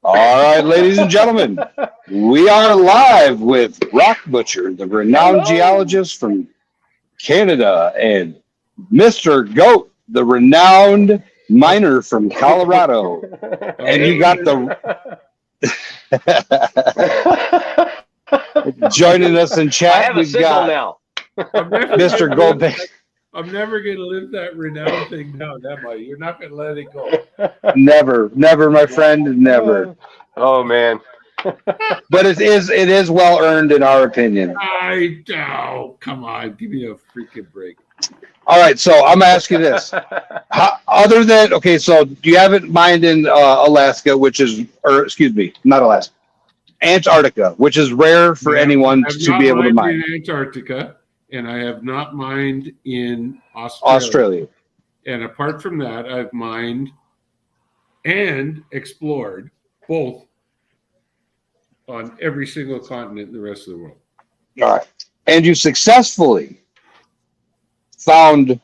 All right, ladies and gentlemen, we are live with Rock Butcher, the renowned geologist from Canada, and Mr. Goat, the renowned miner from Colorado. And you got the joining us in I chat. have a We've signal got now. Mr. Goldbank. I'm never going to live that renowned thing down, am I? You're not going to let it go. Never, my friend, never. Oh man. But it is well earned in our opinion. Come on, give me a freaking break. All right, so I'm asking this. Other than, okay, so do you have it mined in Alaska, not Alaska, Antarctica, which is rare for anyone to be able to mine. In Antarctica, and I have not mined in Australia. And apart from that, I've mined and explored both on every single continent in the rest of the world. All right. And you successfully found,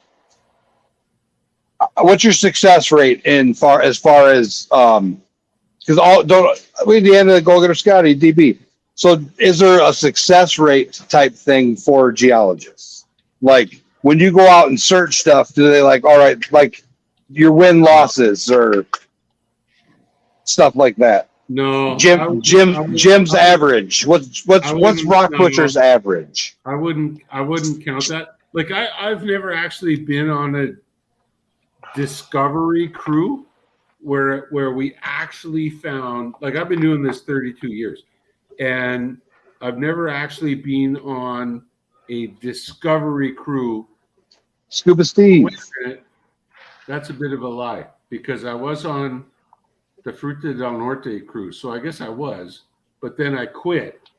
what's your success rate as far as because we the end of the Gold Getter Scotty DB. So is there a success rate type thing for geologists? Like when you go out and search stuff, do they all right, like your win losses or stuff like that? No. Jim's average. What's Rock Butcher's average? I wouldn't count that. Like I've never actually been on a discovery crew where we actually found, like I've been doing this 32 years and I've never actually been on a discovery crew. Scuba Steve. That's a bit of a lie because I was on the Fruta del Norte crew. So I guess I was, but then I quit.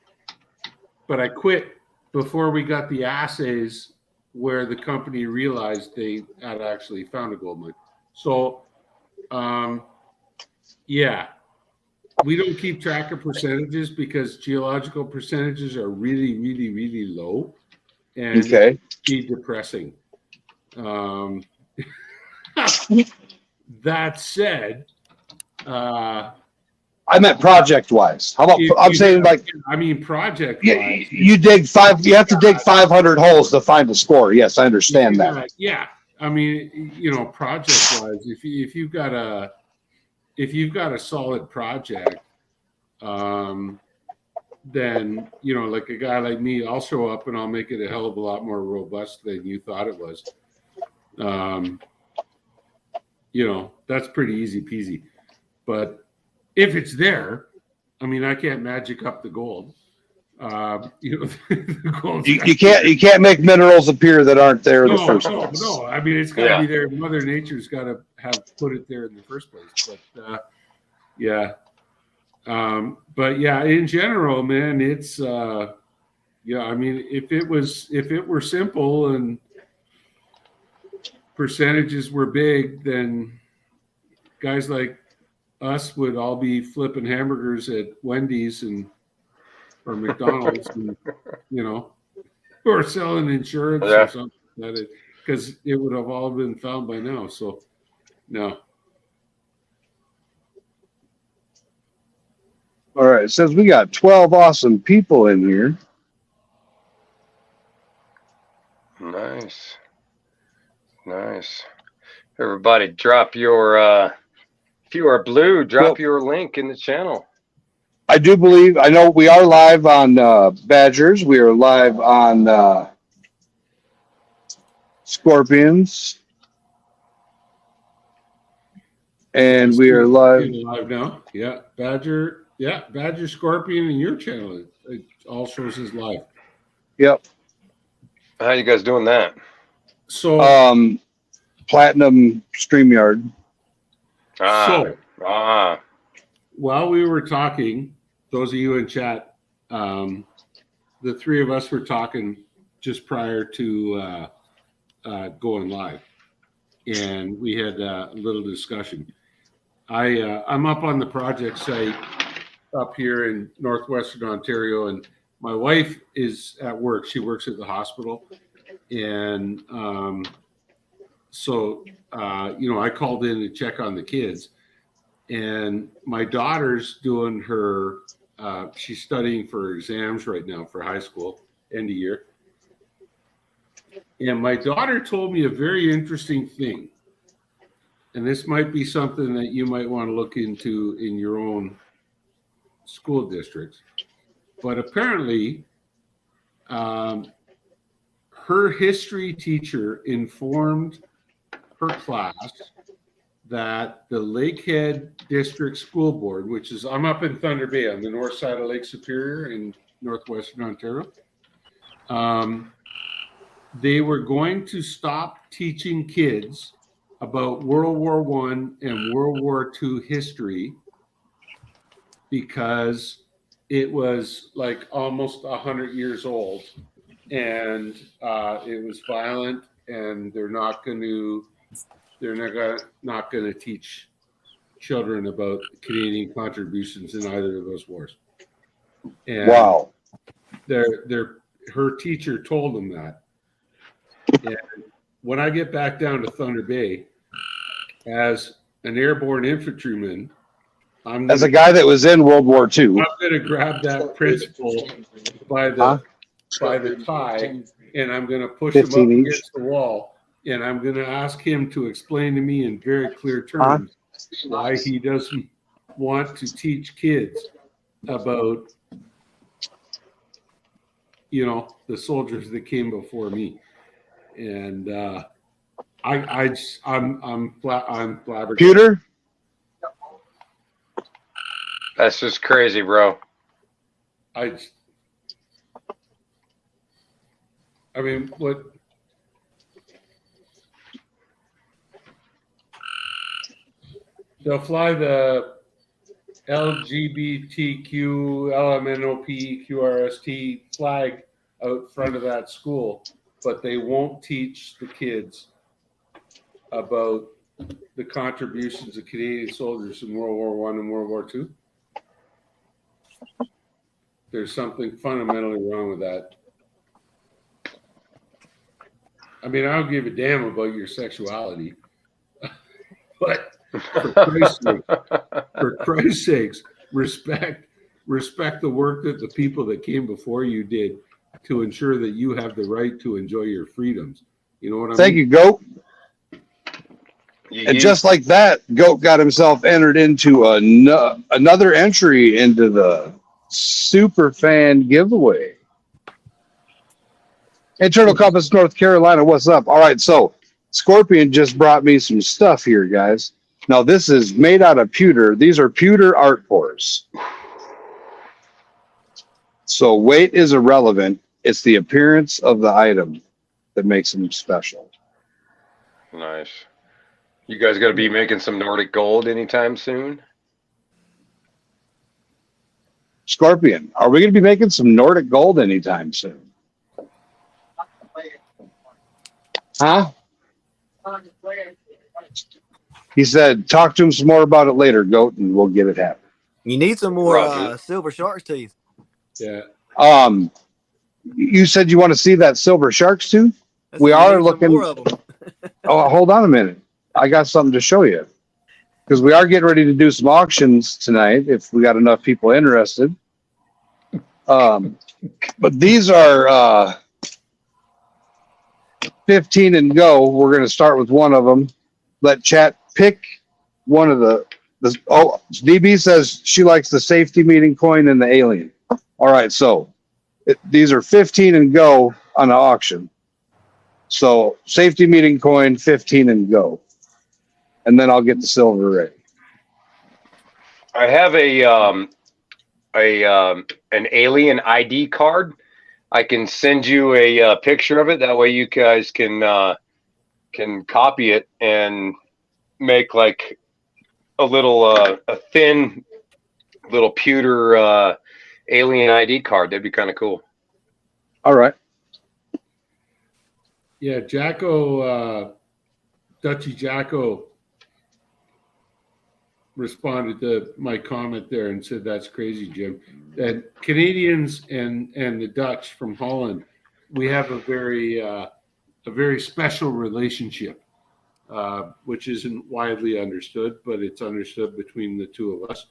But I quit before we got the assays where the company realized they had actually found a gold mine. So, yeah, we don't keep track of percentages because geological percentages are really, really, really low and be depressing. That said, I meant project wise. How about project wise. You have to dig 500 holes to find a score. Yes, I understand that. Yeah. I mean, project wise, if you've got a solid project, then like a guy like me, I'll show up and I'll make it a hell of a lot more robust than you thought it was. That's pretty easy peasy. But if it's there, I mean, I can't magic up the gold. The gold. You can't make minerals appear that aren't there in the first place. No. I mean, it's got to be there. Mother Nature's got to have put it there in the first place. But yeah. But yeah, in general, man, it's I mean, if it were simple and percentages were big, then guys like us would all be flipping hamburgers at Wendy's or McDonald's, and or selling insurance or something like that, because it would have all been found by now. So, no. All right, it says we got 12 awesome people in here. Nice. Everybody, drop your. If you are blue, drop your link in the channel. I know we are live on Badgers. We are live on Scorpions. And we are live now. Yeah, Badger, Scorpion, and your channel. It all shows us live. Yep. How you guys doing that? So Platinum StreamYard. While we were talking, those of you in chat, the three of us were talking just prior to going live, and we had a little discussion. I'm up on the project site up here in northwestern Ontario, and my wife is at work. She works at the hospital, and so I called in to check on the kids. And my daughter's doing her, she's studying for exams right now for high school, end of year. And my daughter told me a very interesting thing. And this might be something that you might want to look into in your own school districts. But apparently, her history teacher informed her class that the Lakehead District School Board, which is, I'm up in Thunder Bay on the north side of Lake Superior in northwestern Ontario, they were going to stop teaching kids about World War I and World War II history because it was like almost 100 years old, and it was violent, and they're not going to teach children about Canadian contributions in either of those wars. And Wow. her teacher told them that. And when I get back down to Thunder Bay as an airborne infantryman, As a guy that was in World War II. I'm going to grab that principal by the tie, and I'm going to push him up 15 each. against the wall, and I'm going to ask him to explain to me in very clear terms why he doesn't want to teach kids about, the soldiers that came before me. And I'm flabbergasted. Computer? That's just crazy, bro. I mean, what? They'll fly the LGBTQ, LMNOP, QRST flag out front of that school, but they won't teach the kids about the contributions of Canadian soldiers in World War I and World War II. There's something fundamentally wrong with that. I mean, I don't give a damn about your sexuality, but for Christ's sakes, respect the work that the people that came before you did to ensure that you have the right to enjoy your freedoms. You know what I mean? Thank you, Goat. And just like that, Goat got himself entered into another entry into the Super Fan giveaway. Internal Compass, North Carolina, what's up? All right, so Scorpion just brought me some stuff here, guys. Now, this is made out of pewter. These are pewter art pours. So weight is irrelevant. It's the appearance of the item that makes them special. Nice. You guys going to be making some Nordic gold anytime soon? Scorpion, are we going to be making some Nordic gold anytime soon? Huh? He said, talk to him some more about it later, Goat, and we'll get it happening. You need some more Roger. silver shark's teeth. Yeah. You said you want to see that silver shark's tooth? We You are need some looking- more of them. Oh, hold on a minute. I got something to show you. Because we are getting ready to do some auctions tonight if we got enough people interested. But these are 15 and go. We're going to start with one of them. Let chat pick one of the DB says she likes the safety meeting coin and the alien. All right, so these are 15 and go on the auction. So safety meeting coin, 15 and go. And then I'll get the silver ready. I have an alien ID card. I can send you a picture of it. That way you guys can copy it and make like a little a thin little pewter alien ID card. That'd be kind of cool. All right. Yeah, Jacko, Dutchy Jacko responded to my comment there and said, that's crazy, Jim. That Canadians and the Dutch from Holland, we have a very special relationship. which isn't widely understood, but it's understood between the two of us.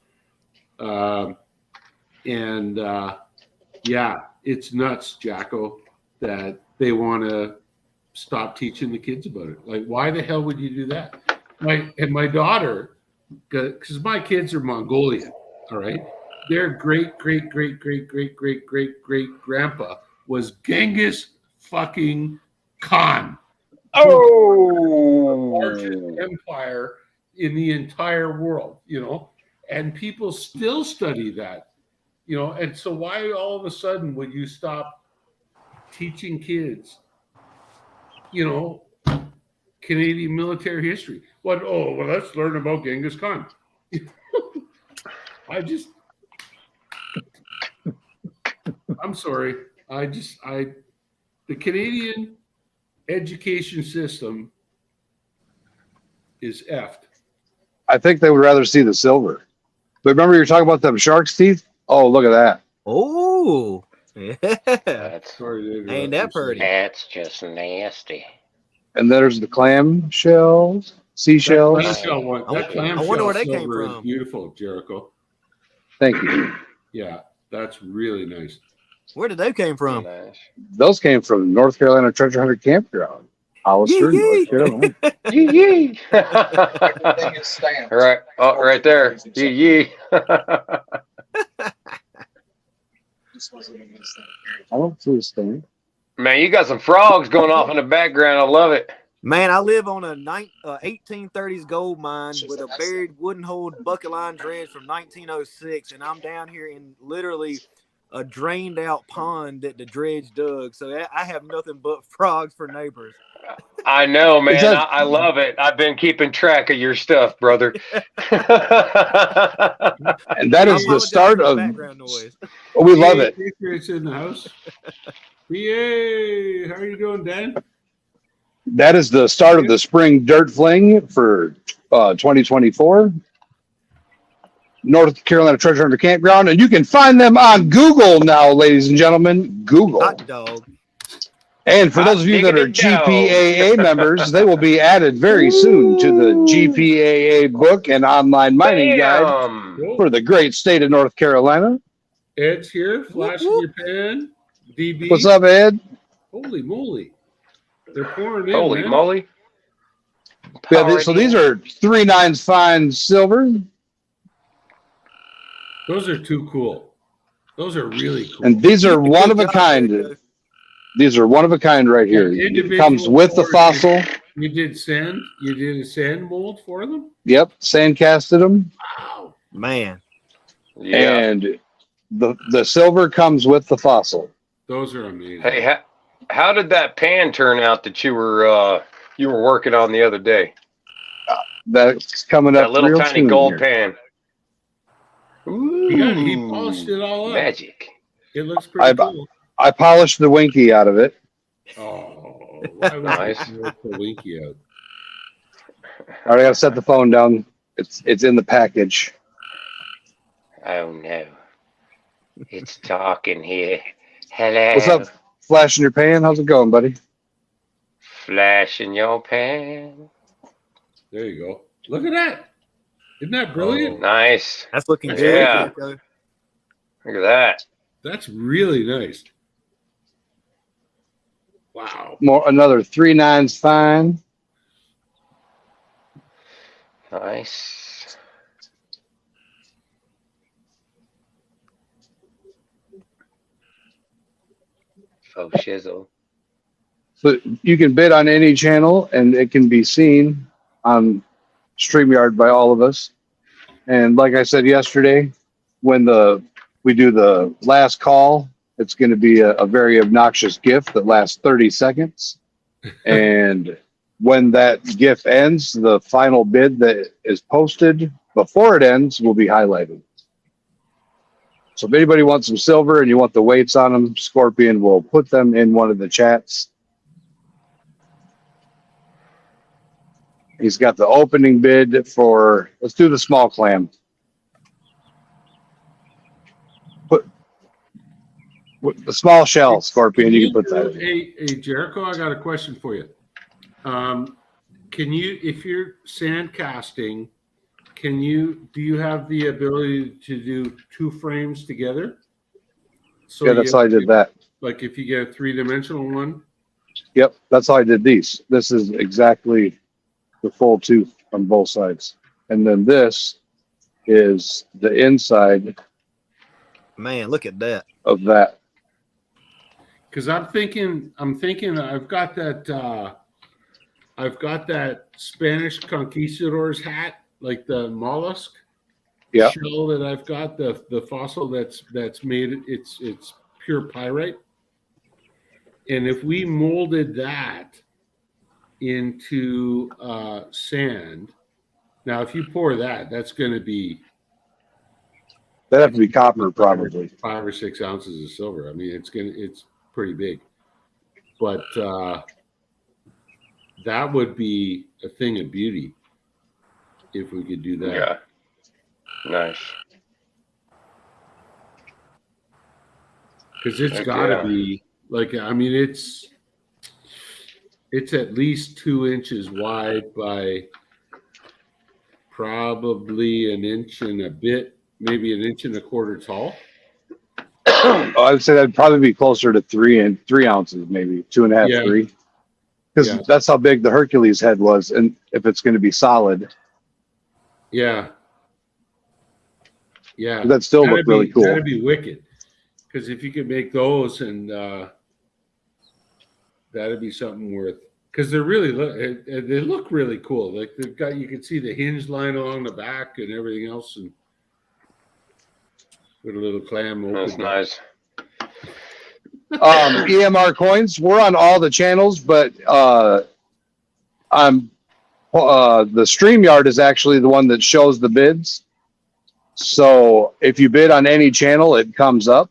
Yeah, it's nuts, Jacko, that they want to stop teaching the kids about it. Like, why the hell would you do that? My daughter, because my kids are Mongolian, all right? Their great grandpa was Genghis fucking Khan. Oh, Largest empire in the entire world, and people still study that, and so why all of a sudden would you stop teaching kids, Canadian military history? What? Oh, well, let's learn about Genghis Khan. I'm sorry. The Canadian education system is effed. I think they would rather see the silver. But remember, you're talking about them shark's teeth. Oh, look at that. Oh, yeah. that's Sorry to interrupt Ain't that you, sir. pretty? that's just nasty. And there's the clam shells, That seashells. clamshell one. That I clamshell wonder where they came silver is from. beautiful, Jericho. Thank you. Yeah, that's really nice. Where did they came from? Nice. Those came from North Carolina Treasure Hunter Campground, Hollister, Yee, North Carolina. Yee yee. Everything is stamped. Right. Oh, right there. Yee yee. This wasn't in this thing. I don't see a stain. Man, you got some frogs going off in the background. I love it. Man, I live on a 1830s gold mine with a buried wooden-holed bucket line dredge from 1906, and I'm down here in literally a drained-out pond that the dredge dug. So I have nothing but frogs for neighbors. I know, man. Is that- I love it. I've been keeping track of your stuff, brother. And that I is the apologize start for the of. background noise. We love it. Patriots in the house. Yay! How are you doing, Dan? That is the start of the spring dirt fling for 2024. North Carolina Treasure Hunter Campground, and you can find them on Google now, ladies and gentlemen. Google. Hot dog. And for those of you that are diggity dog. GPAA members, they will be added very soon to the GPAA book and online mining guide Bam. Cool. for the great state of North Carolina. Ed's here, flashing your pan. DB. What's up, Ed? Holy moly. They're pouring in, Holy man. moly. Yeah, so these are 3/9 fine silver, Those are too cool. Those are really cool. and these are Good one of a job, kind. Jacob. These are one of a kind right here. Yeah, It comes with the individual fossil. You did sand? You did a sand mold for them? Yep, sand casted them, Wow. Man, Yeah. and the silver comes with the fossil. Those are amazing. Hey, how did that pan turn out that you were working on the other day? That's coming up That little real tiny soon gold here. pan. He polished it all up. Magic. It looks pretty cool. I polished the winky out of it. Oh, why would Nice. you rip the winky out? All right, I gotta set the phone down. It's in the package. Oh no. It's dark in here. Hello. What's up, Flash in your pan? How's it going, buddy? Flash in your pan. There you go. Look at that. Isn't that brilliant? Nice. that's looking good. Yeah. Jacob. Look at that. That's really nice. Wow. Another 3/9 fine. Nice. Faux shizzle. So you can bid on any channel, and it can be seen on StreamYard by all of us. And like I said yesterday, when we do the last call, it's going to be a very obnoxious GIF that lasts 30 seconds. And when that GIF ends, the final bid that is posted before it ends will be highlighted. So if anybody wants some silver and you want the weights on them, Scorpion will put them in one of the chats. He's got the opening bid for, let's do the small clam. With the small shell, Scorpion, you can put that in. Hey, Jericho, I got a question for you. can you, if you're sand casting, do you have the ability to do 2 frames together? So Yeah, that's how I did that. Like if you get a 3-dimensional one? Yep, that's how I did these. This is exactly the full tooth on both sides. And then this is the inside Man, look at that. of that. Because I'm thinking I've got that Spanish conquistadors hat, like the mollusk Yep. shell that I've got, the fossil that's made, it's pure pyrite. And if we molded that into sand, now if you pour that, that's going to be That'd have to be copper probably. 5 or 6 ounces of silver. I mean, it's pretty big, but that would be a thing of beauty if we could do that. Yeah. Nice. Because it's Heck got to yeah. be like, I mean, it's at least 2 inches wide by probably an inch and a bit, maybe an inch and a quarter tall. I would say that'd probably be closer to 3 ounces, maybe 2.5, Yeah. 3. Because Yeah. that's how big the Hercules head was. And if it's going to be solid, Yeah. Yeah. that'd still look really cool. That'd be wicked. Because if you could make those, and that'd be something worth. Because they look really cool. Like they've got, you can see the hinge line along the back and everything else, and with a little clam open. That's nice. EMR coins, we're on all the channels, but the StreamYard is actually the one that shows the bids. So if you bid on any channel, it comes up,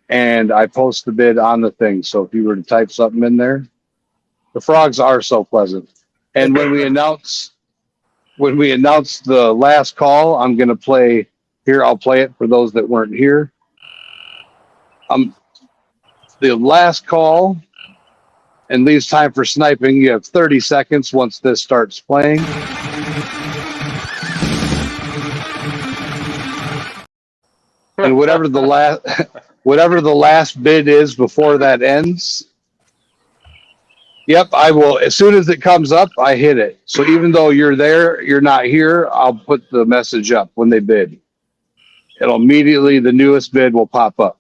and I post the bid on the thing. So if you were to type something in there, the frogs are so pleasant. And when we announce the last call, I'm going to play here. I'll play it for those that weren't here. The last call and leaves time for sniping. You have 30 seconds once this starts playing. And whatever the last bid is before that ends. Yep, I will. As soon as it comes up, I hit it. So even though you're there, you're not here, I'll put the message up when they bid. It'll immediately, the newest bid will pop up.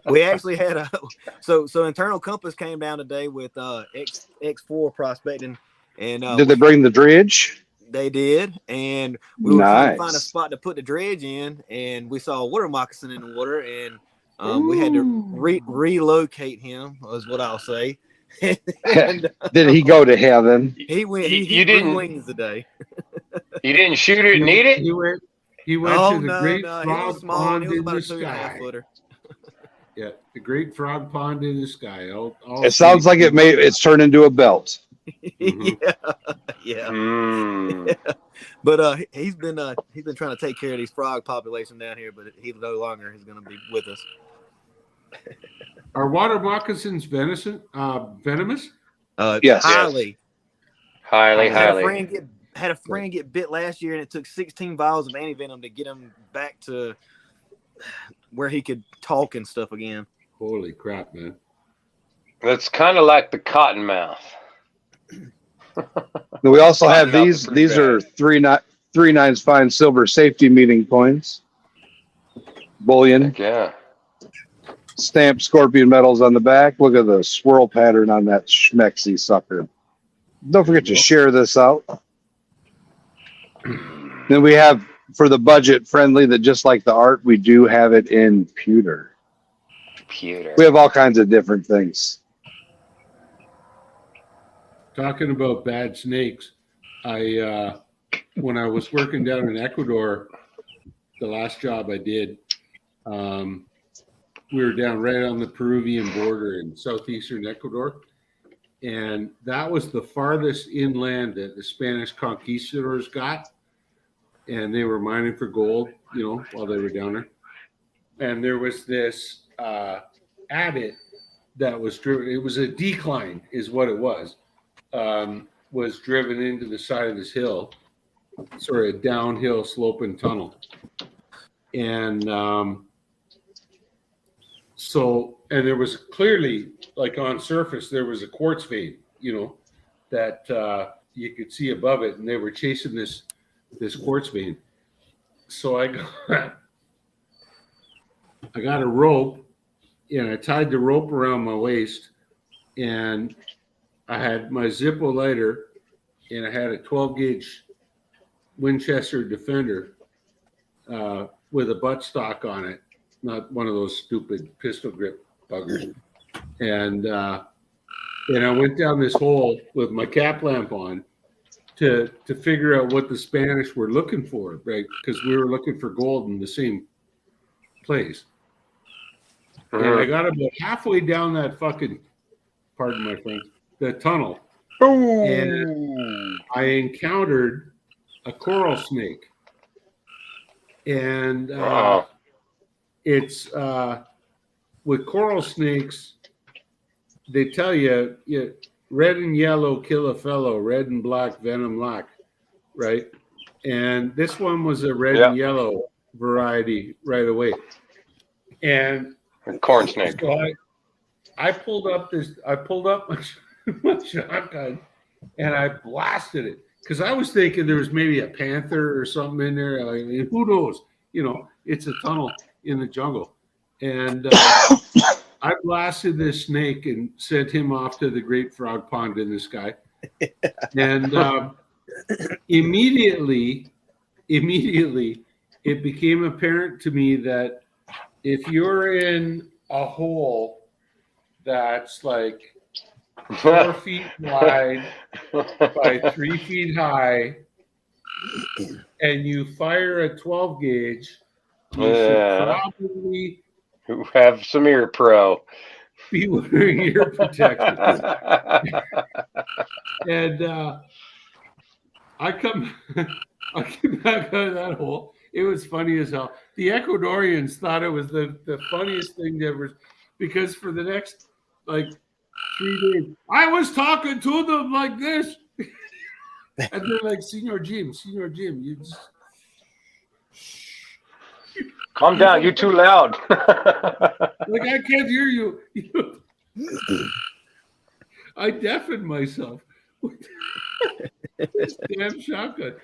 We actually had so Internal Compass came down today with X4 prospecting, and Did they bring the dredge? they did, and we were trying to find a Nice. spot to put the dredge in, and we saw a water moccasin in the water, and we had to relocate him, is what I'll say. And Did he go to heaven? he went. You He didn't- grew wings today. You didn't shoot it and eat it? He went Oh to the no, Great no, he Frog was small. And Pond he was in about the a 2.5 sky. footer. Yeah, the Great Frog Pond in the sky. It sounds like it's turned into a belt. Mhm. yeah. Mm. But he's been trying to take care of these frog population down here, but he no longer is going to be with us. Are water moccasins venomous? Yes. Highly. Highly, highly. Had a friend get bit last year, and it took 16 vials of antivenom to get him back to where he could talk and stuff again. Holy crap, man! That's kind of like the cottonmouth. We also have Cotton these. mouth is pretty These are 3/9 fine silver safety meeting coins. Bullion, Heck yeah. stamped scorpion medals on the back. Look at the swirl pattern on that schmexy sucker. Don't forget to share this out. Then we have, for the budget friendly, that just like the art, we do have it in pewter. Pewter. We have all kinds of different things. Talking about bad snakes, when I was working down in Ecuador, the last job I did, we were down right on the Peruvian border in southeastern Ecuador, and that was the farthest inland that the Spanish conquistadors got. and they were mining for gold, while they were down there. And there was this adit that was driven. It was a decline, is what it was. Was driven into the side of this hill, sort of downhill sloping tunnel, and and there was clearly, like on surface, there was a quartz vein, that you could see above it, and they were chasing this quartz vein. So I got a rope, and I tied the rope around my waist, and I had my Zippo lighter, and I had a 12-gauge Winchester Defender with a buttstock on it, not one of those stupid pistol grip buggers. And I went down this hole with my cap lamp on to figure out what the Spanish were looking for, right? Because we were looking for gold in the same place. And I got about halfway down that fucking, pardon my French, the tunnel. And I encountered a coral snake. And it's with coral snakes, they tell you, red and yellow kill a fellow, red and black venom lack, right? And this one was a red and yellow variety right away. And corn snake. So I pulled up my shotgun, and I blasted it because I was thinking there was maybe a panther or something in there. I mean, who knows? It's a tunnel in the jungle, and I blasted this snake and sent him off to the Great Frog Pond in the sky. And immediately, it became apparent to me that if you're in a hole that's like 4 feet wide by 3 feet high, and you fire a 12 gauge, you should probably have some ear pro. be wearing ear protection. And I come back out of that hole. It was funny as hell. The Ecuadorians thought it was the funniest thing ever, because for the next 3 days, I was talking to them like this. And they're like, Senor Jim, you just... Calm down, you're too loud. Like, I can't hear you. I deafened myself with this damn shotgun.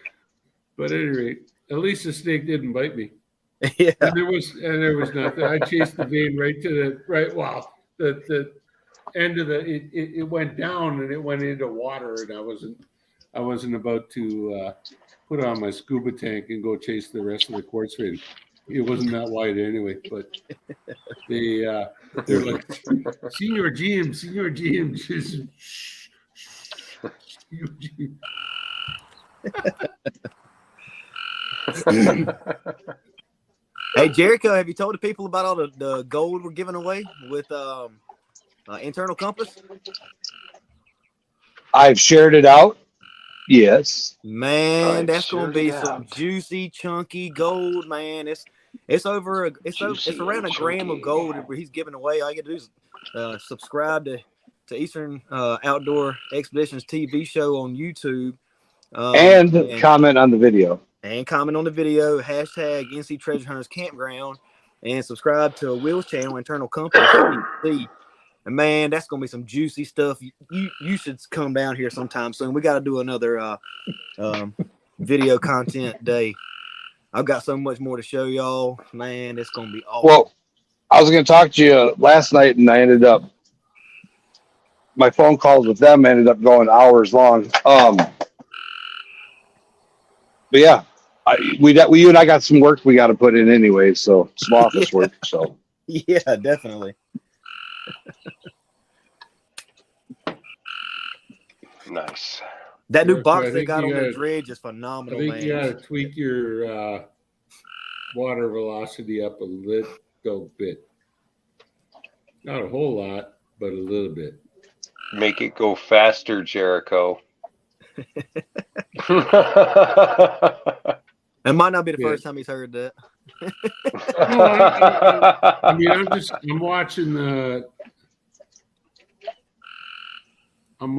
But at any rate, at least the snake didn't bite me. Yeah. And there was nothing. I chased the vein right to the end of it went down and it went into water, and I wasn't about to put on my scuba tank and go chase the rest of the quartz vein. It wasn't that wide anyway, but they're like, Senor Jim, just Senor Jim. Hey, Jericho, have you told the people about all the gold we're giving away with Internal Compass? I've shared it out. Yes. Man, that's gonna be some juicy, chunky gold, man. It's around a gram of gold that he's giving away. All you gotta do is subscribe to Eastern Outdoor Expeditions TV show on YouTube. And comment on the video. And comment on the video, hashtag NC Treasure Hunters Campground, and subscribe to Will's channel, Internal Compass. And man, that's gonna be some juicy stuff. You should come down here sometime soon. We got to do another video content day. I've got so much more to show y'all. Man, it's gonna be awesome. Well, I was going to talk to you last night, and I ended up, my phone calls with them ended up going hours long. But yeah, you and I got some work we got to put in anyway, so some office work. So yeah, definitely. Nice. That new Yeah, box I they think got you on the gotta- dredge is I phenomenal, think man. you gotta tweak your water velocity up a little bit. Not a whole lot, but a little bit. Make it go faster, Jericho. It might not be the Yeah. first time he's heard that. I mean, I'm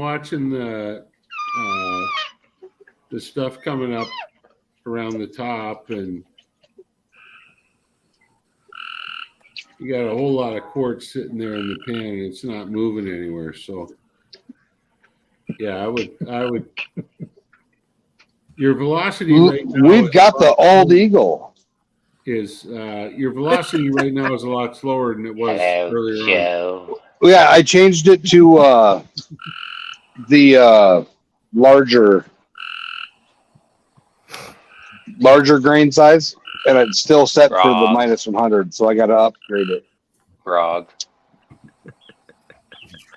watching the stuff coming up around the top, and you got a whole lot of quartz sitting there in the pan, and it's not moving anywhere. So, yeah, I would. Your velocity right now We've got the old Eagle. your velocity right now is a lot slower than it was earlier on. Yeah, I changed it to the larger grain size, and it's still set for the Rob. minus 100. So I got to upgrade it. Frog.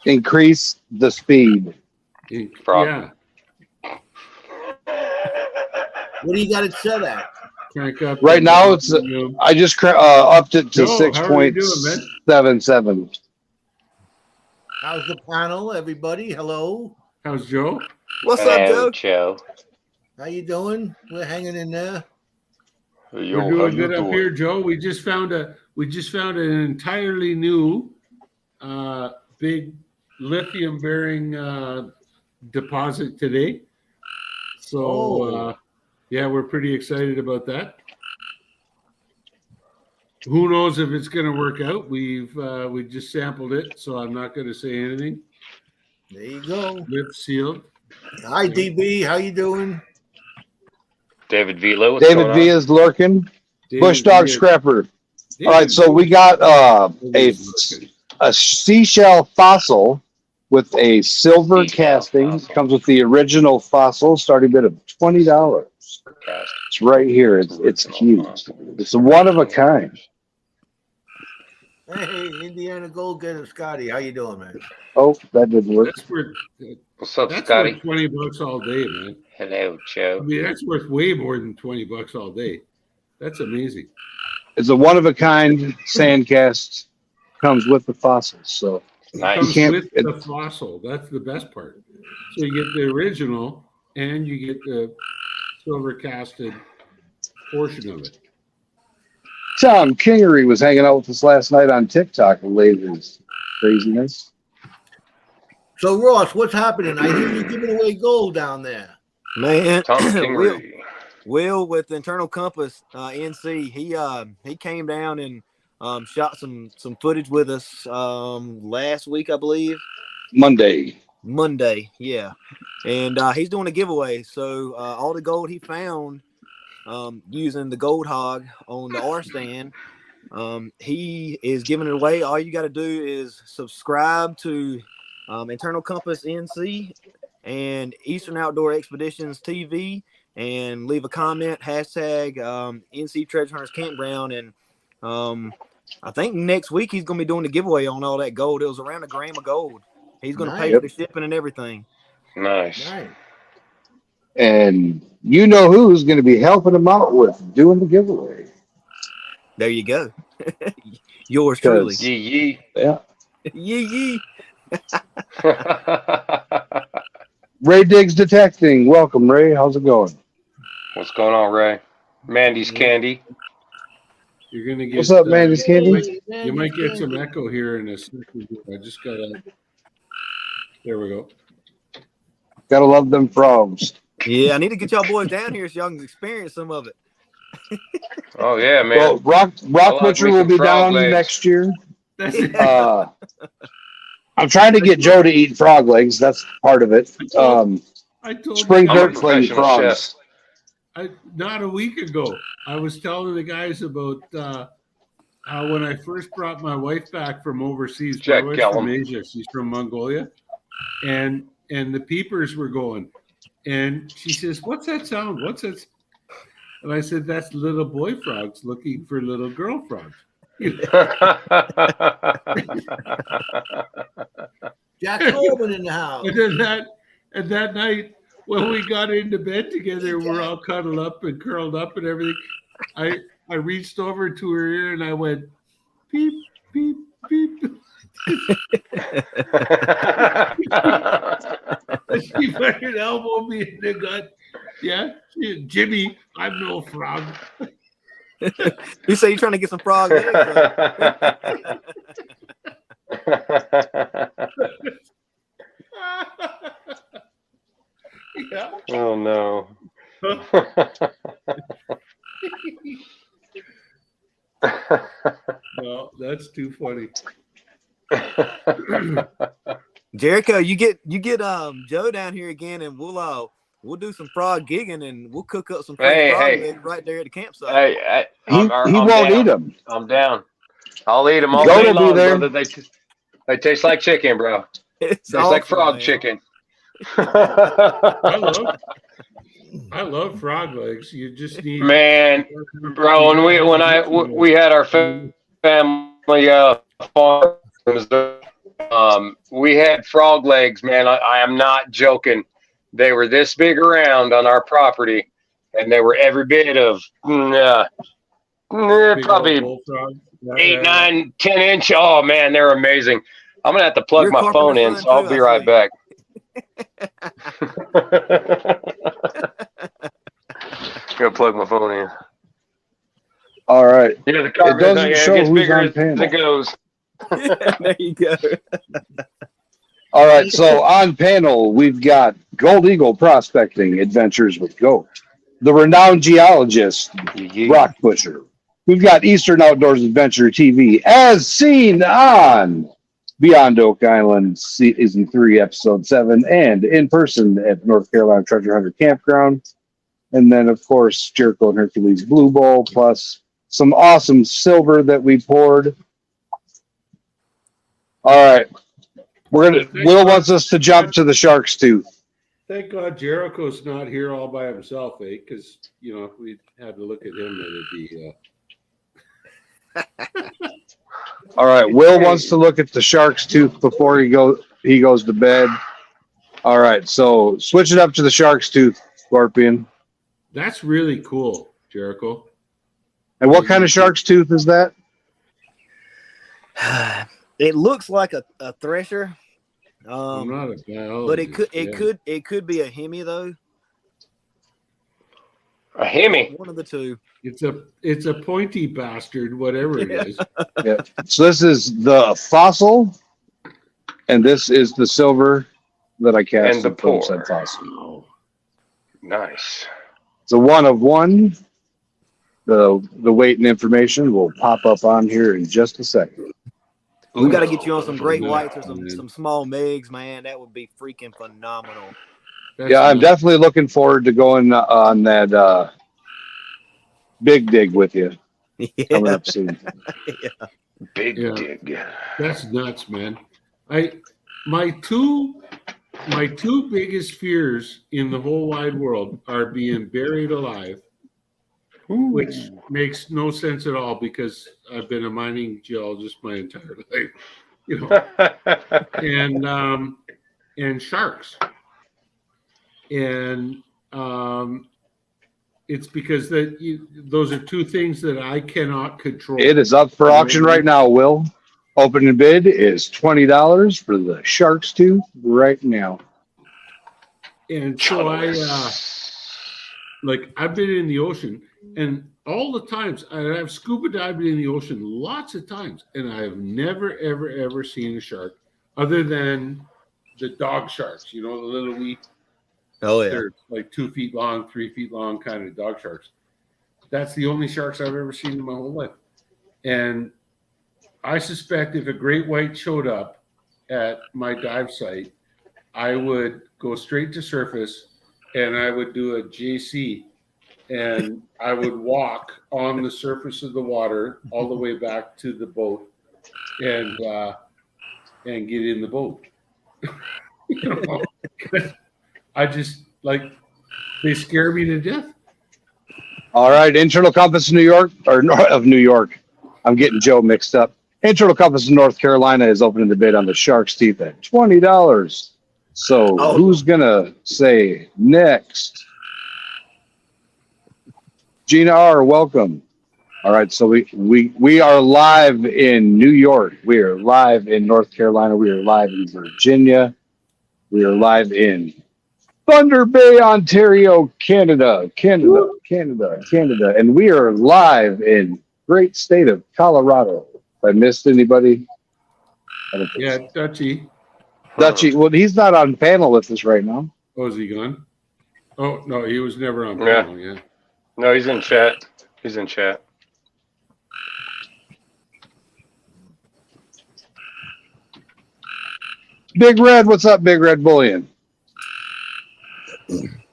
Increase the speed. Frog. Yeah, What do you got it set at? crank up. Right now, it's you know, I just upped it to Joe, how are you doing, man? 6.77. How's the panel, everybody? Hello. how's Joe? What's up, Joe? Joe. How you doing? We're hanging in there. Yo, We're how doing you good up doing? here, Joe. We just found an entirely new big lithium bearing deposit today. So yeah, we're pretty excited about that. Who knows if it's going to work out? We just sampled it, so I'm not going to say anything. There you go. Lips sealed. Hi, DB. How you doing? David Vila. What's David going V is lurking. David Bush dog Beard. scrapper. David All right, so we got a seashell fossil with a silver Seashell casting. fossil. Comes with the original fossil, starting bid of $20. It's right here. It's cute. It's a one of a kind. Hey, Indiana Gold Getter Scotty. How you doing, man? Oh, that didn't work. That's worth What's up, that's Scotty? worth $20 all day, man. Hello, I Joe. mean, that's worth way more than $20 all day. That's amazing. It's a one of a kind sand cast. Comes with the fossils. So Nice. Comes can't- with the fossil. That's the best part. So you get the original and you get the silver casted portion of it. Tom Kingery was hanging out with us last night on TikTok and laid his craziness. So, Ross, what's happening? I hear you giving away gold down there. Man, Tom Will, Kingery. Will with Internal Compass NC, he came down and shot some footage with us last week, I believe. Monday, yeah. And he's doing a giveaway. So all the gold he found using the Gold Hog on the R stand, he is giving it away. All you got to do is subscribe to Internal Compass NC and Eastern Outdoor Expeditions TV and leave a comment, hashtag NC Treasure Hunters Campground. And I think next week he's going to be doing the giveaway on all that gold. It was around $1 gram of gold. He's going to pay for the shipping and everything. Nice. Nice. And you know who's going to be helping him out with doing the giveaway. There you go. Yours truly. Because- Yee Yeah. Yee yee. yee. Ray Diggs Detecting. Welcome, Ray. How's it going? What's going on, Ray? Mandy's Candy. You're gonna get. What's up, man? This candy? You might get some echo here in a second. I just gotta. There we go. Gotta love them frogs. Yeah, I need to get y'all boys down here so y'all can experience some of it. Oh yeah, man. Well, Rock I'll Butcher have me will some be frog down legs. next year. That's it. I'm trying to get Joe to eat frog legs. That's part of it. I told Spring you, I'm a dirt clean professional frogs. not a week ago, I was telling the guys about how when I first brought my wife back from overseas, Jack my wife's from Callum. Asia, she's from Mongolia, and the peepers were going, and she says, "What's that sound? What's that?" And I said, "That's little boy frogs looking for little girl frogs." Jack Coleman in the house. And that night, when we got into bed together, we're all cuddled up and curled up and everything. I reached over to her ear and I went, beep, beep, beep. And she fucking elbowed me in the gut. Yeah. Jimmy, I'm no frog. You say you're trying to get some frog legs? Yeah. Oh no. No, that's too funny. Jericho, you get Joe down here again, and we'll do some frog gigging, and we'll cook up some fresh frog Hey. legs right there at the campsite. Hey, He I'm won't down. eat them. I'm down. I'll eat them all Goat day will be long, there. brother. They taste like chicken, bro. It's Tastes like awesome, frog man. chicken. I love frog legs. You just need Man, bro, when we had our family farm, we had frog legs, man. I am not joking. They were this big around on our property, and they were every bit of probably bullfrog. 8, 9, 10 inch. Oh man, they're amazing. I'm gonna have to plug You're my phone carpenter in, son so I'll too, be I right see. back. Gonna plug my phone in. All right. Yeah, the It carpenter doesn't it show gets who's bigger on as panel. it goes. There you go. All right. So on panel, we've got Gold Eagle Prospecting Adventures with Goat, the renowned geologist, Rock Pusher. We've got Eastern Outdoors Adventure TV as seen on Beyond Oak Island Season 3, Episode 7, and in person at North Carolina Treasure Hunter Campground. And then, of course, Jericho and Hercules Blue Bowl, plus some awesome silver that we poured. All right. Will wants us to jump to the Shark's Tooth. Thank God Jericho's not here all by himself, eh? Because if we had to look at him, it'd be. All right. Will wants to look at the Shark's Tooth before he goes to bed. All right. So switch it up to the Shark's Tooth, Scorpion. That's really cool, Jericho. And what kind of Shark's Tooth is that? It looks like a thresher, I'm not a biologist. but it could be a Hemi though. A Hemi. One of the two. It's a pointy bastard, whatever it is. Yeah. So this is the fossil, and this is the silver that I cast. And the from pour. said fossil. Oh, Nice. It's a 1 of 1. The weight and information will pop up on here in just a second. We got to get you on some great no, whites or man. some small megs, man. That would be freaking phenomenal. that's Yeah, I'm not- definitely looking forward to going on that big dig with you coming Yeah. up soon. Big Yeah. dig. That's nuts, man. My two biggest fears in the whole wide world are being buried alive, which makes no sense at all because I've been a mining geologist my entire life, and sharks, and it's because those are two things that I cannot control. It is up for auction right now, Will. Opening bid is $20 for the Shark's Tooth right now. And so I've been in the ocean, and all the times I've scuba dived in the ocean lots of times, and I have never, ever, ever seen a shark other than the dog sharks. The little wee, Oh yeah. they're like 2 feet long, 3 feet long kind of dog sharks. That's the only sharks I've ever seen in my whole life. And I suspect if a great white showed up at my dive site, I would go straight to surface and I would do a JC and I would walk on the surface of the water all the way back to the boat and get in the boat. I just they scare me to death. All right, Internal Compass New York, or north of New York. I'm getting Joe mixed up. Internal Compass in North Carolina is opening the bid on the Shark's Teeth at $20. So who's gonna say next? Gina R, welcome. All right, so we are live in New York. We are live in North Carolina. We are live in Virginia. We are live in Thunder Bay, Ontario, Canada, Canada, Canada, Canada, and we are live in great state of Colorado. If I missed anybody, I don't think Yeah, so. Dutchy. Dutchy. Well, he's not on panel with us right now. Oh, is he gone? Oh, no, he was never on Yeah. panel. Yeah. No, he's in chat. He's in chat. Big Red, what's up, Big Red Bullion?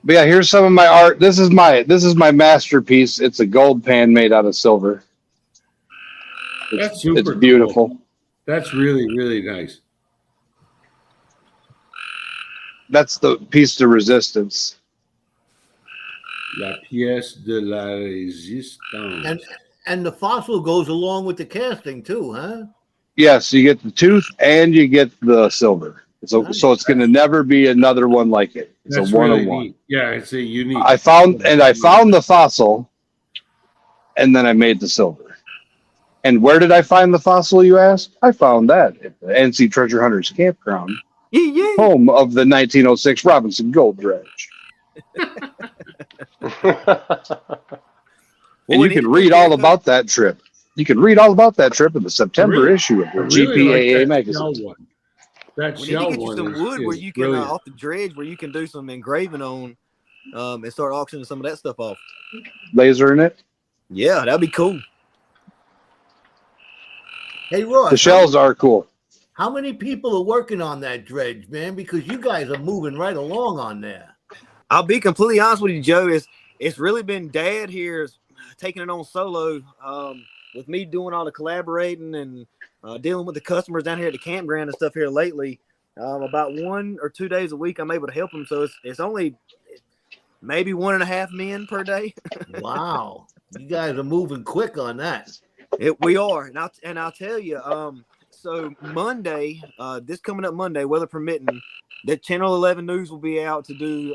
But yeah, here's some of my art. This is my masterpiece. It's a gold pan made out of silver. That's super It's cool. beautiful. That's really, really nice. That's the piece de resistance. La pièce de la résistance. And the fossil goes along with the casting too, huh? Yes, you get the tooth and you get the silver. So it's going to never be another one like it. It's That's a one really of one. neat. Yeah, it's a unique. I found the fossil, and then I made the silver. And where did I find the fossil, you ask? I found that at the NC Treasure Hunters Campground, Yeah. home of the 1906 Robinson Gold Dredge. And you can read all about that trip. You can read all about that trip in the September Really? issue of the I really like GPAA that magazine. shell one. That We need shell to get you one some wood where is you can brilliant. off the dredge where you can do some engraving on, and start auctioning some of that stuff off. Laser in it. Yeah, that'd be cool. Hey Ross, The shells are cool. how many people are working on that dredge, man? Because you guys are moving right along on there. I'll be completely honest with you, Joe. It's really been Dad here taking it on solo, with me doing all the collaborating and dealing with the customers down here at the campground and stuff here lately. About 1 or 2 days a week, I'm able to help them. So it's only maybe 1.5 men per day. Wow, you guys are moving quick on that. We are, and I'll tell you. So Monday, this coming up Monday, weather permitting, that Channel 11 News will be out to do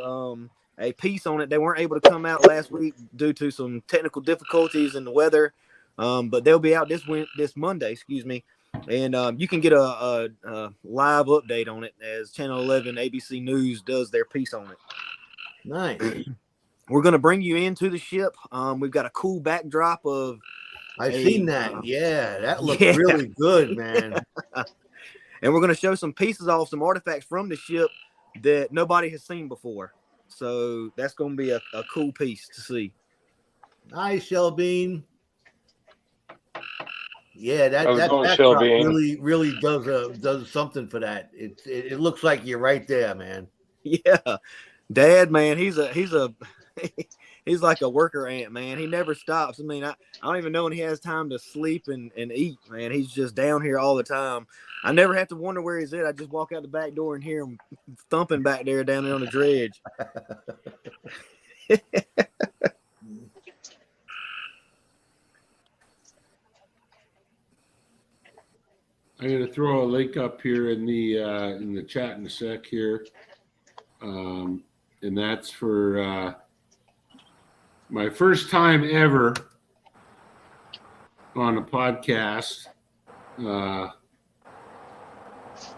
a piece on it. They weren't able to come out last week due to some technical difficulties in the weather, but they'll be out this Monday, excuse me, and you can get a live update on it as Channel 11 ABC News does their piece on it. Nice. We're going to bring you into the ship. We've got a cool backdrop of. I've Hey, seen that. Yeah, that looks yeah. really good, man. And we're going to show some pieces off, some artifacts from the ship that nobody has seen before. So that's going to be a cool piece to see. Nice, Shelbean. Yeah, that How's it going, backdrop Shelbean? really does something for that. It looks like you're right there, man. Yeah. Dad, man, he's he's like a worker ant, man. He never stops. I mean, I don't even know when he has time to sleep and eat, man. He's just down here all the time. I never have to wonder where he's at. I just walk out the back door and hear him thumping back there down there on the dredge. I'm going to throw a link up here in the chat in a sec here, and that's for my first time ever on a podcast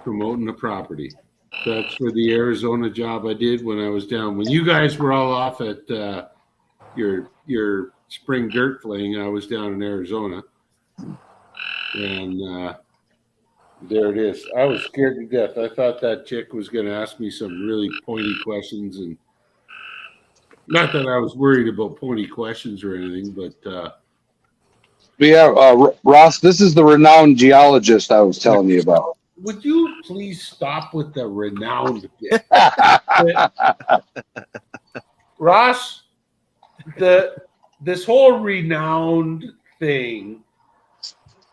promoting the property. That's for the Arizona job I did when I was down. When you guys were all off at your spring dirt fling, I was down in Arizona, and there it is. I was scared to death. I thought that chick was going to ask me some really pointy questions, and not that I was worried about pointy questions or anything, but yeah, Ross, this is the renowned geologist I was telling you about. would you please stop with the renowned bit? Ross, this whole renowned thing,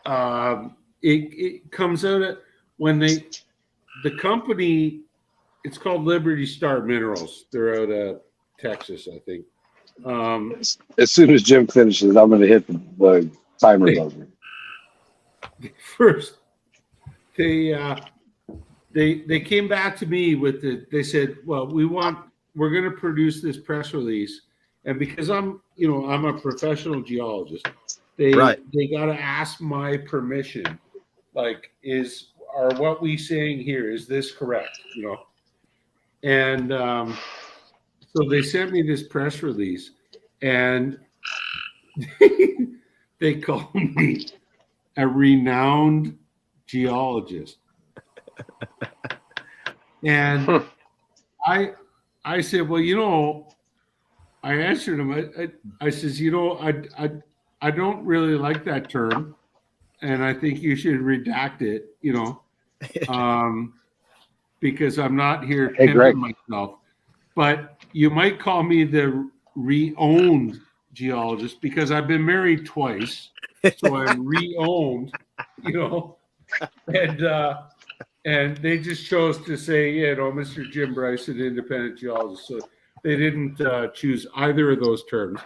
it comes out at when the company, it's called Liberty Star Minerals. They're out of Texas, I think. As soon as Jim finishes, I'm going to hit the timer buzzer. First, they came back to me with they said, well, we're going to produce this press release, and because I'm a professional geologist, they got to ask my permission. Like, are what we saying here, is this correct? And So they sent me this press release, and they called me a renowned geologist. And I said, well, you know, I answered him. I says, you know, I don't really like that term, and I think you should redact it. You know, because I'm not here Hey, pimping Greg. myself. But you might call me the re-owned geologist because I've been married twice, so I'm re-owned. You know, and they just chose to say, you know, Mr. Jim Bryce, an independent geologist. So they didn't choose either of those terms.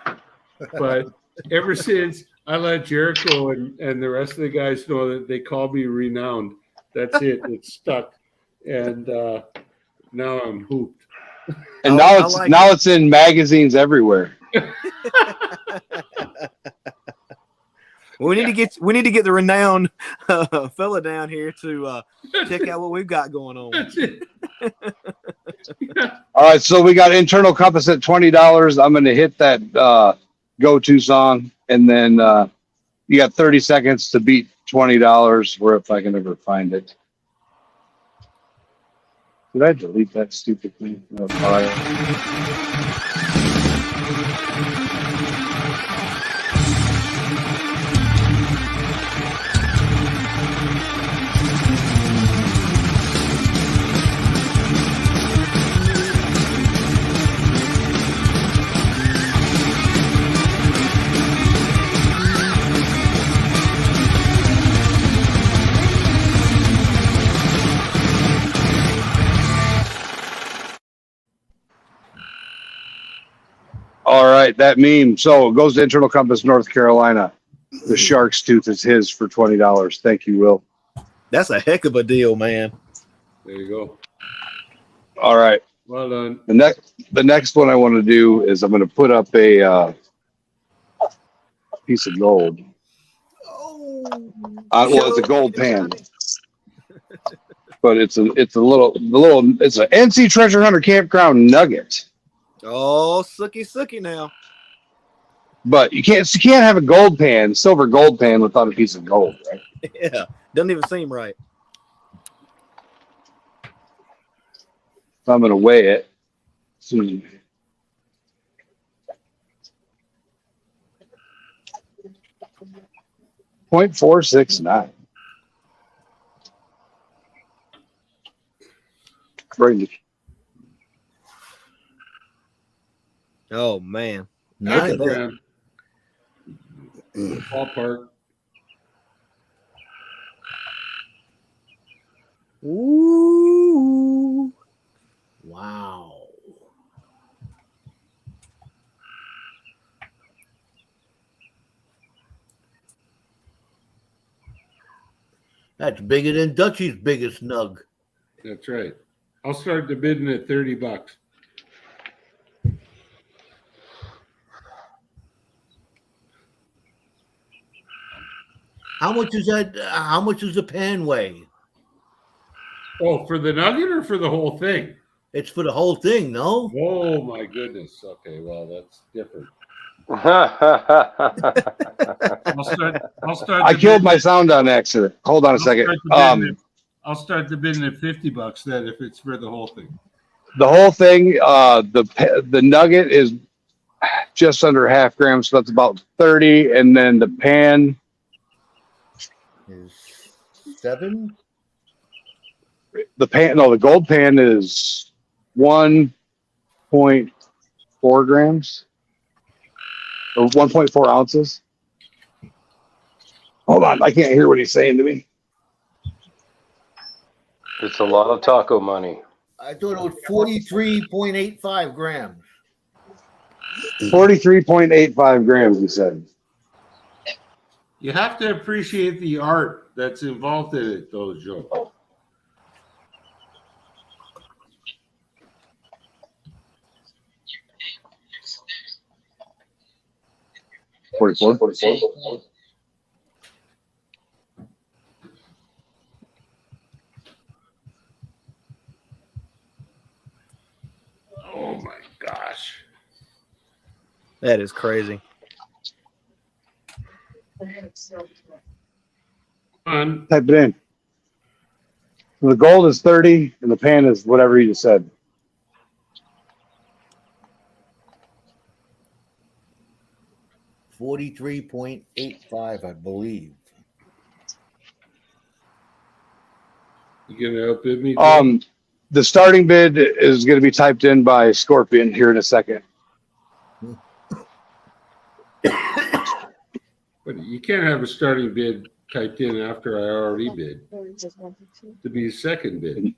But ever since I let Jericho and the rest of the guys know that they call me renowned, that's it. It's stuck. And now I'm hooped. And I now like it's in magazines everywhere. We need to get the renowned fella down here to check out what we've got going on. That's it. All right, so we got internal compass at $20. I'm going to hit that go-to song, and then you got 30 seconds to beat $20. Where if I can ever find it. Did I delete that stupid thing? No, fine. All right, that meme. So it goes to Internal Compass, North Carolina. The shark's tooth is his for $20. Thank you, Will. That's a heck of a deal, man. There you go. All right. Well done. The next one I want to do is I'm going to put up a piece of gold. Well, it's a gold pan, but it's an NC Treasure Hunter Campground nugget. Oh, sookie now. But you can't have a gold pan, silver gold pan without a piece of gold, right? Yeah, doesn't even seem right. So I'm going to weigh it. 0.469. Bring Oh man, That's a Nice. grand. Ballpark. Ooh, Wow. That's bigger than Dutchie's biggest nug. That's right. I'll start the bidding at $30. How much is that? How much does the pan weigh? Oh, for the nugget or for the whole thing? It's for the whole thing, no? Oh my goodness. Okay, well that's different. I'll start. I killed my sound on accident. Hold on a second. I'll start the bidding at $50 then if it's for the whole thing. The whole thing, the nugget is just under half gram, so that's about 30, and then the pan Is 7? the gold pan is 1.4 grams or 1.4 ounces. Hold on, I can't hear what he's saying to me. It's a lot of taco money. I thought it was 43.85 grams. 43.85 grams, he said. You have to appreciate the art that's involved in it, though, Joe. $44. Oh my gosh. That is crazy. On Type it in. The gold is 30 and the pan is whatever you just said. $43.85, I believe. you gonna outbid me? The starting bid is going to be typed in by Scorpion here in a second. But you can't have a starting bid typed in after I already bid to be a second bid.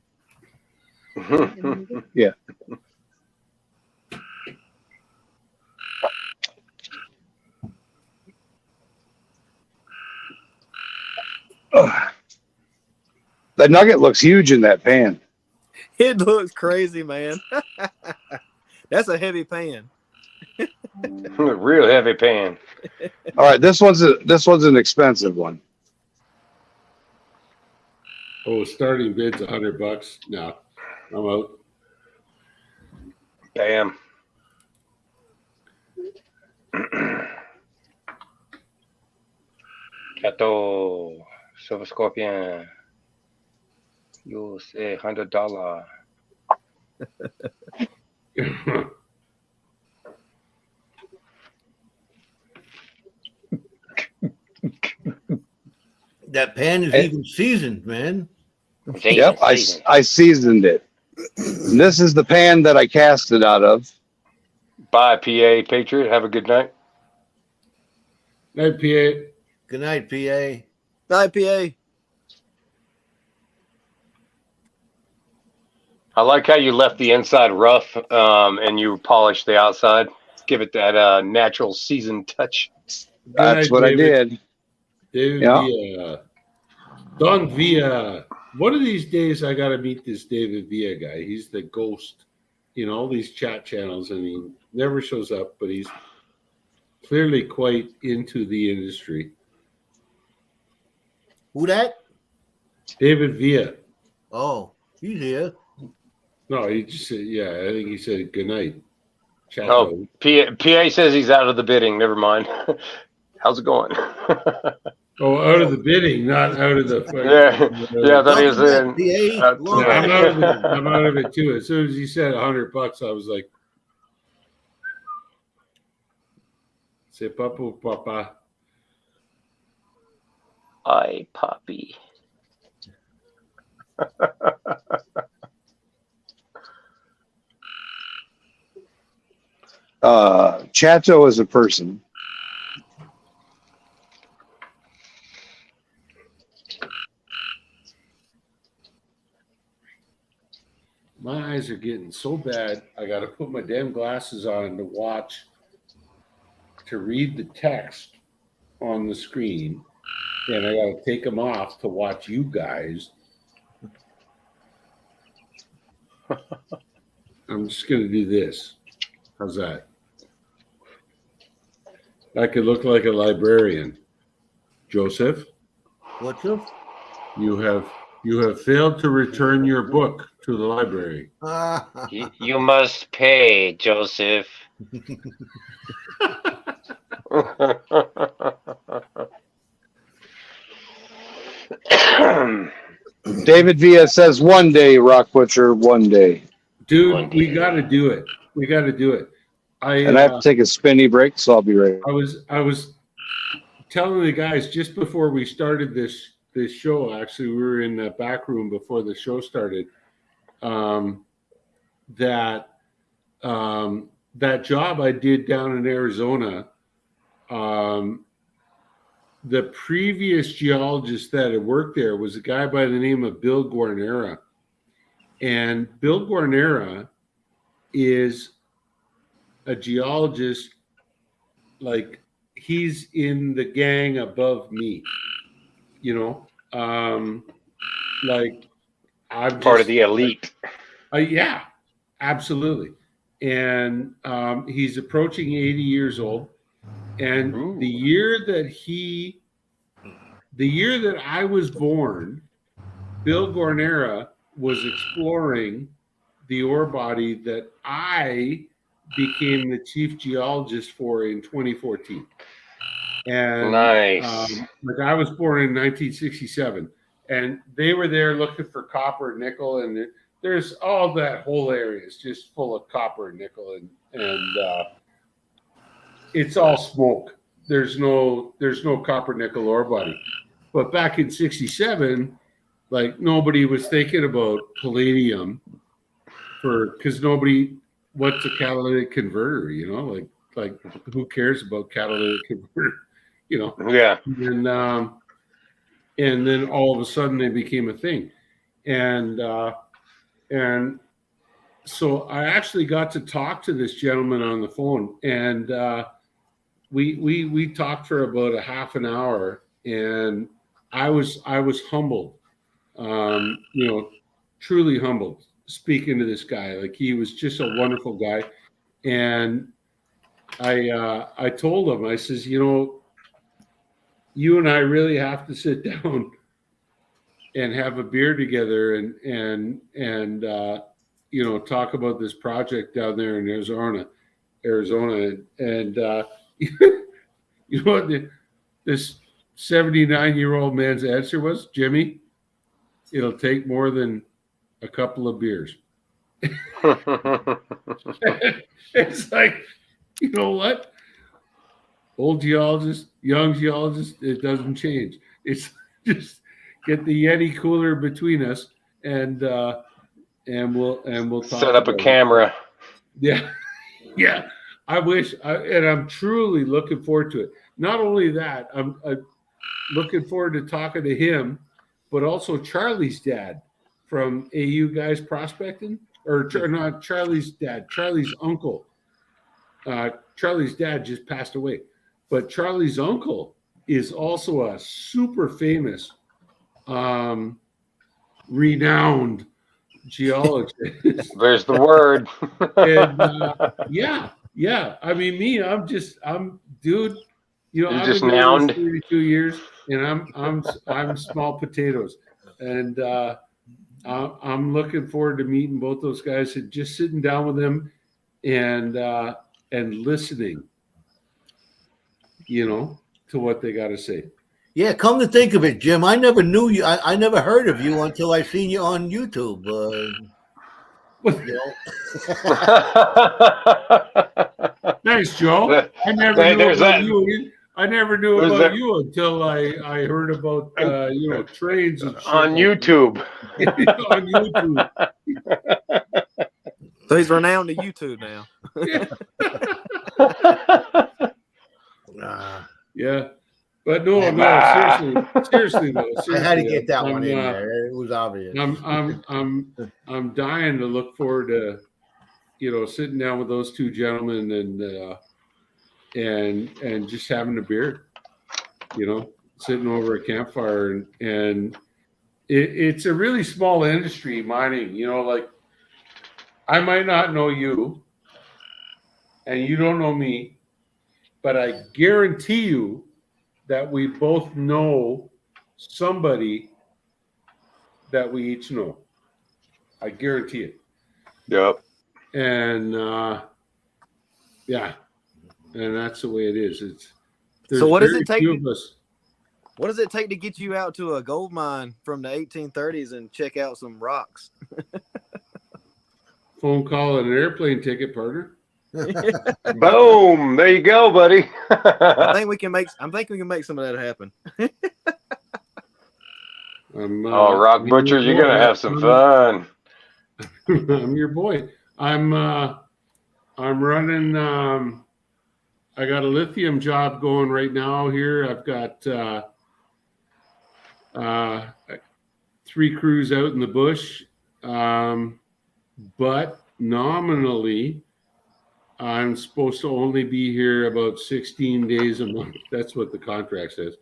That nugget looks huge in that pan. It looks crazy, man. That's a heavy pan. Real heavy pan. All right, this one's an expensive one. Oh, starting bid's $100. No, I'm out. Bam. Cato, Silver Scorpion. You say $100. That pan is even seasoned, man. Yep, I seasoned it. And this is the pan that I cast it out of. Bye, PA Patriot. Have a good night. Night, PA. Good night, PA. IPA. I like how you left the inside rough and you polished the outside. Give it that natural seasoned touch. That's night, what David. I did. David Yeah. Villa. Don Villa. One of these days, I got to meet this David Villa guy. He's the ghost in all these chat channels, and he never shows up, but he's clearly quite into the industry. Who that? David Villa. Oh, he's here. No, he just said, yeah, I think he said good night. Chat Oh, PA says he's out of the bidding. Never mind. How's it going? Oh, out of the bidding, not out of the. Yeah, I thought he was in. PA. Yeah, I'm out of it too. As soon as he said $100, I was like, "C'est pas pour papa." Hi, Poppy. Chato is a person. My eyes are getting so bad. I got to put my damn glasses on to watch, to read the text on the screen, and I got to take them off to watch you guys. I'm just going to do this. How's that? I could look like a librarian. Joseph, What's up? you have failed to return your book to the library. You must pay, Joseph. David Villa says one day, Rock Butcher, one day. Dude, we got to do it. We got to do it. And I have to take a spinny break, so I'll be ready. I was telling the guys just before we started this show. Actually, we were in the back room before the show started. That job I did down in Arizona. The previous geologist that had worked there was a guy by the name of Bill Guarnera, and Bill Guarnera is a geologist, like he's in the gang above me, like I'm Part of the elite. Yeah, absolutely. And he's approaching 80 years old. And Ooh. the year that I was born, Bill Guarnera was exploring the ore body that I became the chief geologist for in 2014. And Nice. like I was born in 1967, and they were there looking for copper and nickel, and there's all that whole area is just full of copper and nickel, and it's all smoke. There's no copper nickel ore body. But back in 67, like nobody was thinking about palladium because what's a catalytic converter, like who cares about catalytic converter, Yeah. and then all of a sudden they became a thing. And so I actually got to talk to this gentleman on the phone, and we talked for about a half an hour, and I was humbled, truly humbled speaking to this guy. Like he was just a wonderful guy. And I told him, I says, you and I really have to sit down and have a beer together and talk about this project down there in Arizona. And you know what this 79-year-old man's answer was? Jimmy, it'll take more than a couple of beers. It's like, you know what? Old geologist, young geologist, it doesn't change. It's just get the Yeti cooler between us, and we'll talk Set up a about it. camera. Yeah, yeah. I'm truly looking forward to it. Not only that, I'm looking forward to talking to him, but also Charlie's dad from AU Guys Prospecting, or not Charlie's dad, Charlie's uncle. Charlie's dad just passed away, but Charlie's uncle is also a super famous, renowned geologist. There's the word. And yeah. I mean, I'm dude. You're I've just been doing this nound. 32 years, and I'm small potatoes, and I'm looking forward to meeting both those guys and just sitting down with them and listening, to what they got to say. Yeah, come to think of it, Jim, I never knew you. I never heard of you until I seen you on YouTube. Thanks, Joe. I never knew There's about that. you. I never knew There's about that. you until I heard about trains and shit On like YouTube. that. On YouTube. So he's renowned to YouTube now. Yeah, but no, seriously though. I had to seriously, get that one in I'm, there. It was obvious. I'm dying to look forward to, sitting down with those two gentlemen and just having a beer, sitting over a campfire and it's a really small industry, mining. Like I might not know you, and you don't know me, but I guarantee you that we both know somebody that we each know. I guarantee it. Yep. And and that's the way it is. So what does it take? Of us. What does it take to get you out to a gold mine from the 1830s and check out some rocks? Oh. Phone call and an airplane ticket, partner. Boom! There you go, buddy. I think we can make some of that happen. Rock Butchers, you're gonna have some fun. I'm your boy. I'm running. I got a lithium job going right now here. I've got 3 crews out in the bush, but nominally, I'm supposed to only be here about 16 days a month. That's what the contract says.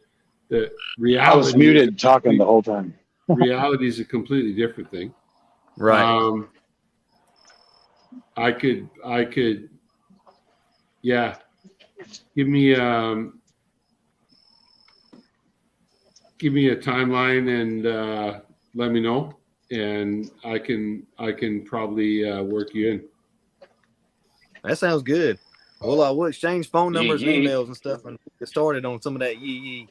The reality, I was muted talking the whole time. Reality is a completely different thing. Right. I could, yeah. Give me a timeline and let me know, and I can probably work you in. That sounds good. Well, we'll exchange phone numbers and Yee. emails and stuff and get started on some of that yee.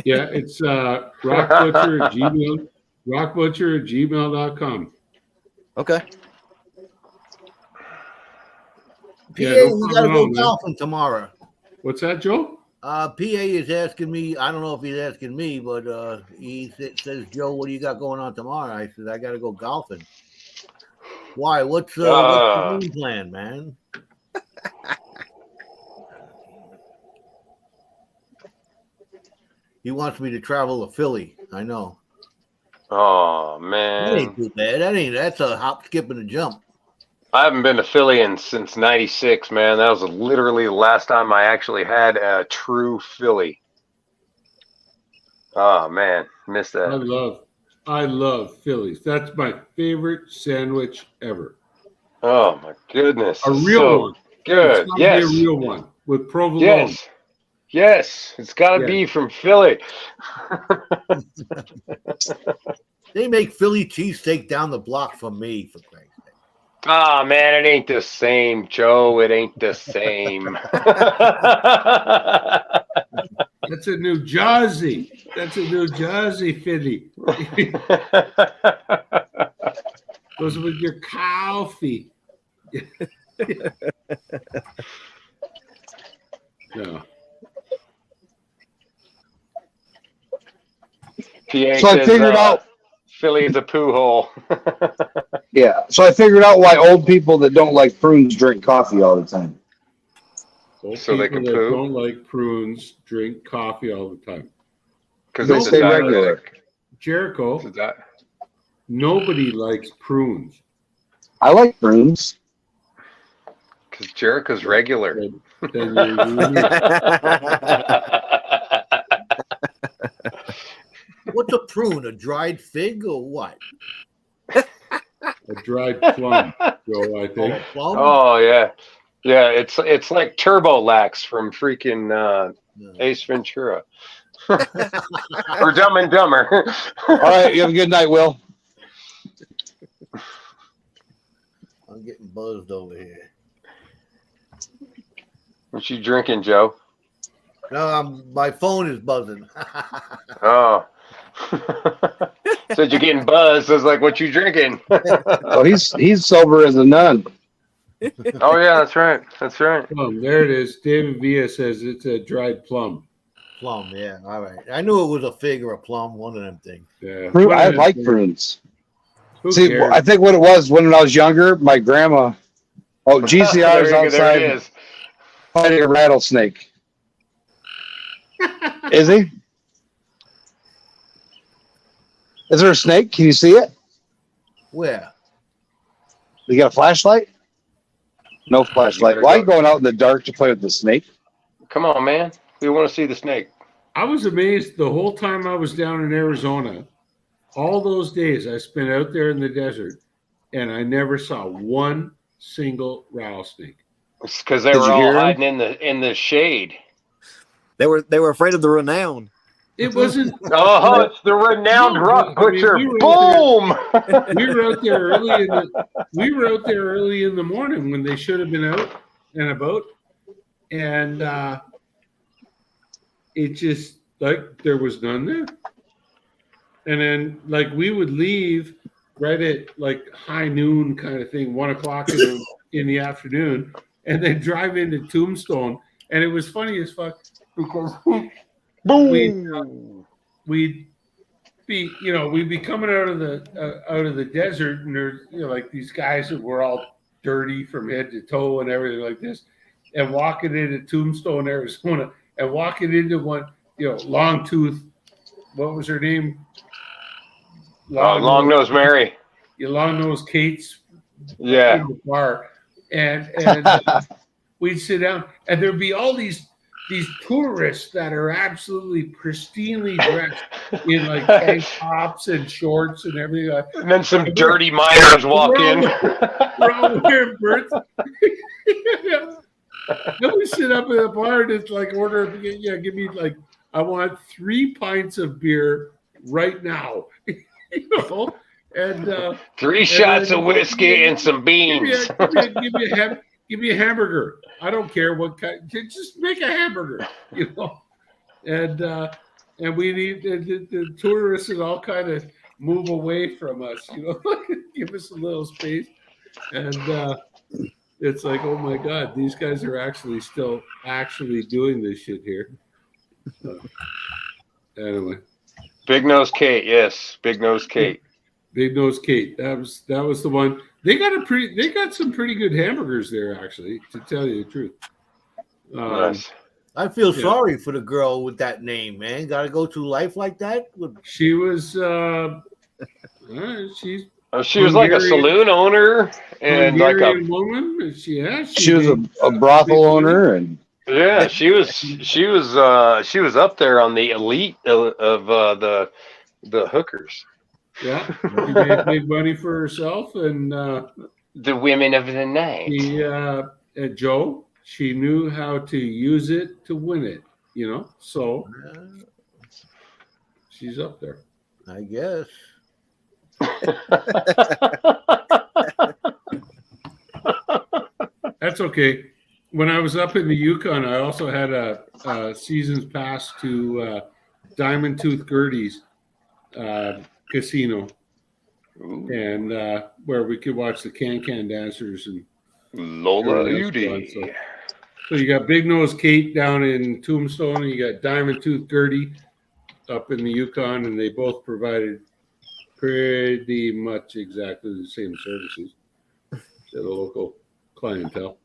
Yeah, it's rockbutcher@gmail.com. Okay. PA, Yeah, no we gotta go problem, man. golfing tomorrow. What's that, Joe? PA is asking me. I don't know if he's asking me, but he says, "Joe, what do you got going on tomorrow?" I said, "I got to go golfing." Why? What's the game plan, man? He wants me to travel to Philly. I know. Oh That man, ain't too bad. That's a hop, skip, and a jump. I haven't been to Philly since '96, man. That was literally the last time I actually had a true Philly. Oh man, missed that. I love Phillies. That's my favorite sandwich ever. Oh my goodness, A it's real so one. good. It's gotta Yes, be a real one with provolone. yes, yes. It's got to Yes. be from Philly. They make Philly cheesesteak down the block from me, for Christ's sake. Ah, man, it ain't the same, Joe. It ain't the same. That's a New Jersey. That's a New Jersey Philly. Goes with your coffee. No. PA So I says, figured out. Philly is a poo hole. Yeah. So I figured out why old people that don't like prunes drink coffee all the time. Old So they people can that poo? don't like prunes drink coffee all the time. Because They it's stay a regular. diuretic. Jericho, It's a di- nobody likes prunes. I like prunes. Because Jericho's regular. Then you're really- What's a prune? A dried fig or what? a dried plum, Joe, I Oh, think. a plum? Oh yeah, yeah. It's like Turbo Lax from freaking No. Ace Ventura or Dumb and Dumber. All right. You have a good night, Will. I'm getting buzzed over here. What you drinking, Joe? No, my phone is buzzing. Oh. Said you're getting buzzed. I was like, what you drinking? Oh, he's sober as a nun. Oh yeah, that's right. That's right. Plum, there it is. David Villa says it's a dried plum. Plum, yeah. All right. I knew it was a fig or a plum, one of them things. Yeah. I like prunes. Who See, cares? I think what it was when I was younger, my grandma. Oh, GCR is There outside it is. fighting a rattlesnake. Is he? Is there a snake? Can you see it? Where? You got a flashlight? No flashlight. better Why are go. you going out in the dark to play with the snake? Come on, man. We want to see the snake. I was amazed the whole time I was down in Arizona. All those days I spent out there in the desert, and I never saw one single rattlesnake. It's because they Did were you all hear 'em? hiding in the shade. They were afraid of the renown. It wasn't. Oh, it's the renowned No, rock I mean, butcher. we were Boom! We were out there early in the. We were out there early in the morning when they should have been out and about, and it just like there was none there. And then like we would leave right at like high noon kind of thing, 1 o'clock in the afternoon, and then drive into Tombstone. And it was funny as fuck because Boom! we'd be coming out of the desert, and there's like these guys that were all dirty from head to toe and everything like this, and walking into Tombstone, Arizona, and walking into one, Long Tooth, what was her name? Long Nose Mary. Long Nose Kate's Yeah. bar, and we'd sit down, and there'd be all these tourists that are absolutely pristinely dressed in like tank tops and shorts and everything. And then some dirty miners walk in. We're all wearing birds. Then we sit up at the bar and it's like give me like I want 3 pints of beer right now. And 3 shots of whiskey and some beans. give me give me a hamburger. I don't care what kind. Just make a hamburger, you know. And we need the tourists and all kind of move away from us, you know, give us a little space. And it's like, oh my God, these guys are actually still doing this shit here. So, anyway, Big Nose Kate, yes, Big Nose Kate. Big Nose Kate. That was the one. They got some pretty good hamburgers there, actually, to tell you the truth. Nice. I feel Yeah. sorry for the girl with that name, man. Got to go through life like that. She was she's She was like a Hungarian- saloon owner and like a Hungarian woman. She She was a brothel owner, and yeah. She was up there on the elite of the hookers, Yeah, she made big money for herself, and the women of the night. she at Joe, she knew how to use it to win it. You know, so she's up there. I guess. That's okay. When I was up in the Yukon, I also had a season's pass to Diamond Tooth Gertie's casino, Ooh, and where we could watch the can dancers and Lola everything else Udi. going, so you got Big Nose Kate down in Tombstone, and you got Diamond Tooth Gertie up in the Yukon, and they both provided pretty much exactly the same services to the local clientele.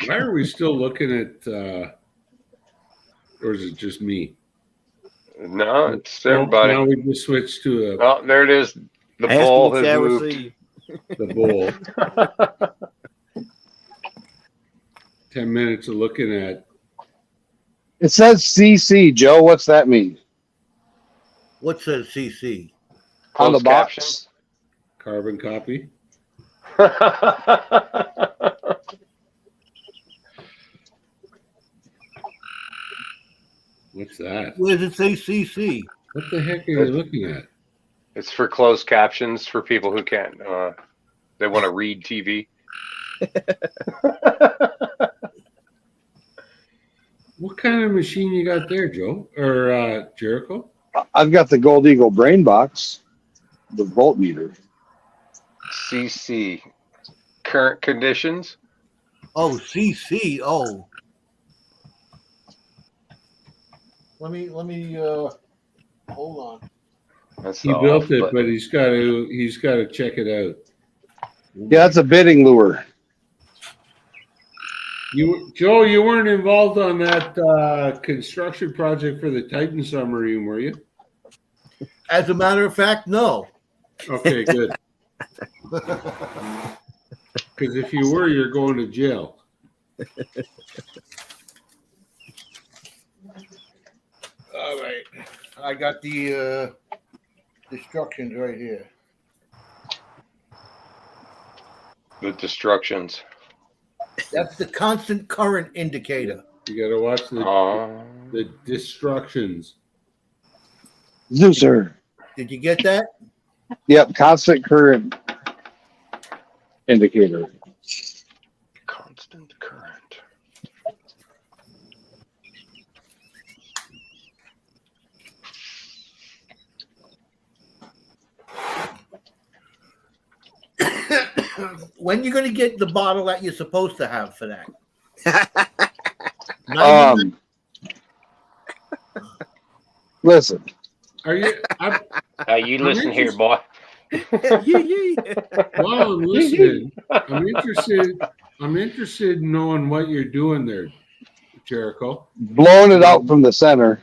Why are we still looking at, or is it just me? No, it's everybody. Now we just switched to Oh, there it is. The Ask ball him has if you moved. ever see. the bowl. 10 minutes of looking at. it says CC. Joe, what's that mean What says CC? on the Closed box? Carbon copy. What's that? Where does it say CC? What the heck are you looking at? It's for closed captions for people who can't. They want to read TV. What kind of machine you got there, Joe? Or Jericho? I've got the Gold Eagle brain box, the voltmeter. CC. Current conditions. Oh, CC. Oh. Let me hold on. That's He off, built it, but he's got to check it out. Yeah, that's a bidding lure. Joe, you weren't involved on that construction project for the Titan submarine, were you? As a matter of fact, no. Okay, good. Because if you were, you're going to jail. All right. I got the instructions right here. the destructions. That's the constant current indicator. You got to watch Oh, the destructions. Zeuser. Did you get that? Yep, constant current indicator. constant current. When you going to get the bottle that you're supposed to have for that? 99 Listen, Are you? You listen here, boy. While I'm listening, I'm interested in knowing what you're doing there, Jericho. blowing it out from the center.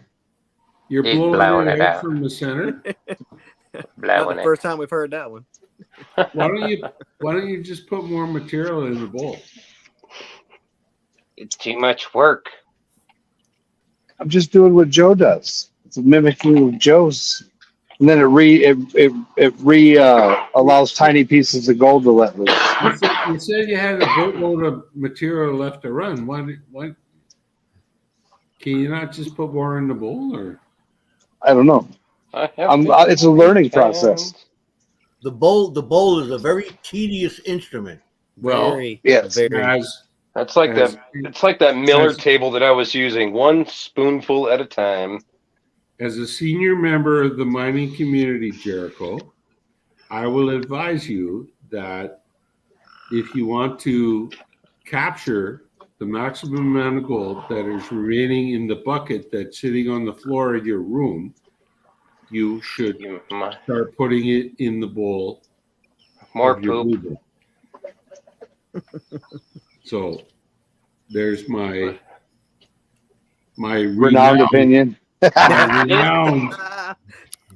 You're He's blowing, blowing it it out out. from the center. Not Blowing the it. first time we've heard that one. Why don't you just put more material in the bowl? It's too much work. I'm just doing what Joe does. It's mimicking Joe's, and then it allows tiny pieces of gold to let loose. You said you had a boatload of material left to run. Why can you not just put more in the bowl? Or I don't know. It's a learning process. The bowl is a very tedious instrument. Well, Very, yes. very. as That's like as- that. It's like that Miller as- table that I was using, one spoonful at a time. As a senior member of the mining community, Jericho, I will advise you that if you want to capture the maximum amount of gold that is remaining in the bucket that's sitting on the floor in your room, you should start putting it in the bowl. More of your poop. blue bowl. So there's my Renowned opinion. my renowned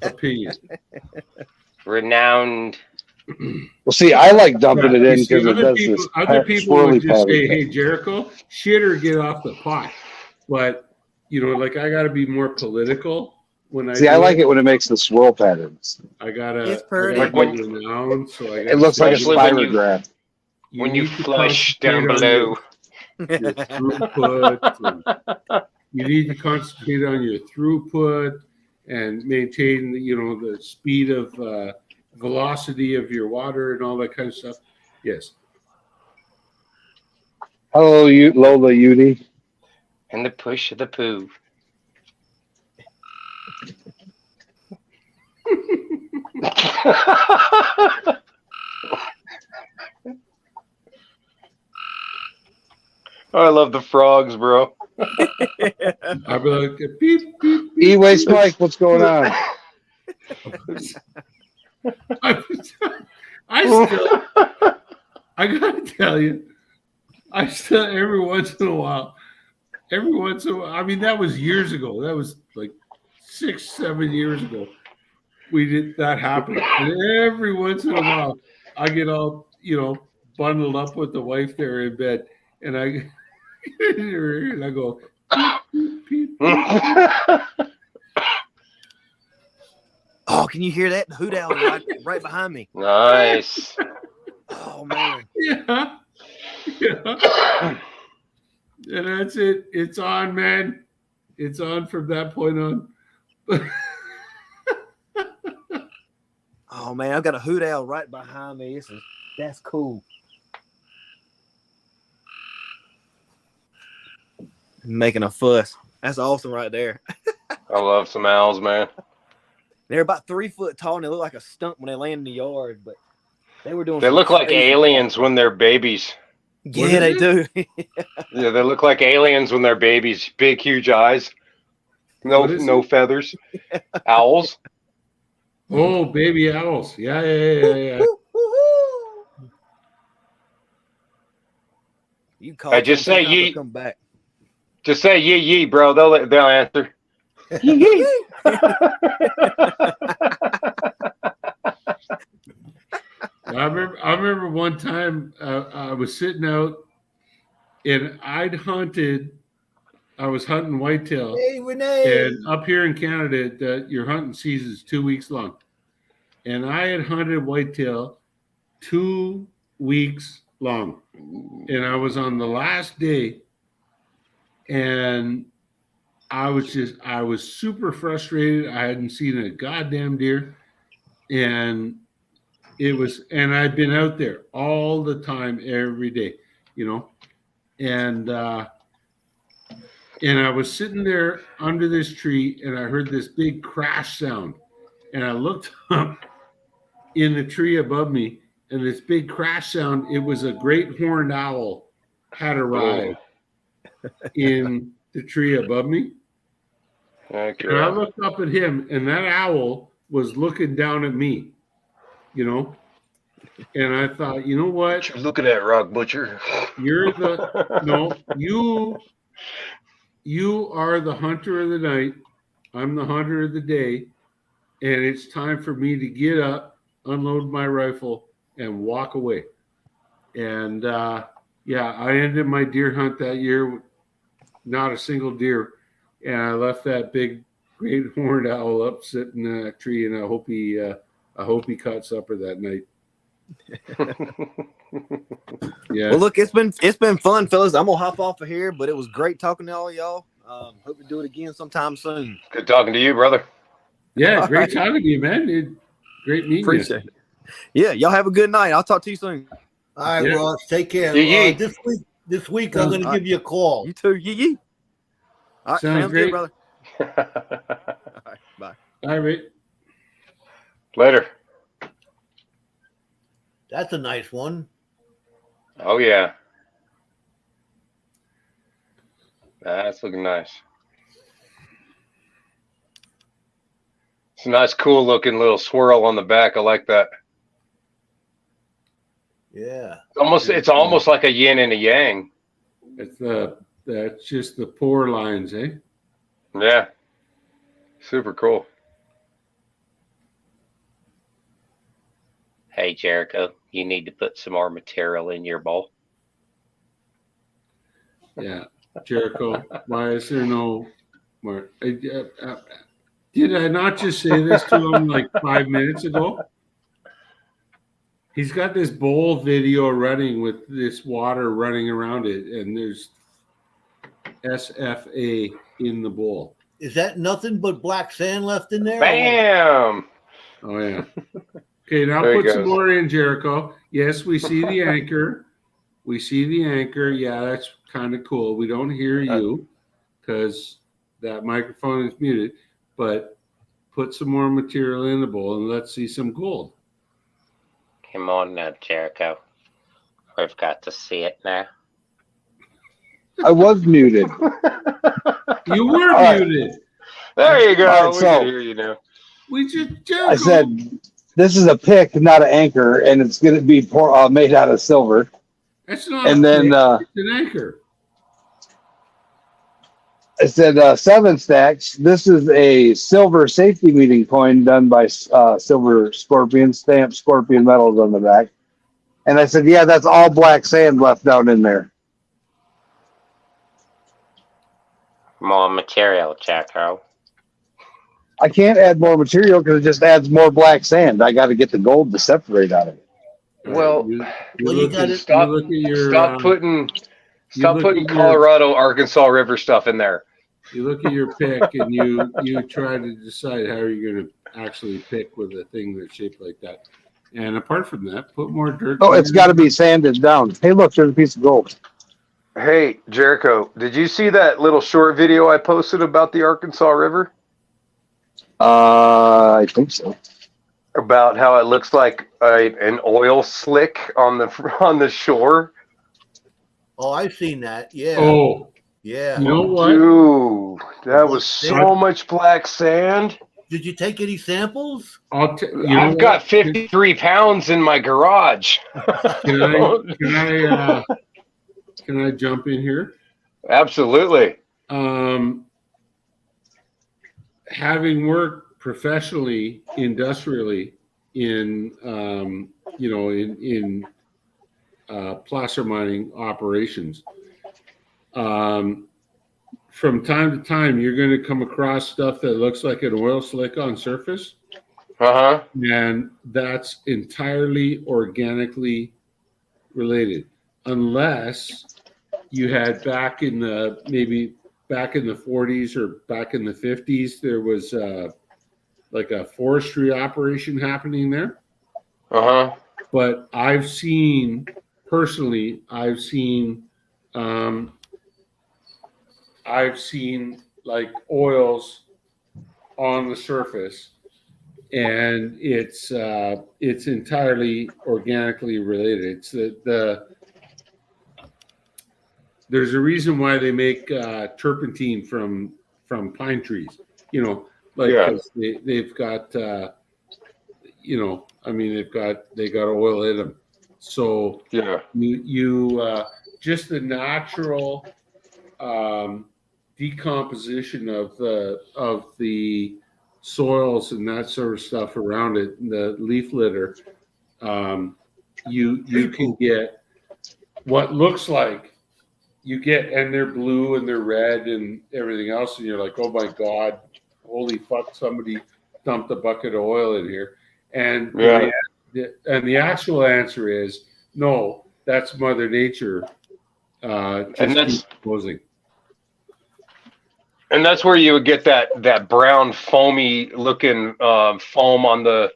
opinion. Renowned. Well, see, I like dumping it You in see, because it does this other people swirly would just say, pattern. "Hey, Jericho, shit or get off the pot." But like I got to be more political when I See, I like it when it makes the swirl patterns. I gotta, It's pretty. I gotta be renowned, so I It looks like a Especially when you- spirograph. When you need to flush down concentrate on below. your throughput. You need to concentrate on your throughput and maintain, the speed of velocity of your water and all that kind of stuff. Yes. Hello, Lola Udi. And the push of the poo. I love the frogs, bro. I'd be like, beep, beep, beep. E-Waste Mike, what's going on? I gotta tell you, I still, every once in a while, I mean, that was years ago. That was like 6-7 years ago. That happened. And every once in a while, I get all, bundled up with the wife there in bed, and I go, beep, beep, beep. Oh, can you hear that? The hoot owl right behind me. Nice. Oh man. Yeah. Yeah. And that's it. It's on, man. It's on from that point on. Oh man, I've got a hoot owl right behind me. That's cool. Making a fuss. That's awesome right there. I love some owls, man. They're about 3 foot tall and they look like a stump when they land in the yard, but they were doing. They some look like crazy- aliens when they're babies. Yeah, they do. Yeah, they look like aliens when they're babies. Big, huge eyes. No, What is no feathers. Owls. Oh, baby owls. Yeah. You call. I just them, say they'll ye- come back. Just say yee yee, bro. They'll answer. I remember one time I was sitting out and I was hunting whitetail. Hey, Renee. And up here in Canada, your hunting season is 2 weeks long. And I had hunted whitetail 2 weeks long. And I was on the last day and I was super frustrated. I hadn't seen a goddamn deer. And I'd been out there all the time, every day, and I was sitting there under this tree and I heard this big crash sound and I looked up in the tree above me and this big crash sound, it was a great horned owl had arrived in the tree above me. Okay. And I looked up at him and that owl was looking down at me, and I thought, you know what? You're looking at Rock Butcher. You are the hunter of the night. I'm the hunter of the day. And it's time for me to get up, unload my rifle, and walk away. And I ended my deer hunt that year with not a single deer. And I left that big great horned owl up sitting in that tree, and I hope he caught supper that night. Yeah. Well, look, it's been fun, fellas. I'm gonna hop off of here, but it was great talking to all y'all. Hope to do it again sometime soon. Good talking to you, brother. Yeah, All great right. talking to you, man. Great meeting Appreciate it. Yeah, y'all have a good night. I'll talk to you soon. All right, Yeah. Ross, take care. Yee. This week Sounds- I'm going to give you a call. You too. Yee yee. All right, Sounds sounds great. good, brother. All right, bye. All right. Later. That's a nice one. Oh yeah. That's looking nice. It's a nice, cool looking little swirl on the back. I like that. Yeah. It's almost like a yin and a yang. That's just the pour lines, eh? Yeah. Super cool. Hey, Jericho, you need to put some more material in your bowl. Yeah. Jericho, why is there no more? Did I not just say this to him like 5 minutes ago? He's got this bowl video running with this water running around it, and there's SFA in the bowl. Is that nothing but black sand left in there? Bam! Oh, yeah. Okay, now There he put some goes. more in, Jericho. Yes, we see the anchor. We see the anchor. Yeah, that's kind of cool. We don't hear you because that microphone is muted, but put some more material in the bowl and let's see some gold. Come on now, Jericho. We've got to see it now. I was muted. You were All right. muted. There you go. All right, We so- can hear you now. We just I Jericho. said, this is a pick, not an anchor, and it's going to be made out of silver. That's not And a then pick, it's an anchor. I said, 7 stacks. This is a silver safety meeting coin done by Silver Scorpion, stamped Scorpion metals on the back. And I said, yeah, that's all black sand left down in there. More material, Jericho. I can't add more material because it just adds more black sand. I got to get the gold to separate out of it. Well, you well, you look got at, it- Stop- you look at your Stop putting look at your- Colorado, Arkansas River stuff in there. you look at your pick and you try to decide how you're going to actually pick with a thing that's shaped like that. And apart from that, put more dirt. Oh, it's got to be sanded down. Hey, look, there's a piece of gold. Hey, Jericho, did you see that little short video I posted about the Arkansas River? I think so. About how it looks like an oil slick on the shore? Oh, I've seen that. Yeah. Oh, Yeah. you know what? Dude, that was so much black sand. Did you take any samples? I've got 53 pounds in my garage. Can I jump in here? Absolutely. Having worked professionally, industrially in placer mining operations, from time to time, you're going to come across stuff that looks like an oil slick on surface, Uh-huh. and that's entirely organically related, unless you had back in the 40s or back in the 50s, there was like a forestry operation happening there. Uh-huh. But I've seen like oils on the surface, and it's entirely organically related. It's there's a reason why they make turpentine from pine trees. Yeah. 'cause they've got they got oil in them. So Yeah. you just the natural decomposition of the soils and that sort of stuff around it, the leaf litter. You can get what looks like and they're blue and they're red and everything else, and you're like, oh my god, holy fuck, somebody dumped a bucket of oil in here. And Yeah. the actual answer is no, that's Mother Nature just And that's- decomposing. And that's where you would get that brown foamy looking foam on the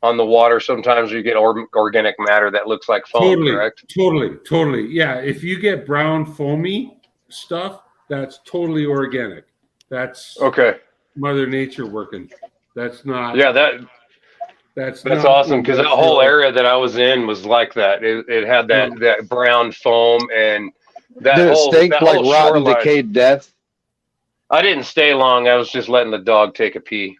water. Sometimes you get organic matter that looks like foam, correct? Totally. Yeah, if you get brown foamy stuff, that's totally organic. That's Okay. Mother Nature working. That's not. Yeah, that's not awesome because that industrial. whole area that I was in was like that. It had that brown foam and that Did it whole stink that like whole rotten, shoreline. decayed death? I didn't stay long. I was just letting the dog take a pee.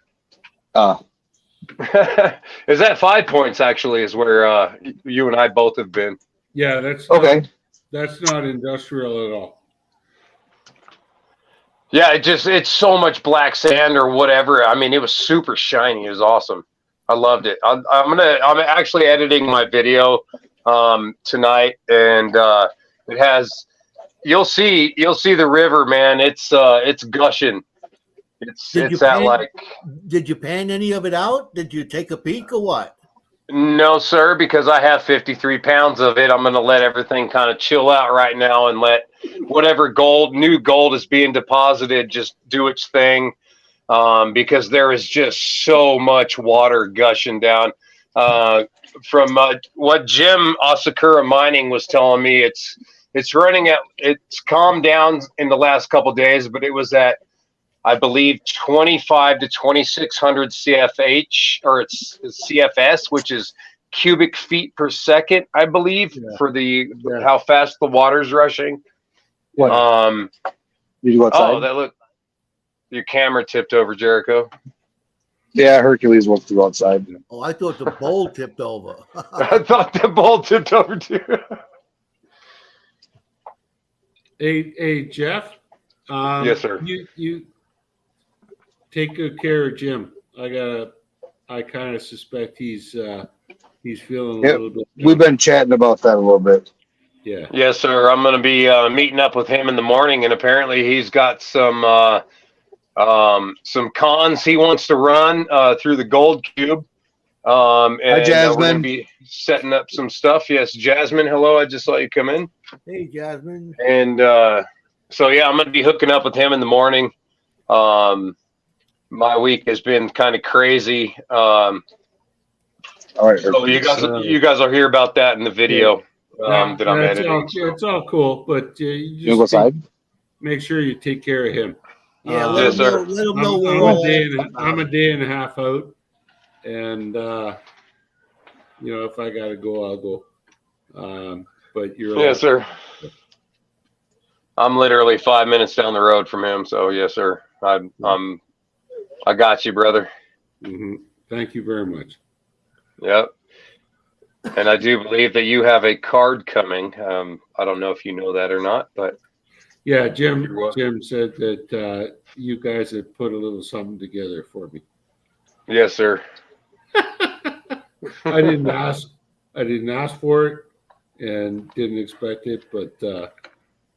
Is that 5 Points actually is where you and I both have been. Yeah, that's Okay. That's not industrial at all. Yeah, it's so much black sand or whatever. I mean, it was super shiny. It was awesome. I loved it. I'm actually editing my video tonight, and it has. You'll see the river, man. It's gushing. Did you pan any of it out? Did you take a peek or what? No, sir, because I have 53 pounds of it. I'm going to let everything kind of chill out right now and let whatever new gold is being deposited just do its thing, because there is just so much water gushing down. From what Jim Asakura Mining was telling me, it's calmed down in the last couple of days, but it was at, I believe, 25 to 2600 CFH, or it's CFS, which is cubic feet per second, I believe, for how fast the water's rushing. What? Did you go outside? Oh, your camera tipped over, Jericho. Yeah, Hercules wants to go outside. Oh, I thought the bowl tipped over. I thought the bowl tipped over too. Hey, Jeff. Yes, sir. You take good care of Jim. I kind of suspect he's feeling a little bit. We've been chatting about that a little bit. Yeah. Yes, sir. I'm going to be meeting up with him in the morning, and apparently he's got some cons he wants to run through the Gold Cube. And Hi, Jasmine. We're going to be setting up some stuff. Yes, Jasmine. Hello. I just saw you come in. Hey, Jasmine. And so yeah, I'm going to be hooking up with him in the morning. My week has been kind of crazy. All right. So you guys will hear about that in the video that I'm editing. It's all cool, but You go outside? make sure you take care of him. Yeah, Yes, sir. let him know we're all. I'm a day and a half out, and if I gotta go, I'll go. But you're Yes, sir. I'm literally 5 minutes down the road from him, so yes, sir. I got you, brother. Mhm. Thank you very much. Yep. And I do believe that you have a card coming. I don't know if you know that or not, but Yeah, Jim said that you guys had put a little something together for me. yes, sir. I didn't ask for it and didn't expect it, but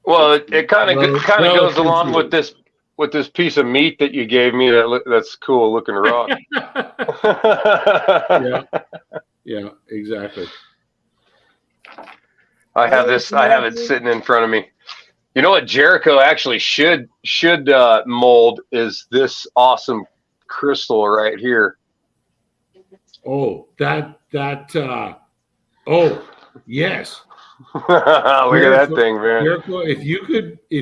Well, it kind of goes along appreciate with this piece of meat that you gave me. That's cool looking rock. yeah, exactly. I have it sitting in front of me. You know what Jericho actually should mold is this awesome crystal right here. Oh, yes. Look at that thing, man. Jericho, if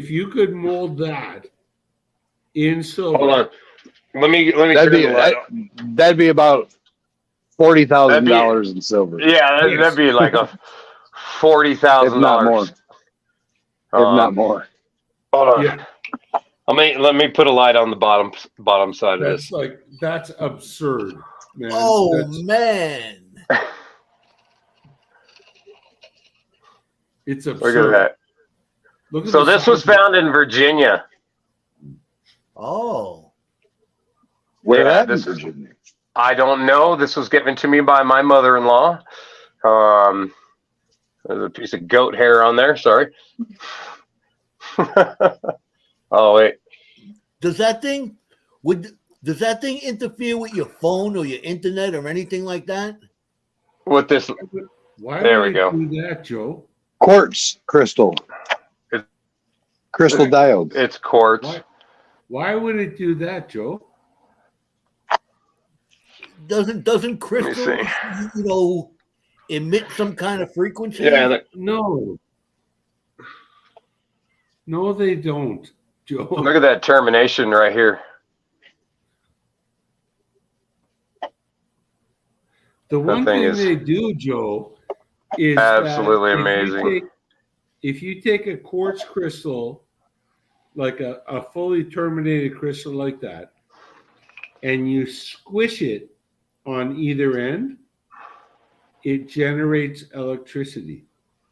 you could mold that in silver. Hold on. Let me That'd be about $40,000 in silver. Yeah, that'd be like a $40,000. If not more. If not more. Hold on. Yeah. Let me put a light on the bottom side of this. That's absurd, man. Oh, man. It's absurd. Look at that. So this was found in Virginia. Oh. Where Yeah, at in this is- Virginia? I don't know. This was given to me by my mother-in-law. There's a piece of goat hair on there. Sorry. Oh, wait. Does that thing interfere with your phone or your internet or anything like that? With this, Why There would we go. you do that, Joe? Quartz crystal. It- Crystal diode. it's quartz. Why? Why would it do that, Joe? Doesn't crystal, see. you know, emit some kind of frequency? Yeah, No. No, they don't, Joe. look at that termination right here. The one thing thing is they do, Joe, is absolutely that amazing. If you take a quartz crystal, like a fully terminated crystal like that, and you squish it on either end, it generates electricity,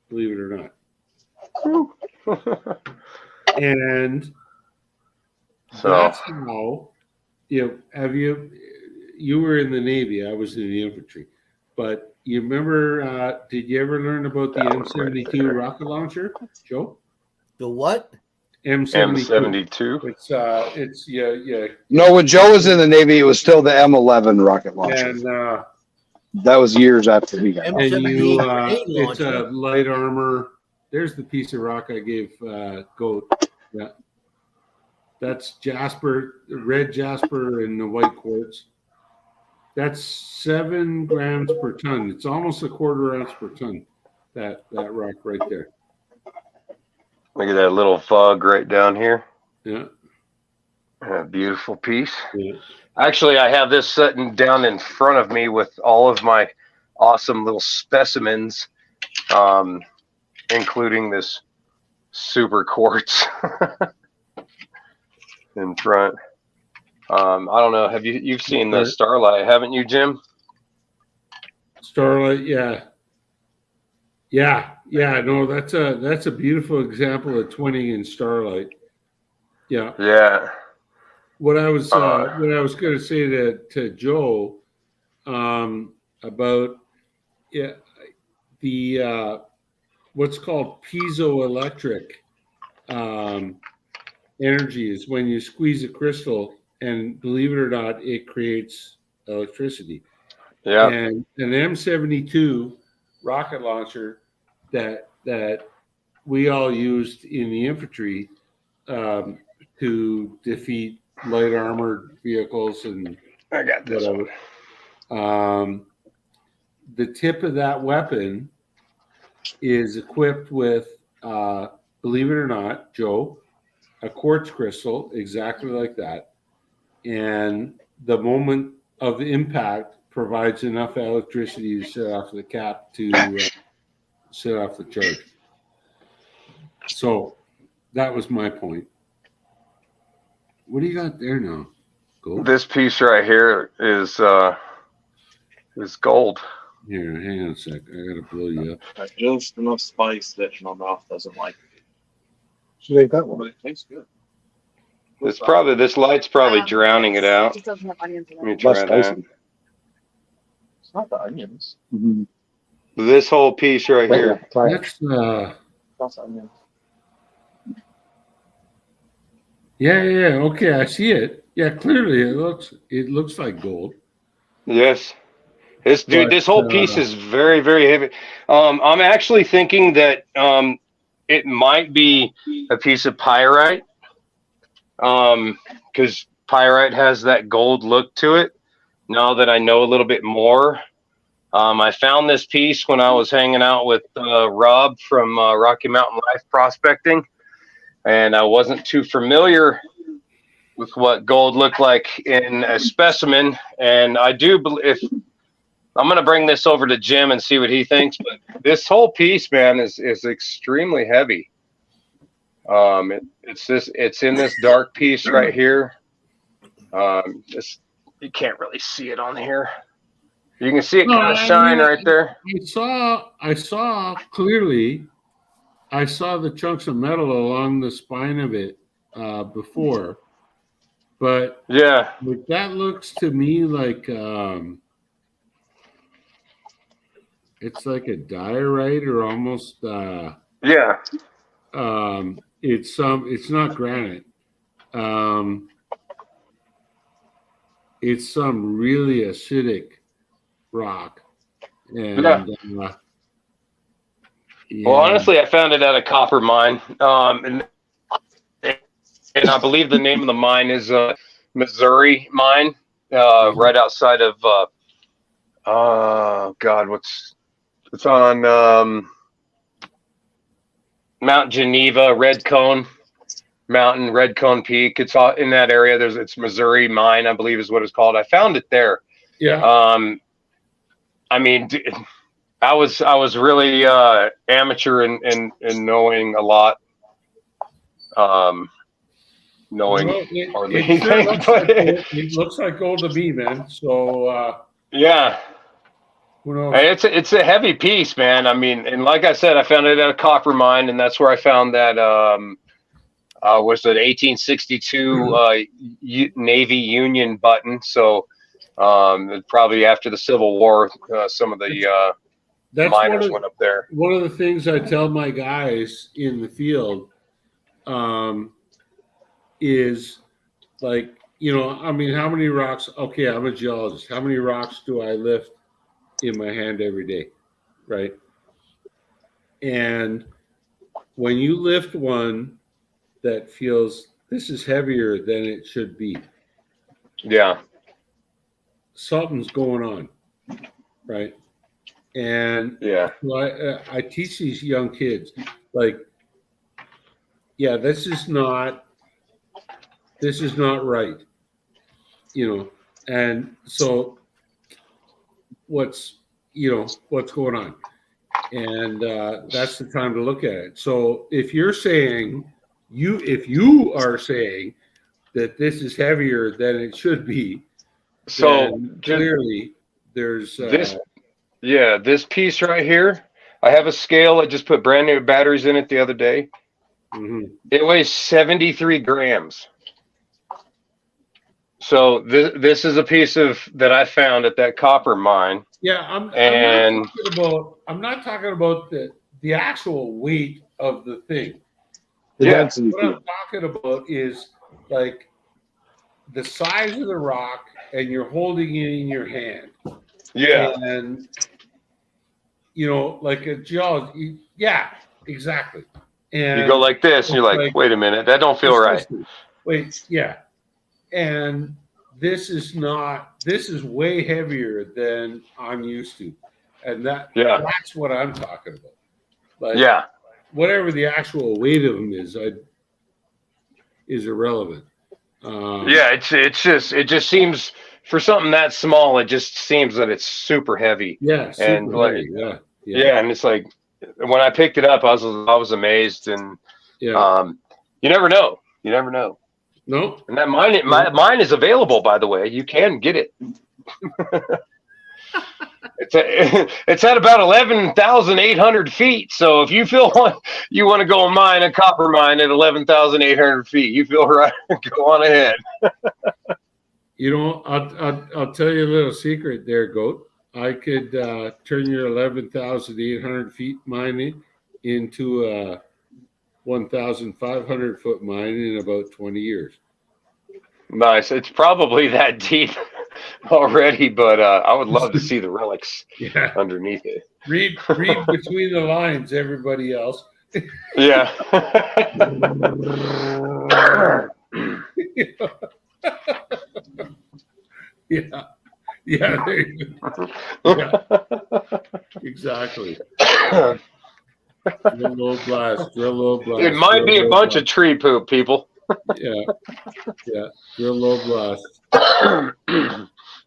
believe it or not. And So that's how, you were in the Navy, I was in the infantry, but you remember, did you ever learn about the That one right M72 there. rocket launcher, Joe? The what? M72. M72. It's yeah. No, when Joe was in the Navy, it was still the M11 rocket launcher. And That was years after he got out. and you, M78 it's a launcher. light armor. There's the piece of rock I gave Goat. Yeah, that's jasper, red jasper, and the white quartz. That's 7 grams per ton. It's almost a quarter ounce per ton. That rock right there. Look at that little fog right down here. Yeah. A beautiful piece. Yeah. Actually, I have this sitting down in front of me with all of my awesome little specimens, including this super quartz in front. I don't know. Have you've seen the Starlight, haven't you, Jim? Starlight, yeah. No, that's a beautiful example of twinning in Starlight. Yeah. Yeah. What I was going to say to Joe about the what's called piezoelectric energy is when you squeeze a crystal, and believe it or not, it creates electricity. Yeah. And an M72 rocket launcher that we all used in the infantry to defeat light armored vehicles and I got this whatever. one. The tip of that weapon is equipped with, believe it or not, Joe, a quartz crystal exactly like that. And the moment of impact provides enough electricity to set off the cap to set off the charge. So that was my point. What do you got there now? Gold? This piece right here is gold. Here, hang on a sec. I gotta blow you up. Just enough spice that my mouth doesn't like. Should I eat that But one? it tastes good. This light's probably drowning it out. It doesn't have onions in Let me it. try Less that. spicy. It's not the onions. This whole piece right here. Try it. That's That's onions. yeah. Okay, I see it. Yeah, clearly it looks like gold. Yes. This whole piece is very, very heavy. I'm actually thinking that it might be a piece of pyrite. Because pyrite has that gold look to it. Now that I know a little bit more, I found this piece when I was hanging out with Rob from Rocky Mountain Life Prospecting, and I wasn't too familiar with what gold looked like in a specimen. And I do believe, I'm going to bring this over to Jim and see what he thinks, but this whole piece, man, is extremely heavy. It's in this dark piece right here. You can't really see it on here. You can see it kind of shine right there. I saw clearly. I saw the chunks of metal along the spine of it before, but Yeah. that looks to me like it's like a diorite or almost. Yeah. It's not granite. It's some really acidic rock. And Well, honestly, I found it at a copper mine. And and I believe the name of the mine is Missouri Mine, right outside of God, it's on Mount Geneva, Red Cone Mountain, Red Cone Peak. It's all in that area. It's Missouri Mine, I believe is what it's called. I found it there. Yeah. I mean, I was really amateur in knowing a lot. Knowing Well, hardly it sure anything, looks but like gold. It looks like gold to me, man. So yeah, who knows? hey, it's a heavy piece, man. I mean, and like I said, I found it at a copper mine, and that's where I found that was it 1862 Navy Union button. So probably after the Civil War, some of the That's miners went up there. one of the things I tell my guys in the field is like, I mean, how many rocks? Okay, I'm a geologist. How many rocks do I lift in my hand every day? Right. And when you lift one that feels this is heavier than it should be, Yeah, something's going on. Right. And yeah, so I teach these young kids, like, yeah, this is not right, and so what's going on, and that's the time to look at it. So if you are saying that this is heavier than it should be, so then clearly there's this piece right here, I have a scale. I just put brand new batteries in it the other day. mhm. It weighs 73 grams. So this is a piece that I found at that copper mine. Yeah, I'm not talking about the actual weight of the thing. The Yeah. density What I'm field. talking about is like the size of the rock, and you're holding it in your hand. Yeah, And like a geologist, yeah, exactly. And you go like this, and you're like, wait a minute, that don't feel right. Wait, yeah. And this is way heavier than I'm used to. And Yeah. that's what I'm talking about. Like, Yeah, whatever the actual weight of them is irrelevant. yeah. It just seems for something that small, it just seems that it's super heavy. Yeah, super And, like, heavy, yeah. Yeah, and it's like when I picked it up, I was amazed, and Yeah. you never know. You never know. No, And that mine is available, by the way. You can get it. It's at about 11,800 feet. So if you feel like you want to go mine a copper mine at 11,800 feet, you feel right. Go on ahead. I'll tell you a little secret there, Goat. I could turn your 11,800 feet mine into a 1,500 foot mine in about 20 years. Nice. It's probably that deep already, but I would love to see the relics Yeah. underneath it. Read between the lines, everybody else. Yeah. Yeah. Yeah. There you go. Yeah. Exactly. Drill low blast. It might be a bunch of tree poop, people. Yeah. Yeah. Drill low blast.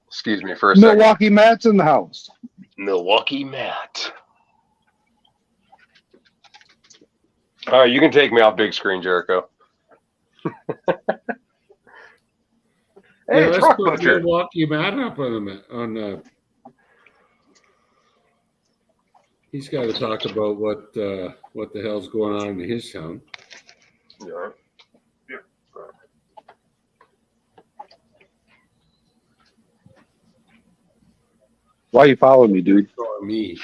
Excuse me for a second. Milwaukee Matt's in the house. Milwaukee Matt. All right, you can take me off big screen, Jericho. Hey, let's Truck put Butcher. Milwaukee Matt up on he's got to talk about what the hell's going on in his town. Yeah. Why you following me, dude? Or me.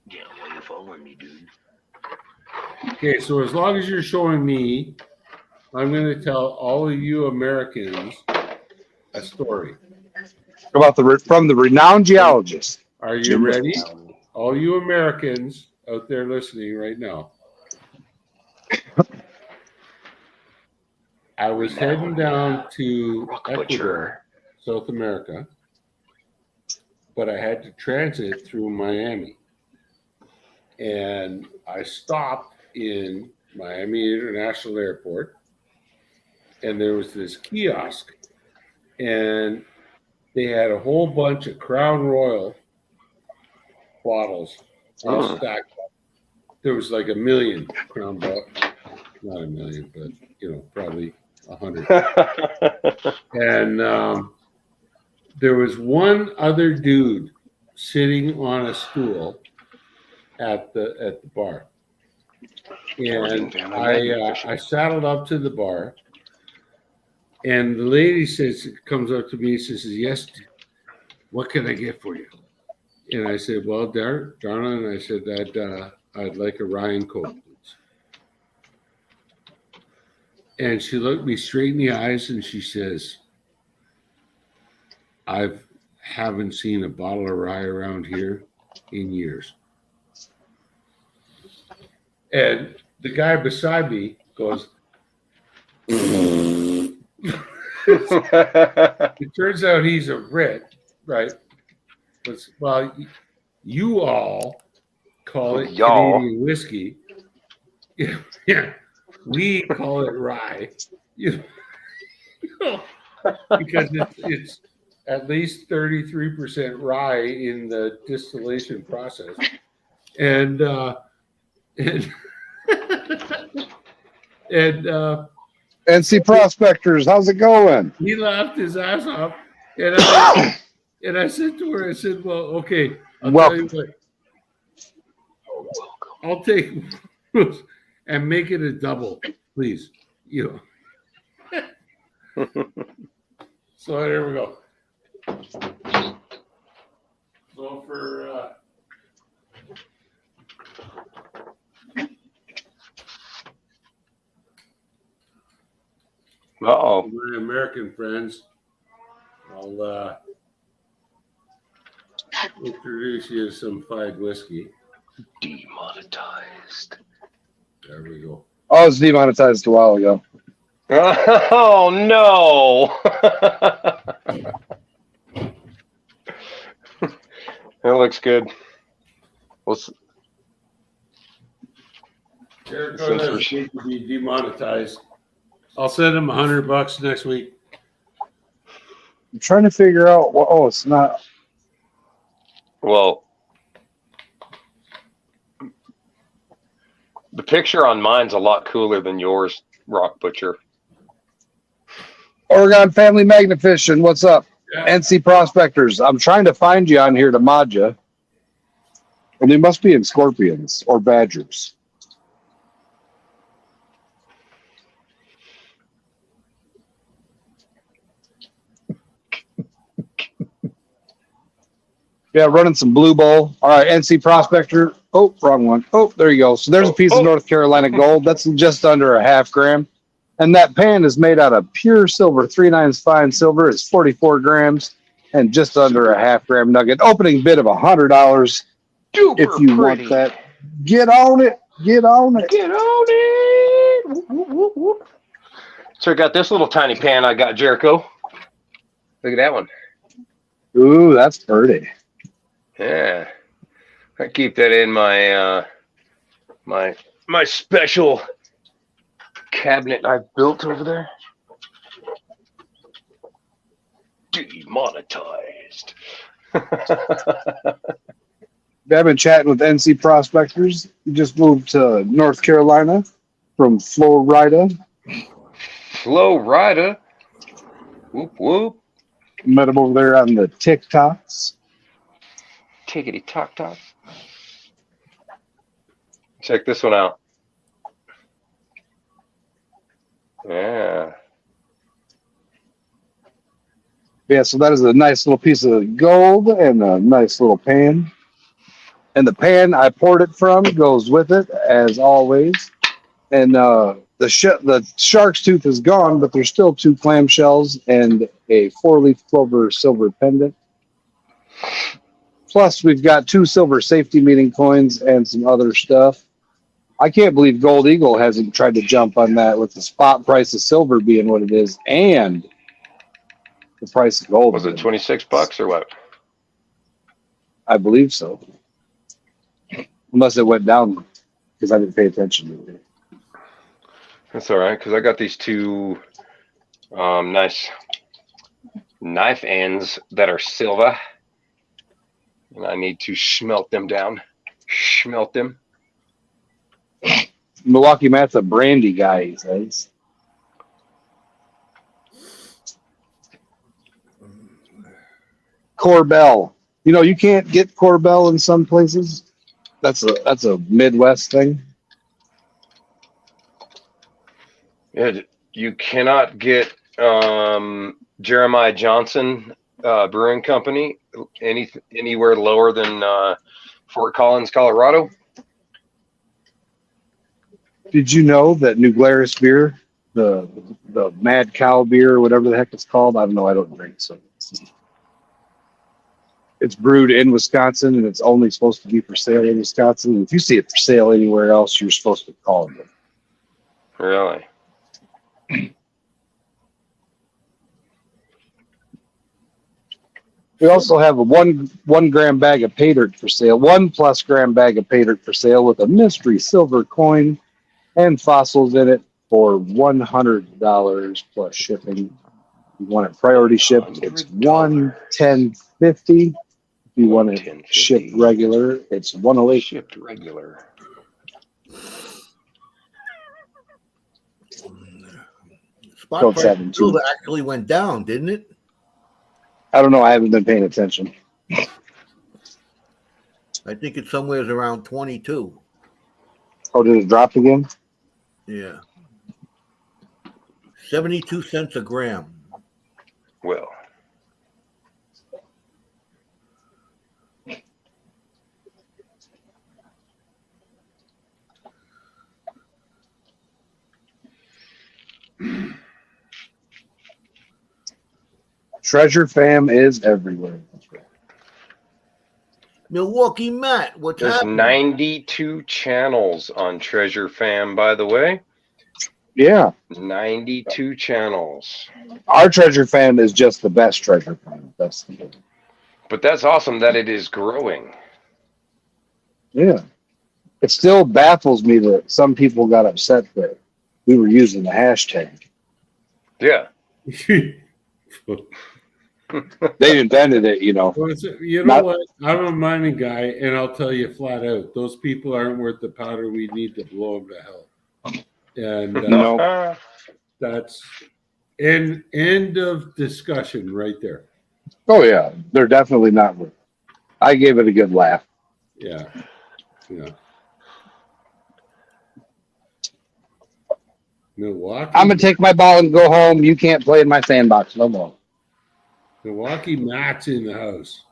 Yeah, why you following me, dude? Okay, so as long as you're showing me, I'm going to tell all of you Americans a story. About from the renowned geologist. Are you ready? All you Americans, out there listening right now, I was heading down to Ecuador, South America, but I had to transit through Miami. And I stopped in Miami International Airport, and there was this kiosk, and they had a whole bunch of Crown Royal bottles all stacked up. There was like 1 million Crown bottles. Not 1 million, but probably 100. And there was one other dude sitting on a stool at the bar, and I saddled up to the bar, and the lady comes up to me and says, "Yes, what can I get for you?" And I said, "Well, darling," I said that I'd like a rye and coke, please. And she looked me straight in the eyes and she says, "I haven't seen a bottle of rye around here in years." And the guy beside me goes, it turns out he's a Brit, right? Well, you all call it Y'all. Canadian whiskey. Yeah, we call it rye. Because it's at least 33% rye in the distillation process. And NC Prospectors, how's it going? he laughed his ass off, and I said to her, I said, "Well, okay, I'll tell you what. I'll take and make it a double, please." So there we go. So for Uh-oh. my American friends, I'll introduce you to some fine whiskey. Demonetized. There we go. Oh, it's demonetized a while ago. Oh, no. That looks good. Well, Jericho Since doesn't we're- need to be demonetized. I'll send him $100 next week. I'm trying to figure out what. Oh, it's not. well, the picture on mine's a lot cooler than yours, Rock Butcher. Oregon Family Magnification, what's up? Yeah. NC Prospectors, I'm trying to find you on here to mod you. And they must be in Scorpions or Badgers. Yeah, running some Blue Bowl. All right, NC Prospector. Oh, wrong one. Oh, there you go. So there's a piece of North Carolina gold. That's just under a half gram. And that pan is made out of pure silver. 3/9 fine silver. It's 44 grams and just under a half gram nugget. Opening bid of $100. If you want that, get on it. Get on it. Get on it. Whoop, whoop, whoop, whoop. So I got this little tiny pan I got, Jericho. Look at that one. Ooh, that's pretty. Yeah. I keep that in my my special cabinet I've built over there. Demonetized. I've been chatting with NC Prospectors. He just moved to North Carolina from Florida. Flow Rider. Whoop whoop. Met him over there on the TikToks. Tickety tock tock. Check this one out. Yeah. Yeah, so that is a nice little piece of gold and a nice little pan. And the pan I poured it from goes with it, as always. And the shark's tooth is gone, but there's still 2 clamshells and a 4-leaf clover silver pendant. Plus, we've got 2 silver safety meeting coins and some other stuff. I can't believe Gold Eagle hasn't tried to jump on that with the spot price of silver being what it is and the price of gold. Was it $26 or what? I believe so. Unless it went down because I didn't pay attention to it. That's all right, because I got these 2 nice knife ends that are silver, and I need to smelt them down. Smelt them. Milwaukee Matt's a brandy guy, he says. Corbel. You know, you can't get Corbel in some places. That's a Midwest thing. Yeah, you cannot get Jeremiah Johnson Brewing Company anywhere lower than Fort Collins, Colorado. Did you know that New Glarus beer, the Mad Cow beer, whatever the heck it's called? I don't know. I don't drink, so it's brewed in Wisconsin, and it's only supposed to be for sale in Wisconsin. If you see it for sale anywhere else, you're supposed to call it. Really? We also have a one gram bag of pay dirt for sale, 1+ gram bag of pay dirt for sale with a mystery silver coin and fossils in it for $100 plus shipping. If you want it priority shipped, it's $110.50. If you want it shipped regular, it's $108. Shipped regular. Spot Code price 7, of silver actually went down, didn't it? I don't know. I haven't been paying attention. I think it's somewhere around 22. Oh, did it drop again? Yeah. 72 cents a gram. Well, Treasure Fam is everywhere. Milwaukee Matt, what's there's happening? 92 channels on Treasure Fam, by the way. Yeah. 92 channels. Our Treasure Fam is just the best Treasure Fam. That's the thing. But that's awesome that it is growing. Yeah. It still baffles me that some people got upset that we were using the hashtag. Yeah. They invented it, you know. Well, you know Not- what? I'm a mining guy, and I'll tell you flat out, those people aren't worth the powder we need to blow them to hell. And No. that's end of discussion right there. Oh, yeah. They're definitely not worth it. I gave it a good laugh. Yeah. Milwaukee. I'm going to take my ball and go home. You can't play in my sandbox no more. Milwaukee Matt's in the house.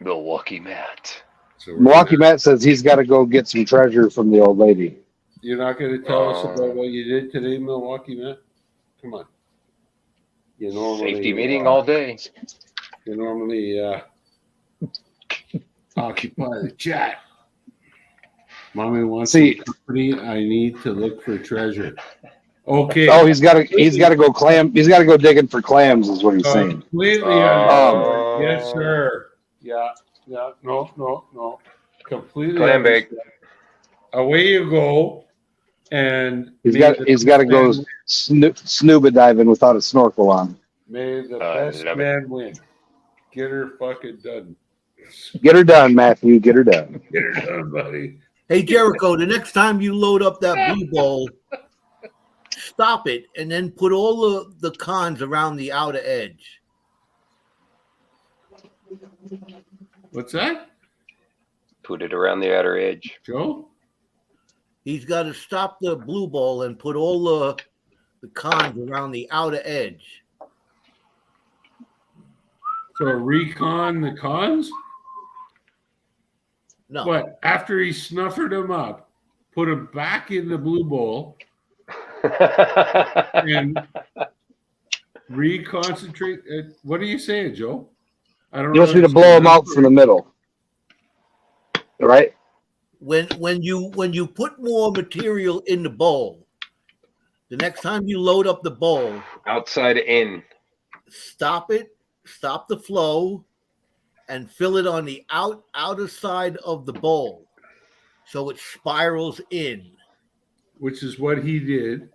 Milwaukee Matt. So we're Milwaukee gonna- Matt says he's got to go get some treasure from the old lady. You're not going to tell us about what you did today, Milwaukee Matt? Come on. You normally Safety meeting all day. You normally occupy the chat. Mommy wants See- some company. I need to look for treasure. Okay. Oh, he's got to go clam. He's got to go digging for clams is what he's saying. Completely Oh. understood. Yes, sir. Yeah. No. Completely Clam bake. understood. Away you go. And He's got to go snuba diving without a snorkel on. May the I best love it. man win. Get her fucking done. Get her done, Matthew. Get her done. Get her done, buddy. Hey, Jericho, the next time you load up that blue bowl, stop it and then put all the cons around the outer edge. What's that, Put it around the outer edge. Joe? He's got to stop the blue ball and put all the cons around the outer edge. So recon the cons? No, What? After he snuffered them up, put them back in the blue bowl and reconcentrate. What are you saying, Joe? I don't He wants me to blow him out from the middle. right? When you put more material in the bowl, the next time you load up the bowl, Outside in. stop the flow, and fill it on the outer side of the bowl, so it spirals in. Which is what he did.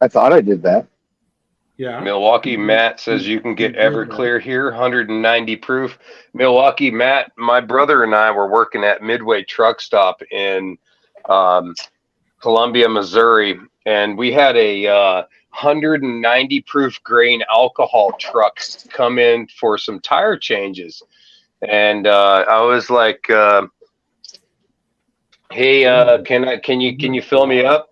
I thought I did that. Yeah. Milwaukee Matt says you can get Everclear here, 190 proof. Milwaukee Matt, my brother and I were working at Midway Truck Stop in Columbia, Missouri, and we had a 190 proof grain alcohol truck come in for some tire changes. And I was like, hey, can you fill me up?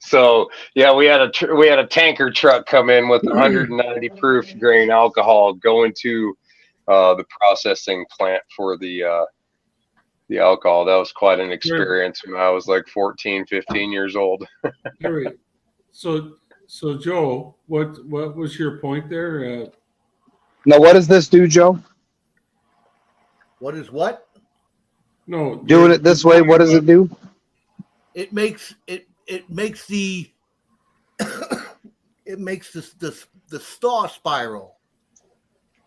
So yeah, we had a tanker truck come in with 190 proof grain alcohol going to the processing plant for the alcohol. That was quite an experience when I was like 14, 15 years old. All right. So Joe, what was your point there? Now, what does this do, Joe? What is what? No, Doing it this way, what does it do? It makes the it makes the star spiral,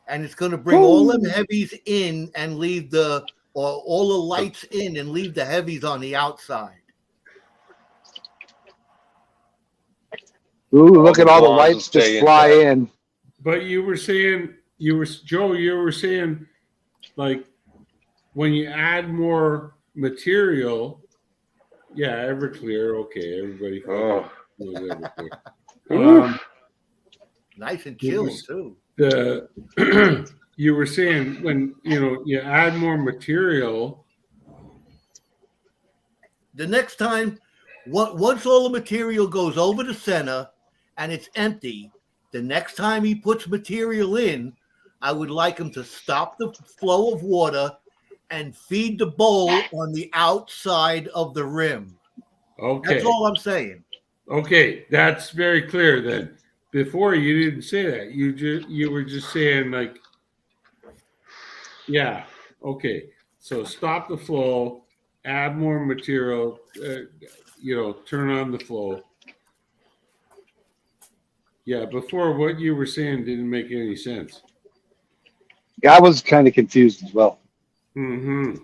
and it's going to bring all them heavies in and leave all the lights in and leave the heavies on the outside. Ooh, look at all the Bonds lights will just stay fly inside. in. But you were saying you were saying like when you add more material, yeah, Everclear, okay, everybody Oh. knows Everclear. Nice and chilling too. You were saying when you add more material. The next time, once all the material goes over the center and it's empty, the next time he puts material in, I would like him to stop the flow of water and feed the bowl on the outside of the rim. Okay. That's all I'm saying. Okay, that's very clear then. Before you didn't say that. You were just saying like, yeah, okay. So stop the flow, add more material, turn on the flow. Yeah, before what you were saying didn't make any sense. Yeah, I was kind of confused as well. Mm-hmm.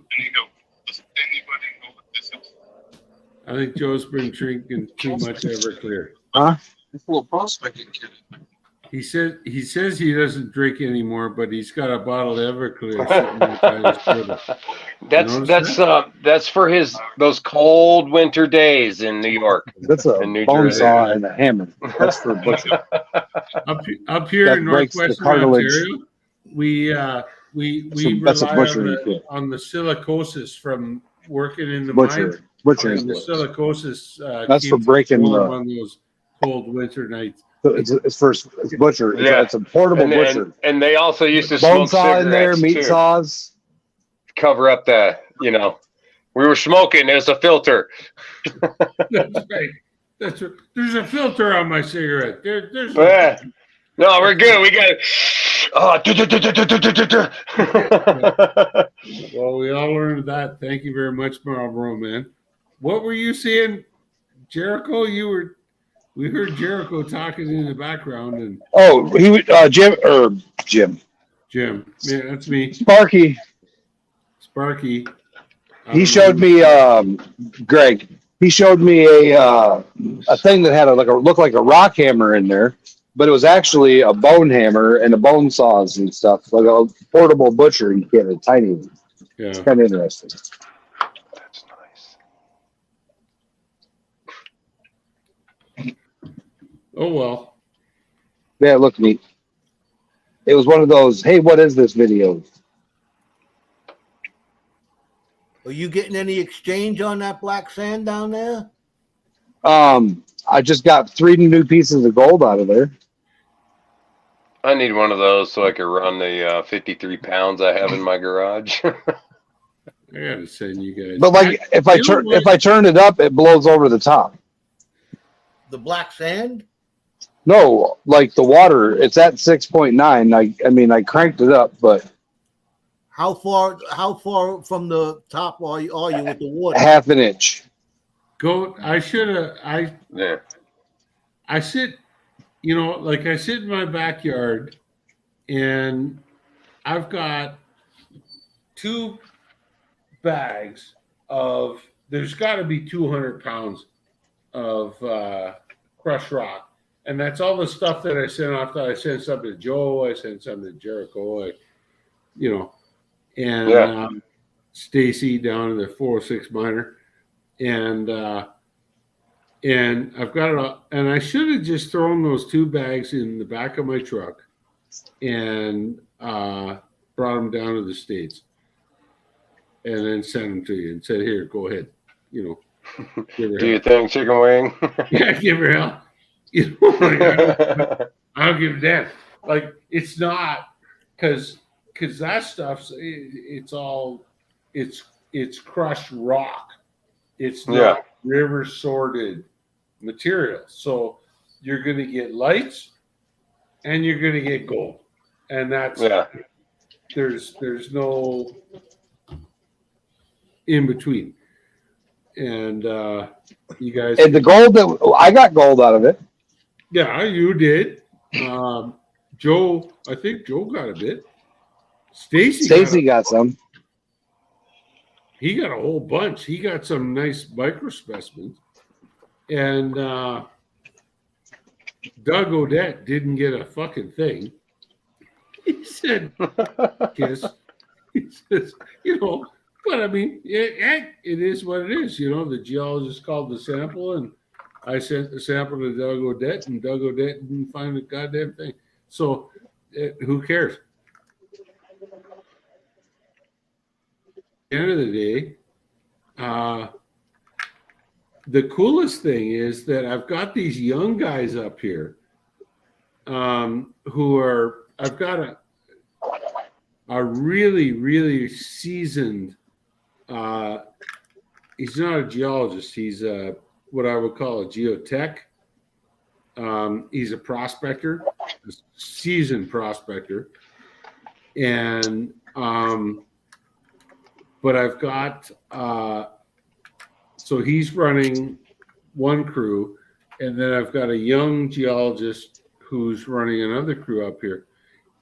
I think Joe's been drinking too much Everclear. Huh? It's a little prospecting kid. He says he doesn't drink anymore, but he's got a bottle of Everclear sitting on his table. That's for those cold winter days in New York. That's a In New bone Jersey. saw and a hammer. That's for butcher. Up here That in breaks the northwestern cartilage. Ontario, we That's a rely butchering kit. on the silicosis from working in the mine. Butchering And the kit. silicosis That's for keeps breaking warm the- on those cold winter nights. It's for butcher. Yeah. It's a portable butcher. And they also used to Bone smoke saw in there, cigarettes meat too. saws. Cover up we were smoking. There's a filter. That's right. That's right. There's a filter on my cigarette. There's Yeah. No, we're good. We got Well, we all learned that. Thank you very much, Marlboro Man. What were you saying, Jericho? We heard Jericho talking in the background, and Oh, Jim. Jim, yeah, that's me, Sparky. Sparky. He showed me Greg. He showed me a thing that had looked like a rock hammer in there, but it was actually a bone hammer and a bone saws and stuff, like a portable butchering kit, a tiny one. Yeah. It's kind of interesting. That's nice. Oh well. Yeah, it looked neat. It was one of those, hey, what is this video? Are you getting any exchange on that black sand down there? I just got 3 new pieces of gold out of there. I need one of those so I can run the 53 pounds I have in my garage. I gotta send you guys. But like if I turn it up, it blows over the top. The black sand? No, like the water, it's at 6.9. I mean, I cranked it up, but How far from the top are you with the water? half an inch. Goat, I should have. Yeah. I sit, like I sit in my backyard, and I've got 2 bags of. There's got to be 200 pounds of crushed rock, and that's all the stuff that I sent off. I sent some to Joe. I sent some to Jericho. And Yeah. Stacy down in the 406 miner, and I've got it. And I should have just thrown those 2 bags in the back of my truck, and brought them down to the States, and then sent them to you and said, "Here, go ahead." Give her Do hell. you think, chicken wing? Yeah, give her hell. I don't give a damn. Like, it's not because that stuff's it's crushed rock. It's not Yeah. river sorted material. So you're gonna get lights and you're gonna get gold. And that's Yeah. there's no in between. And you guys, And the gold that I got gold out of it. yeah, you did. Joe, I think Joe got a bit. Stacy got some. He got a whole bunch. He got some nice micro specimens. And Doug Odette didn't get a fucking thing. He said, "Kiss." He says, but I mean, it is what it is. The geologist called the sample, and I sent the sample to Doug Odette, and Doug Odette didn't find a goddamn thing. So who cares? At the end of the day, the coolest thing is that I've got these young guys up here I've got a really, really seasoned, he's not a geologist. He's what I would call a geotech. He's a prospector, a seasoned prospector. And, but I've got, so he's running one crew, and then I've got a young geologist who's running another crew up here.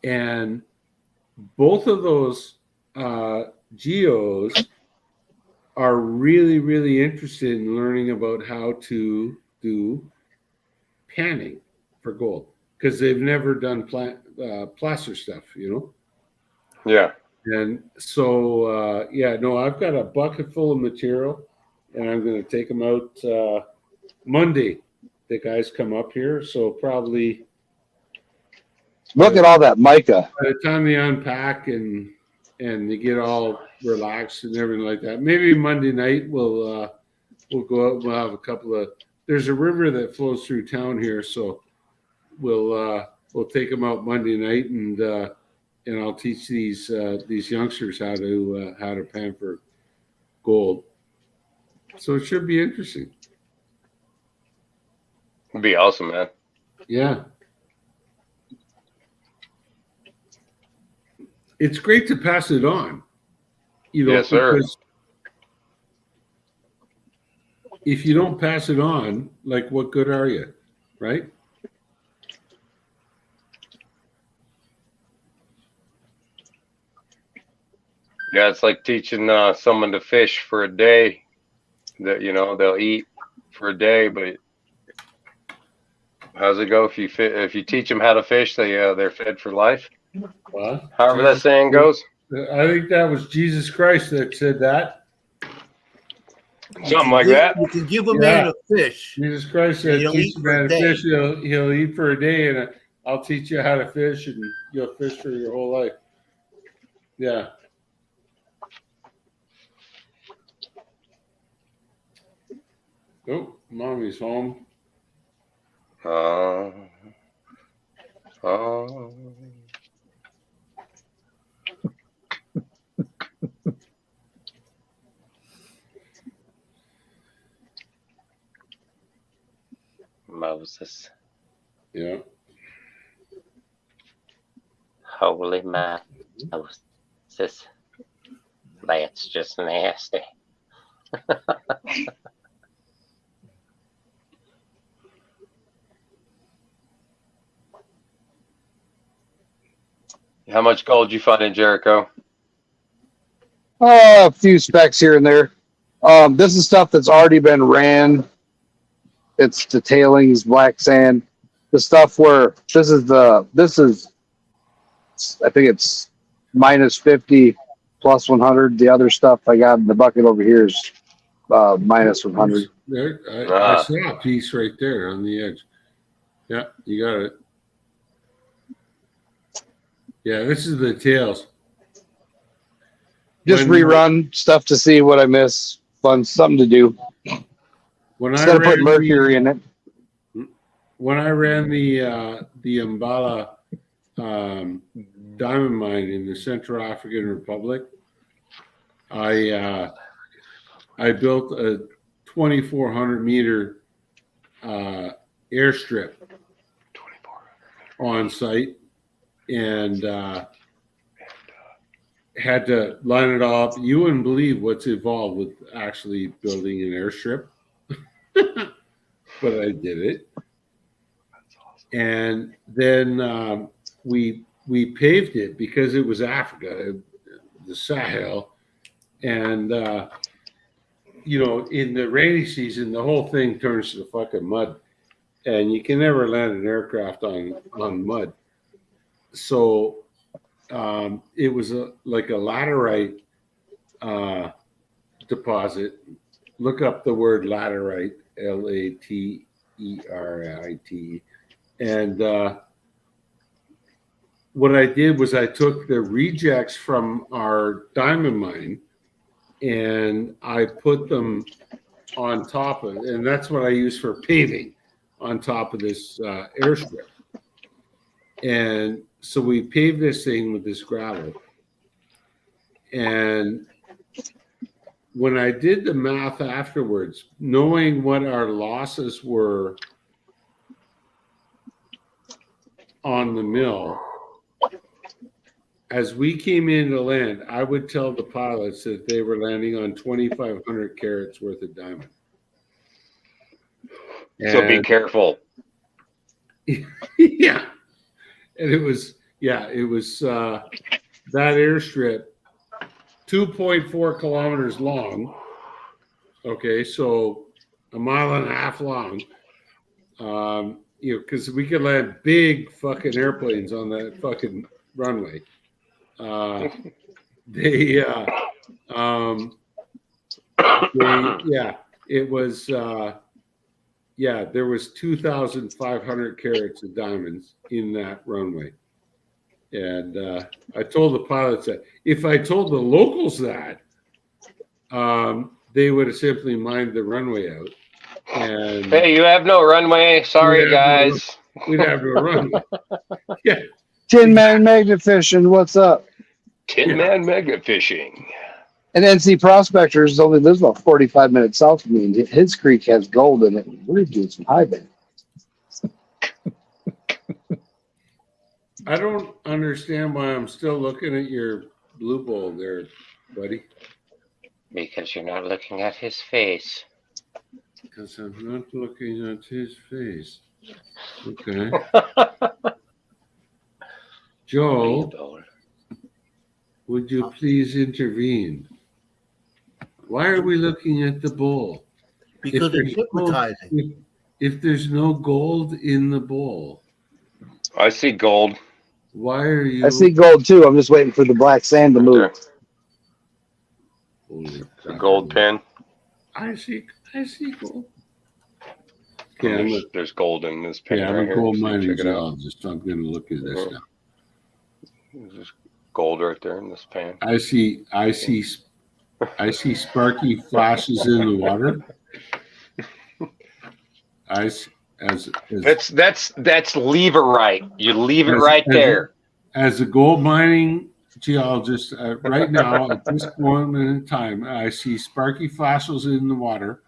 And both of those geos are really, really interested in learning about how to do panning for gold, because they've never done placer stuff, Yeah. And so, I've got a bucket full of material, and I'm going to take them out Monday. The guys come up here, so probably Look at all that mica. by the time they unpack and they get all relaxed and everything like that, maybe Monday night we'll go out. We'll have a couple of. There's a river that flows through town here, so we'll take them out Monday night, and I'll teach these youngsters how to pan for gold. So it should be interesting. It'd be awesome, man. Yeah. It's great to pass it on. Yes, sir. Because if you don't pass it on, like, what good are you? Right? Yeah, it's like teaching someone to fish for a day. That they'll eat for a day, but how's it go? If you teach them how to fish, they're fed for life. Well, However that saying goes. I think that was Jesus Christ that said that. Something like that. You can give a man a fish. Jesus Christ said, He'll teach eat a for a man to day. fish, he'll eat for a day, and I'll teach you how to fish, and you'll fish for your whole life. Yeah. Oh, mommy's home. Oh. Moses. Yeah. Holy mouse. That's just nasty. How much gold you find in Jericho? A few specks here and there. This is stuff that's already been ran. It's the tailings, black sand. The stuff where this is I think it's minus 50 plus 100. The other stuff I got in the bucket over here is minus 100. There, I Ah. saw a piece right there on the edge. Yeah, you got it. Yeah, this is the tails. Just When- rerun stuff to see what I miss. Fun, something to do. When Instead of putting mercury in it. When I ran the Mbala diamond mine in the Central African Republic, I built a 2,400 meter airstrip on site and had to line it all up. You wouldn't believe what's involved with actually building an airstrip, but I did it. And then we paved it because it was Africa, the Sahel, and in the rainy season, the whole thing turns to fucking mud, and you can never land an aircraft on mud. So it was like a laterite deposit. Look up the word laterite, Laterite. And what I did was I took the rejects from our diamond mine and I put them on top of it. And that's what I use for paving on top of this airstrip. And so we paved this thing with this gravel. And when I did the math afterwards, knowing what our losses were on the mill, as we came into land, I would tell the pilots that they were landing on 2,500 carats worth of diamond. So be And- careful. Yeah. And it was that airstrip, 2.4 kilometers long. Okay, so a mile and a half long. Because we could land big fucking airplanes on that fucking runway. It was there was 2,500 carats of diamonds in that runway. And I told the pilots that if I told the locals that, they would have simply mined the runway out. And Hey, you have no runway. Sorry, Yeah, guys. we'd have to run. Yeah. Tin Man Magnet Fishing, what's up? Tin Man mega fishing. And NC Prospectors only lives about 45 minutes south of me, and his creek has gold in it. We're doing some high band. I don't understand why I'm still looking at your blue bowl there, buddy. Because you're not looking at his face. Because I'm not looking at his face. Okay. Joe, would you please intervene? Why are we looking at the bowl? Because it's hypnotizing. If there's no gold in the bowl, I see gold. why are you? I see gold too. I'm just waiting for the black sand to move. Holy The crap. gold pin. I see gold. Okay, There's gold in this pin. I'm right a here. gold So mining check it out. geologist. I'm going to look at this now. There's gold right there in this pan. I see sparky flashes in the water. As That's leverite. You leave it As- right as- there. a gold mining geologist, right now at this moment in time, I see sparky flashes in the water,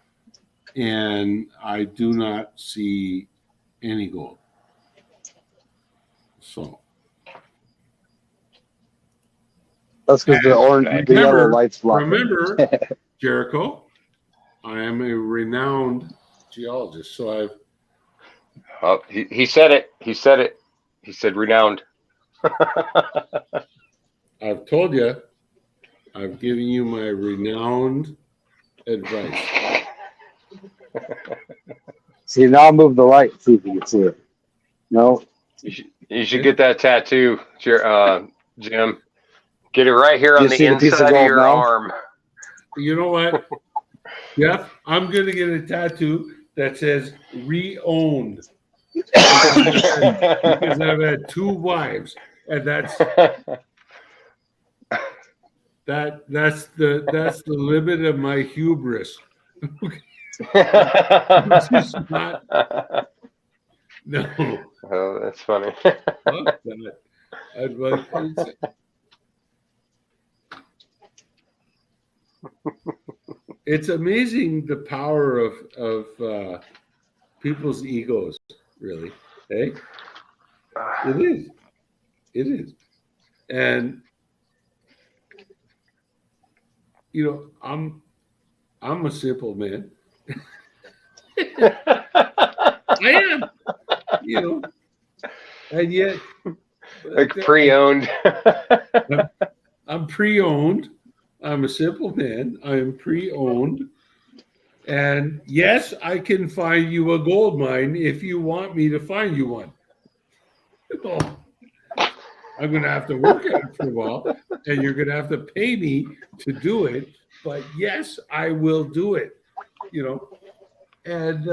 and I do not see any gold. So That's because the orange, the yellow Remember- lights block. remember, Jericho, I am a renowned geologist. So I've Oh, he said it. He said it. He said renowned. I've told you, I've given you my renowned advice. See, now I'll move the light, see if you can see it. No, You should get that tattoo, Jim. Get it right here on You the see the piece of inside of gold your now? arm. You know what, Jeff? I'm going to get a tattoo that says "re-owned" because I've had 2 wives, and that's the limit of my hubris. It's just not. No, Oh, that's funny. fuck that. I'd like to say- It's amazing the power of people's egos, really. Hey, it is. It is. And you know, I'm a simple man. I am, you know, and yet Like pre-owned. I'm pre-owned. I'm a simple man. I am pre-owned. And yes, I can find you a gold mine if you want me to find you one. Well, I'm going to have to work at it for a while, and you're going to have to pay me to do it. But yes, I will do it, you know. And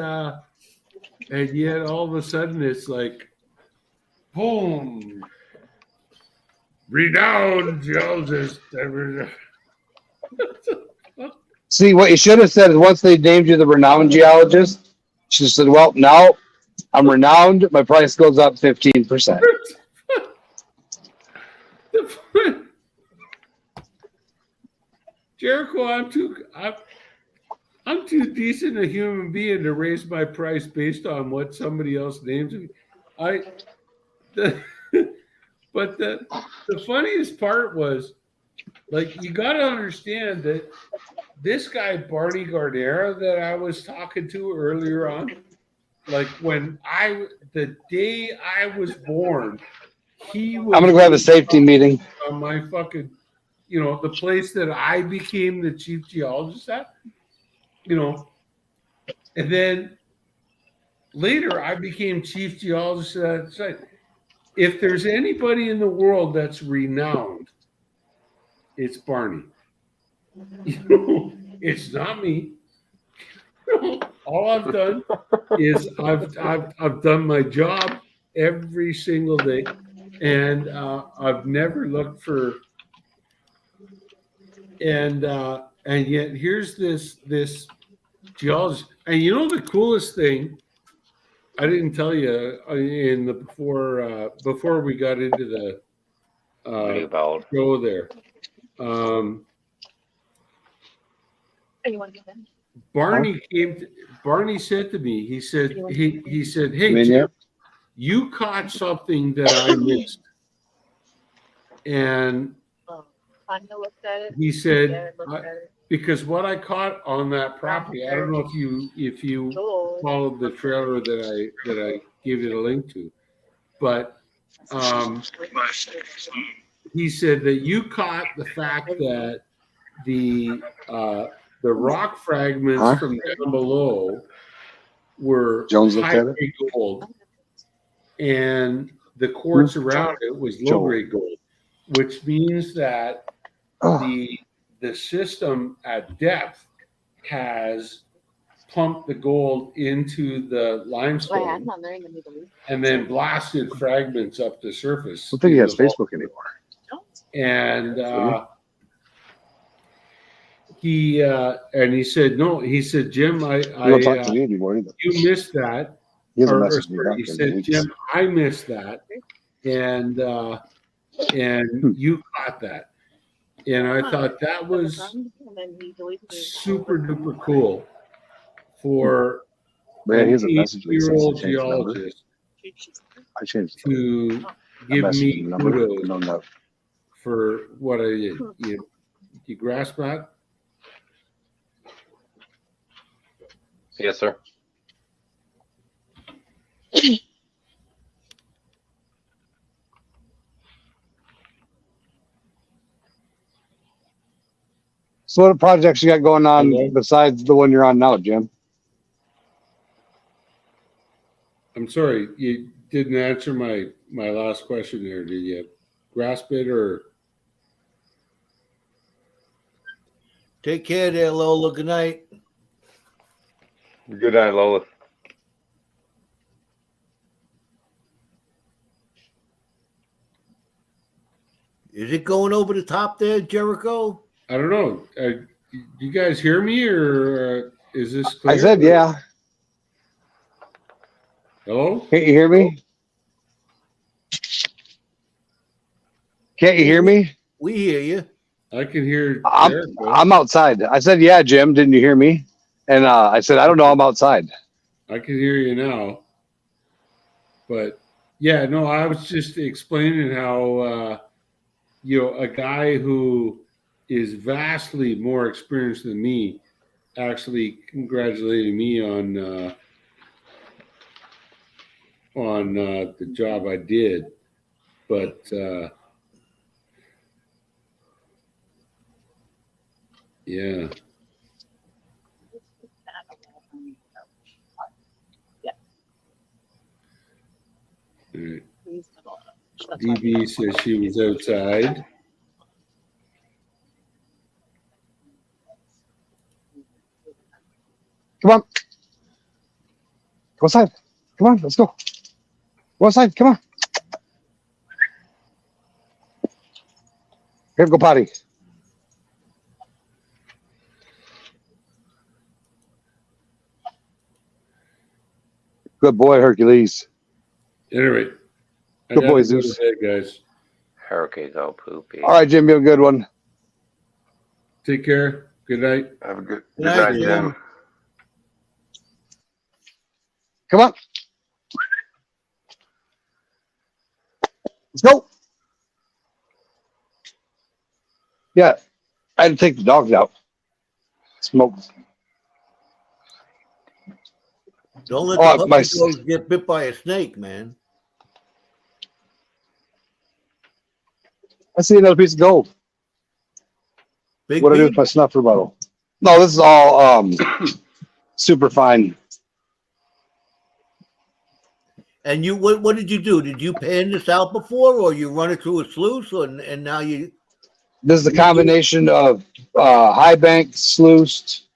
yet all of a sudden it's like, boom, renowned geologist. see, what you should have said is once they named you the renowned geologist, you should have said, well, now I'm renowned. My price goes up 15%. Jericho, I'm too decent a human being to raise my price based on what somebody else names me. But the funniest part was, like, you got to understand that this guy Barney Gardera that I was talking to earlier on, like the day I was born, he was. I'm going to go have a safety meeting. On my fucking, you know, the place that I became the chief geologist at, you know, and then later I became chief geologist at that site. If there's anybody in the world that's renowned, it's Barney. You know, it's not me. All I've done is I've done my job every single day, and I've never looked for. And yet here's this geologist, and you know the coolest thing. I didn't tell you in the before we got into the Blue ball. show there. Anyone get in? Barney said to me, he said, hey, Menu. you caught something that I missed. And Tanya looked at it. he said, Jared looked at it. because what I caught on that property, I don't know if you Joel. followed the trailer that I gave you the link to, but he said that you caught the fact that the rock fragments Huh? from down below were Jones looked high at it? grade gold, and the quartz around it was low grade gold, which means that Oh, the system at depth has pumped the gold into the Oh, yeah, limestone I'm not learning to be the lead. and then blasted fragments up the surface. I don't think he has into the vault. Facebook anymore. And he said, no, he said, Jim, He don't talk to me anymore either. you missed that. He hasn't Or messaged me sorry, back. he yet. said, Jim, I missed that. And you caught that. And I thought that was And then he deleted it. super duper cool for Man, he an hasn't messaged me since 8-year-old he changed the number. geologist I changed it. to give Message me number. kudos No, no. for what I did. You grasp that? Yes, sir. So what projects you got going on Hello? besides the one you're on now, Jim? I'm sorry, you didn't answer my last question there, did you? Grasp it or Take care there, Lola. Good night. Good night, Lola. Is it going over the top there, Jericho? I don't know. You guys hear me or is this clear? I said, yeah. Hello? Can't you hear me? Can't you hear me? We hear you. I can hear I'm, Jericho. I'm outside. I said, yeah, Jim. Didn't you hear me? And I said, I don't know. I'm outside. I can hear you now. But yeah, no, I was just explaining how a guy who is vastly more experienced than me actually congratulated me on the job I did. But yeah. All right. DB says she was outside. Come on. Go outside. Come on. Let's go. Go outside. Come on. Here, go potty. Good boy, Hercules. Anyway, I Good gotta boy, go Zeus. to bed, guys. Hurricane's all poopy. All right, Jim. You have a good one. Take care. Good night. Have a good night, night, Jim. Jim. Come on. Let's go. Yeah. I had to take the dogs out. Smoke. Don't let Oh, the my- puppy dogs get bit by a snake, man. I see another piece of gold. Big What do I do bead? with my snuffer bottle? No, this is all super fine. And you, what did you do? Did you pan this out before, or you run it through a sluice, and now you? This is a combination of high bank sluiced.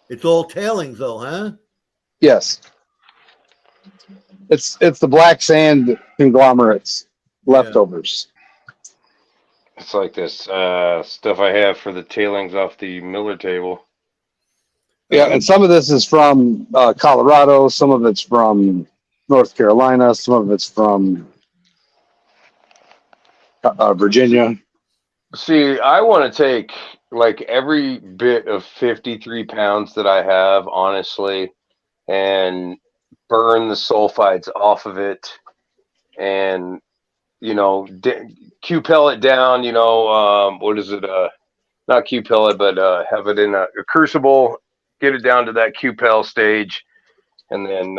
It's all tailings, though, huh? Yes. It's the black sand conglomerates leftovers. It's like this stuff I have for the tailings off the Miller table. Yeah, and some of this is from Colorado, some of it's from North Carolina, some of it's from Virginia. See, I want to take like every bit of 53 pounds that I have, honestly, and burn the sulfides off of it and, Q pellet down, what is it? Not Q pellet, but have it in a crucible, get it down to that Q pel stage, and then,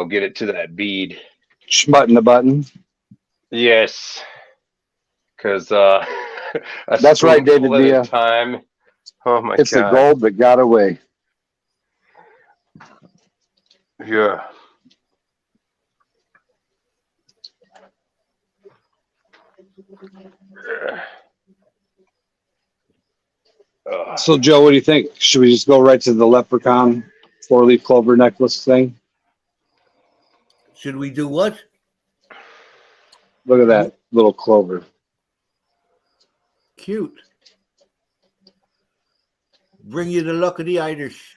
get it to that bead. Schmutting the button. Yes. Because That's right, David Villa. Time. Oh my It's the God. gold that got away. Yeah. So, Joe, what do you think? Should we just go right to the leprechaun 4-leaf clover necklace thing? Should we do what? Look at that little clover. Cute. Bring you the luck of the Irish.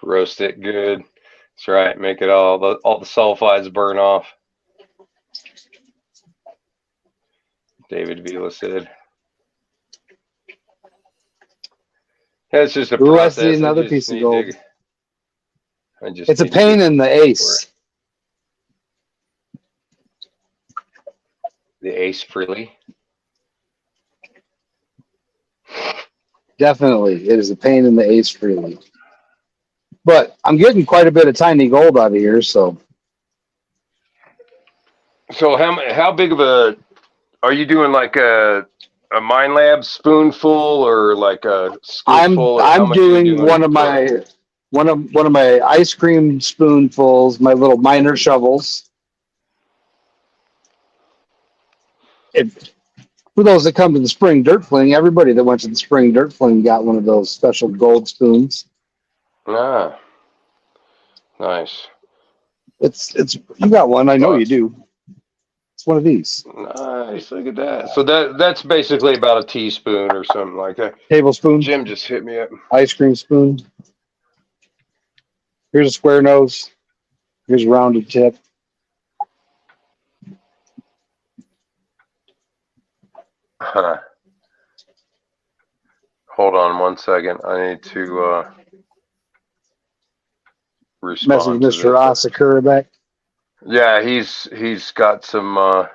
Roast it good. That's right. Make it all the sulfides burn off. David Villa said. Yeah, it's just a Ooh, I process. see another just piece of need gold. I just It's a need to pain get in the ace. the Ace Frehley. Definitely. It is a pain in the ace freely. But I'm getting quite a bit of tiny gold out of here, so So how big of a are you doing, like a Mind Lab spoonful or like a scoopful, or how I'm much are you doing doing per? one of my ice cream spoonfuls, my little miner shovels. If for those that come to the spring dirt fling, everybody that went to the spring dirt fling got one of those special gold spoons. Ah, nice. It's you got one, I know Well, you do. It's one of these. nice. Look at that. So that's basically about a teaspoon or something like that. Tablespoon, Jim just hit me up. ice cream spoon. Here's a square nose. Here's a rounded tip. Huh. Hold on 1 second. I need to Message respond to Mr. this. Asakura back. Yeah, he's got some.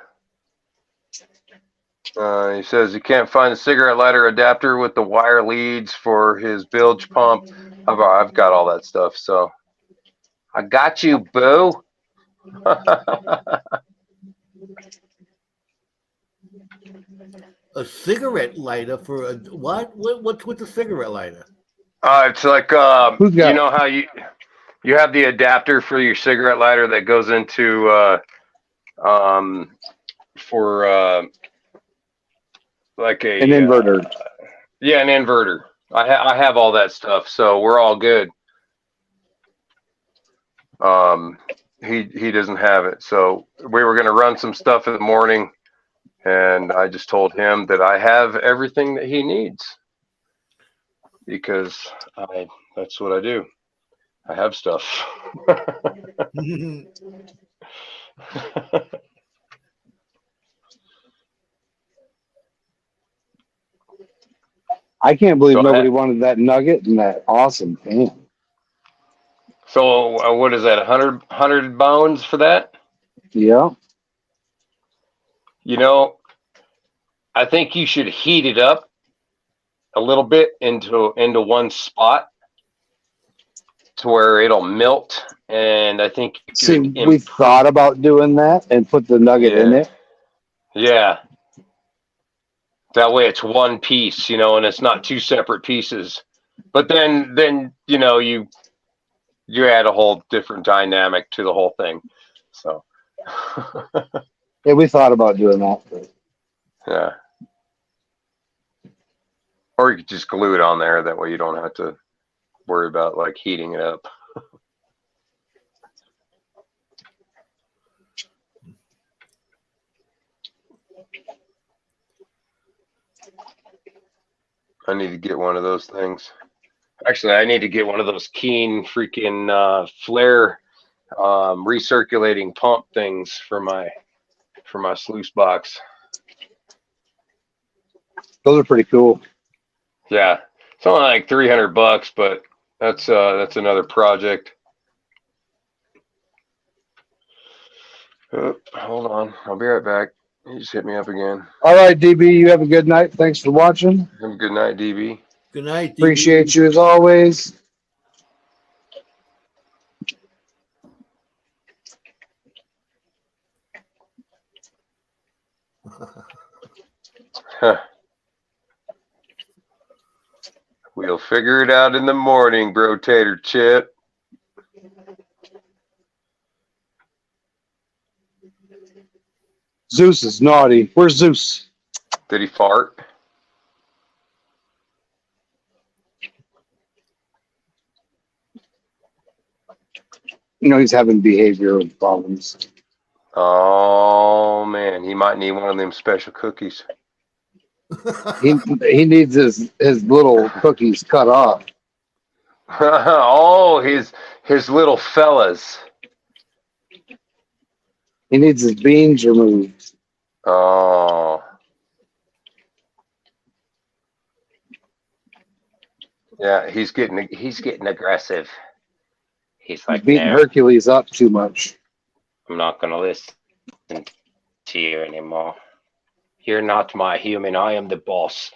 He says he can't find the cigarette lighter adapter with the wire leads for his bilge pump. I've got all that stuff, so I got you, boo. A cigarette lighter for a what? What's with the cigarette lighter? It's like Who's got you know how you have the adapter for your cigarette lighter that goes into for like an a inverter? yeah, an inverter. I have all that stuff, so we're all good. He doesn't have it, so we were gonna run some stuff in the morning, and I just told him that I have everything that he needs because that's what I do. I have stuff. I can't believe So, nobody wanted that nugget and that awesome pan. so what is that? 100 bones for that? Yeah. You know, I think you should heat it up a little bit into one spot to where it'll melt, and I think you See, could we thought about doing that and put the nugget in it. Yeah. That way it's one piece, and it's not two separate pieces. But then you add a whole different dynamic to the whole thing. So Yeah, we thought about doing that. But yeah. Or you could just glue it on there. That way you don't have to worry about like heating it up. I need to get one of those things. Actually, I need to get one of those Keen freaking flare recirculating pump things for my sluice box. those are pretty cool. Yeah, it's only like $300, but that's another project. Oh, hold on, I'll be right back. You just hit me up again. All right, DB, you have a good night. Thanks for watching. Have a good night, DB. Good night. DB. Appreciate you as always. Huh. We'll figure it out in the morning, bro. Tater chip. Zeus is naughty. Where's Zeus? Did he fart? He's having behavioral problems. Oh man, he might need one of them special cookies. He needs his little cookies cut off. Oh, his little fellas. He needs his beans removed. Oh. Yeah, he's getting aggressive. He's like, Beating no, Hercules up too much. I'm not going to listen to you anymore. You're not my human. I am the boss.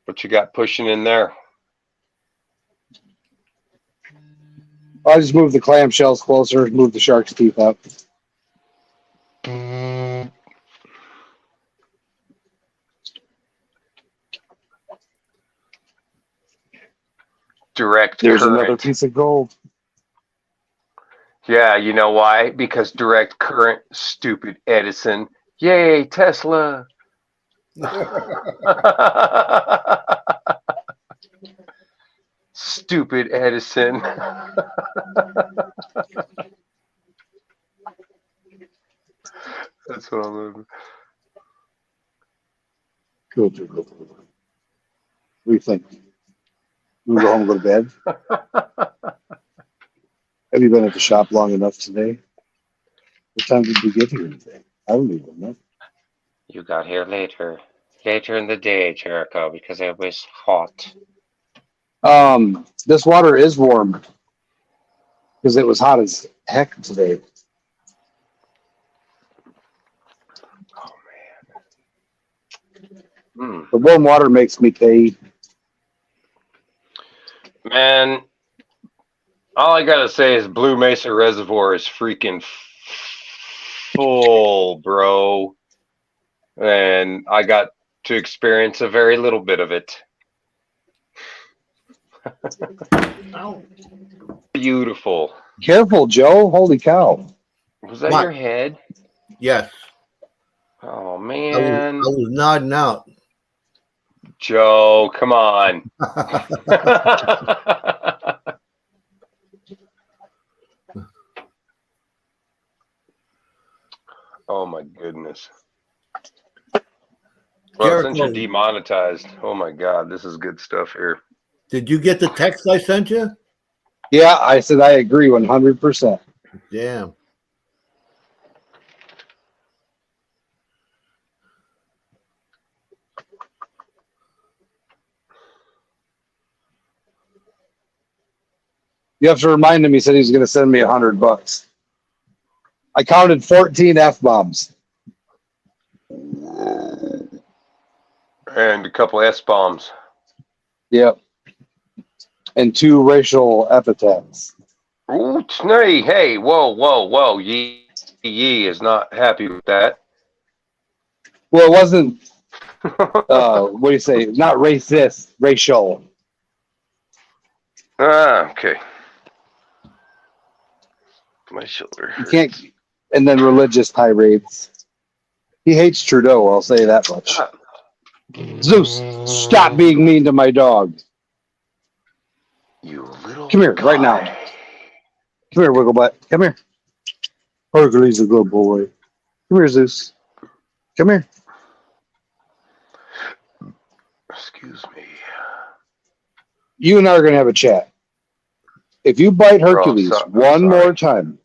What you got pushing in there? I just moved the clamshells closer, moved the shark's teeth up. Direct There's current. another piece of gold. Yeah, you know why? Because direct current, stupid Edison. Yay, Tesla. Stupid Edison. That's what I'm living. Cool. What do you think? You wanna go home and go to bed? Have you been at the shop long enough today? What time did you get here today? I don't even know. You got here later in the day, Jericho, because it was hot. This water is warm because it was hot as heck today. Mm. The warm water makes me pay. Man, all I gotta say is Blue Mesa Reservoir is freaking full, bro. And I got to experience a very little bit of it. Beautiful. Careful, Joe. Holy cow. Was that What? your head? Yes. Oh I man. was nodding out. Joe, come on. Oh my goodness. Well, since you're Jericho. demonetized, oh my God, this is good stuff here. Did you get the text I sent you? Yeah, I said I agree 100%. Damn. You have to remind him. He said he's going to send me $100. I counted 14 F-bombs. And a couple S-bombs. Yep. And 2 racial epithets. Ooh, Snay, hey, whoa. Yee is not happy with that. Well, it wasn't, what do you say? Not racist, racial. Okay. My shoulder You hurts. can't, and then religious tirades. He hates Trudeau, I'll say that much. Zeus, stop being mean to my dog. You little Come here, right now. guy. Come here, Wigglebutt. Come here. Hercules a good boy. Come here, Zeus. Come here. Excuse me. You and I are going to have a chat. If you bite Bro, Hercules I'm one sorry. more time,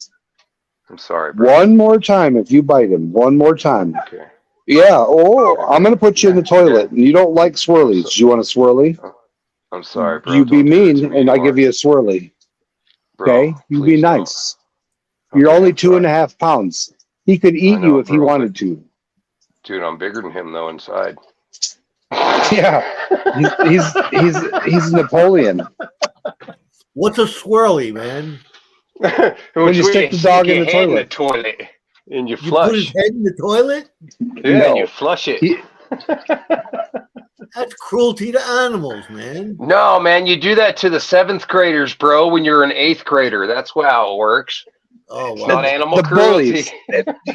I'm sorry, bro. one more time, if you bite him one more time, Okay. yeah, I'm going to put you in the toilet. And you don't like swirlies. Do you want a swirly? I'm sorry, bro. You be Don't do that to mean, me and I anymore. give you a swirly. Bro, Okay? You be please don't. nice. You're Okay, only I'm 2.5 pounds. He could eat know, you if he bro, wanted to. Dude, I'm bigger than him though inside. Yeah. He's Napoleon. What's a swirly, man? When you stick the dog in the head in the toilet. toilet and you You put his flush. head in the toilet? Yeah, No. and you flush it. He- That's cruelty to animals, man. No, man, you do that to the 7th graders, bro, when you're an 8th grader. That's how it works. Oh, It's well. not animal the cruelty. bullies.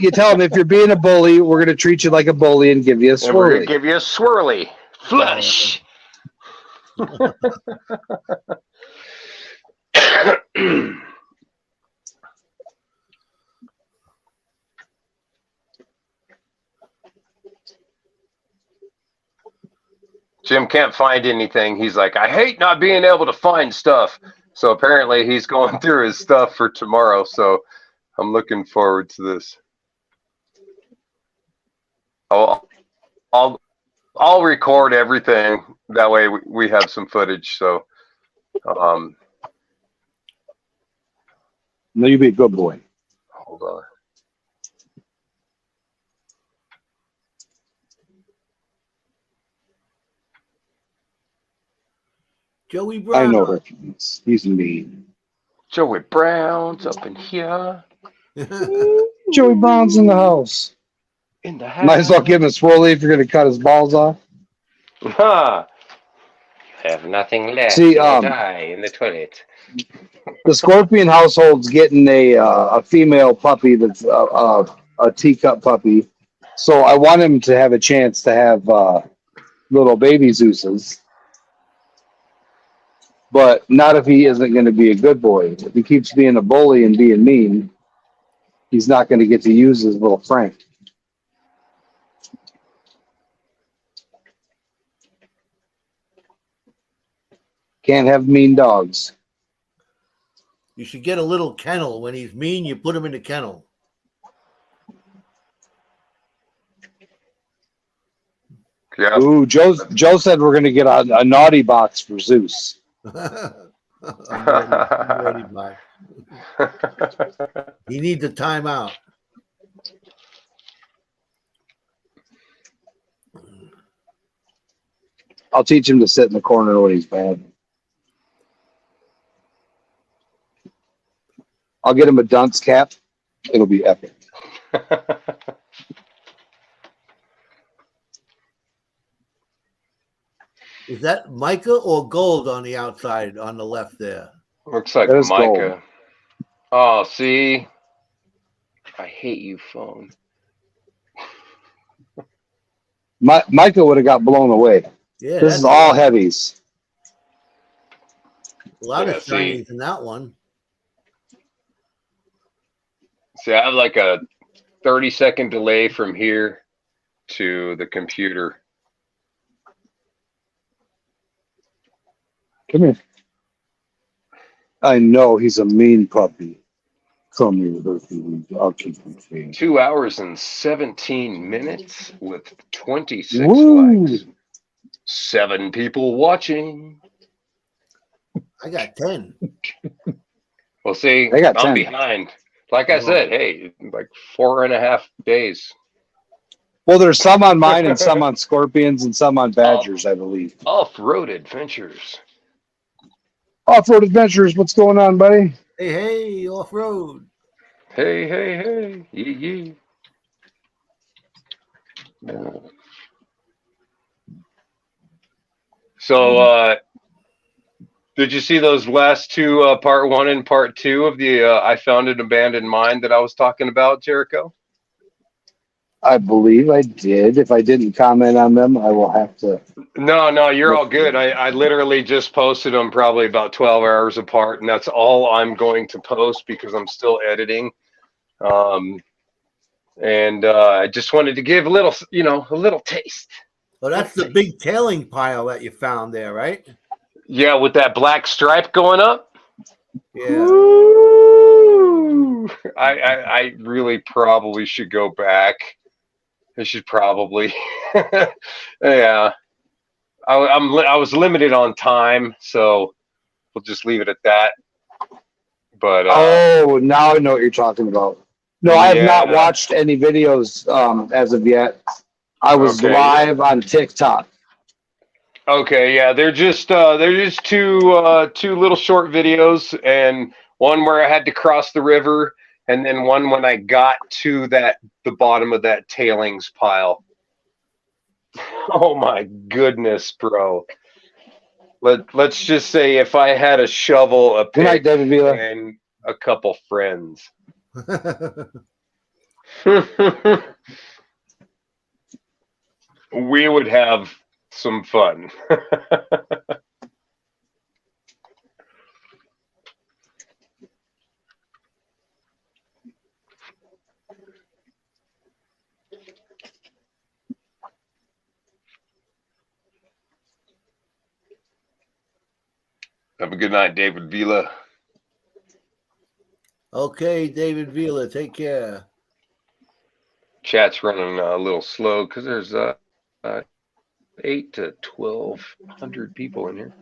You tell them if you're being a bully, we're going to treat you like a bully and give you a And we're going swirly. to give you a swirly. Flush. Jim can't find anything. He's like, I hate not being able to find stuff. So apparently he's going through his stuff for tomorrow. So I'm looking forward to this. I'll record everything. That way we have some footage. So, No, you be a good boy. hold on. Joey I Brown. know her. He's mean. Joey Brown's up in here Joey Brown's in the house. in the house. Might as well give him a swirly if you're going to cut his balls off. Ha! Have nothing left. See, You'll die in the toilet. The Scorpion household's getting a female puppy that's a teacup puppy. So I want him to have a chance to have little baby Zeus's. But not if he isn't going to be a good boy. If he keeps being a bully and being mean, he's not going to get to use his little Frank. Can't have mean dogs. You should get a little kennel. When he's mean, you put him in the kennel. Yeah. Ooh, Joe said we're going to get a naughty box for Zeus. I'm ready, bye. He needs a timeout. I'll teach him to sit in the corner when he's bad. I'll get him a dunce cap. It'll be epic. Is that mica or gold on the outside on the left there? Looks like That is Micah. gold. Oh, see? I hate you, phone. Micah would have got blown away. Yeah, This is all heavies. a lot Yeah, of see. shinies in that one. See, I have like a 30-second delay from here to the computer. Come here. I know he's a mean puppy. Come here, Bertie. I'll keep him clean. 2 hours and 17 minutes with 26 Woo. likes. 7 people watching. I got 10. Well, see, I got I'm 10. behind. Like I said, hey, like 4.5 days. Well, there's some on mine and some on Scorpions and some on Badgers, I believe. Off-road adventures. Off-road adventures. What's going on, buddy? Hey, hey, off road. Hey, hey, hey. Yee, yee. So, did you see those last two, part 1 and part 2 of the I Found an Abandoned Mine that I was talking about, Jericho? I believe I did. If I didn't comment on them, I will have to. No, you're all good. I literally just posted them probably about 12 hours apart, and that's all I'm going to post because I'm still editing. And I just wanted to give a little taste. Well, that's the big tailing pile that you found there, right? Yeah, with that black stripe going up. Yeah. Woo! I really probably should go back. I should probably. Yeah. I was limited on time, so we'll just leave it at that. But Oh, now I know what you're talking about. No, I have not Yeah. watched any videos as of yet. I was Okay. live on TikTok. okay, yeah, they're just two little short videos, and one where I had to cross the river, and then one when I got to the bottom of that tailings pile. Oh my goodness, bro. Let's just say if I had a shovel, a Good night, pick, David Vila. and a couple friends. We would have some fun. Have a good night, David Vila. Okay, David Vila, take care. Chat's running a little slow because there's 8 to 1,200 people in here.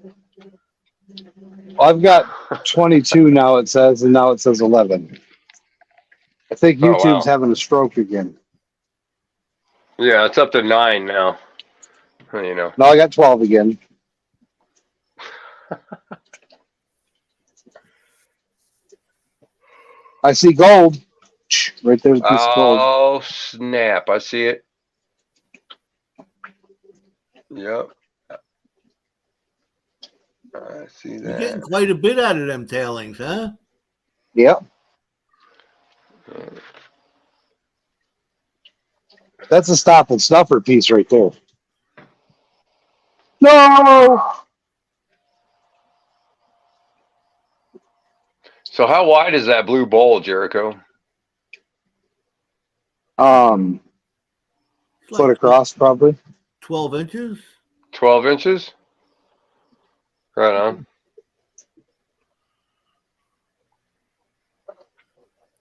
I've got 22 now, it says, and now it says 11. I think Oh, YouTube's wow. having a stroke again. Yeah, it's up to 9 now. You know. Now I got 12 again. I see gold. Right there's this gold. Oh, snap. I see it. Yep. I see You're getting that. quite a bit out of them tailings, huh? Yep. That's a stop and snuffer piece right there. No! So how wide is that blue bowl, Jericho? Foot It's like across, probably. 12 inches. 12 inches? Right on.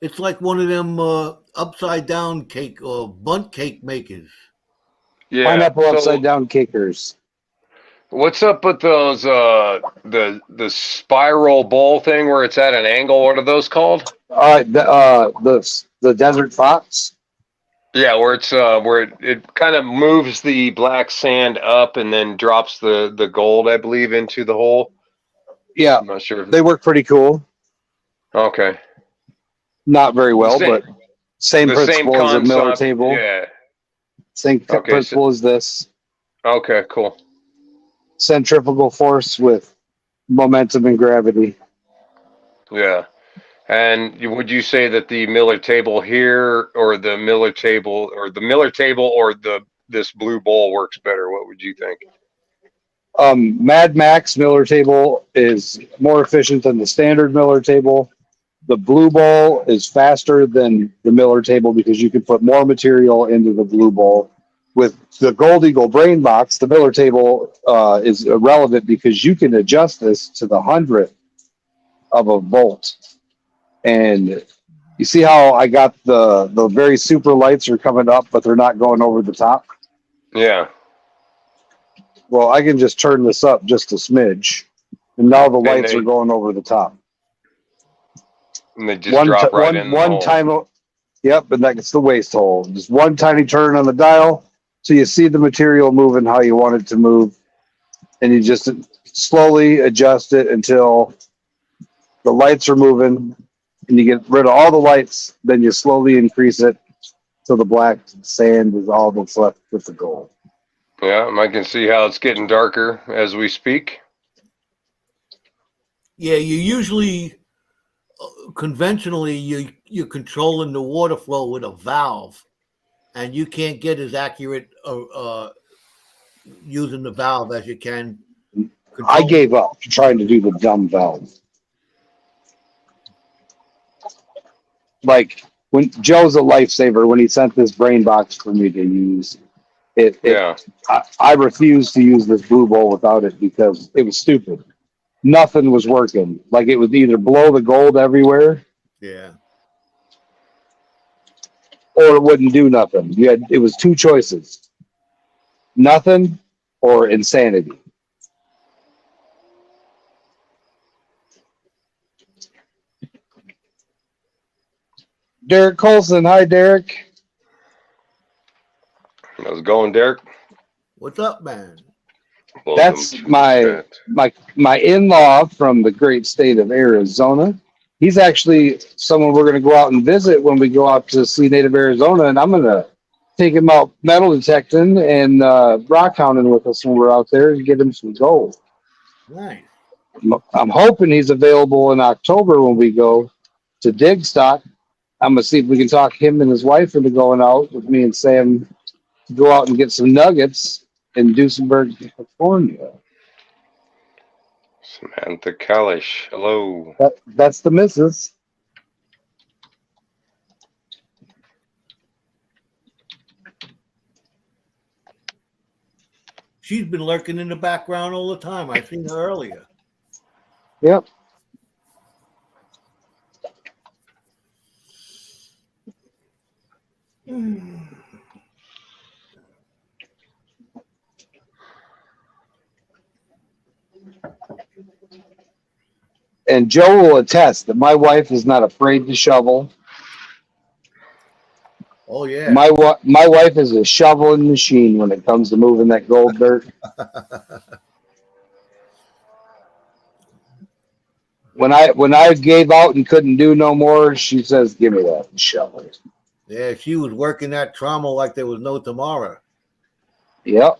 It's like one of them upside down cake or bunt cake makers. Yeah. Pineapple so upside down kickers. what's up with those the spiral bowl thing where it's at an angle? What are those called? All right, the desert fox. Yeah, where it's where it kind of moves the black sand up and then drops the gold, I believe, into the hole. Yeah, I'm not sure. they work pretty cool. Okay. Not very well, same- but same The same principle as a Miller concept. table. Yeah. Same Okay, principle as this. Okay, cool. Centrifugal force with momentum and gravity. Yeah. And would you say that the Miller table here or the Miller table or this blue bowl works better? What would you think? Mad Max Miller table is more efficient than the standard Miller table. The blue bowl is faster than the Miller table because you can put more material into the blue bowl. With the Gold Eagle Brain Box, the Miller table is irrelevant because you can adjust this to the 100th of a volt. And you see how I got the very super lights are coming up, but they're not going over the top? Yeah. Well, I can just turn this up just a smidge, and now the And lights they- are going over the top. And they just drop right in the one hole. time. Yep, and that's the waste hole. Just one tiny turn on the dial, so you see the material moving how you want it to move, and you just slowly adjust it until the lights are moving, and you get rid of all the lights. Then you slowly increase it till the black sand is all that's left with the gold. Yeah, I can see how it's getting darker as we speak. Yeah, you usually conventionally you're controlling the water flow with a valve, and you can't get as accurate using the valve as you can. I gave up trying to do the dumb valve. Like when Joe's a lifesaver, when he sent this brain box for me to use, Yeah. I refused to use this blue bowl without it because it was stupid. Nothing was working. Like it would either blow the gold everywhere Yeah. or it wouldn't do nothing. It was two choices. Nothing or insanity. Derek Colson, hi Derek. How's it going, Derek? What's up, man? Welcome That's to my chat. my in-law from the great state of Arizona. He's actually someone we're going to go out and visit when we go out to see native Arizona, and I'm going to take him out metal detecting and rock hounding with us when we're out there and get him some gold. Nice. I'm hoping he's available in October when we go to Digstock. I'm going to see if we can talk him and his wife into going out with me and Sam to go out and get some nuggets in Duesenberg, California. Samantha Kalish. Hello. That's the missus. She's been lurking in the background all the time. I seen her earlier. Yep. And Joe will attest that my wife is not afraid to shovel. Oh yeah. My wife is a shoveling machine when it comes to moving that gold dirt. When I gave out and couldn't do no more, she says, "Give me that shovel." Yeah, she was working that trauma like there was no tomorrow. Yep.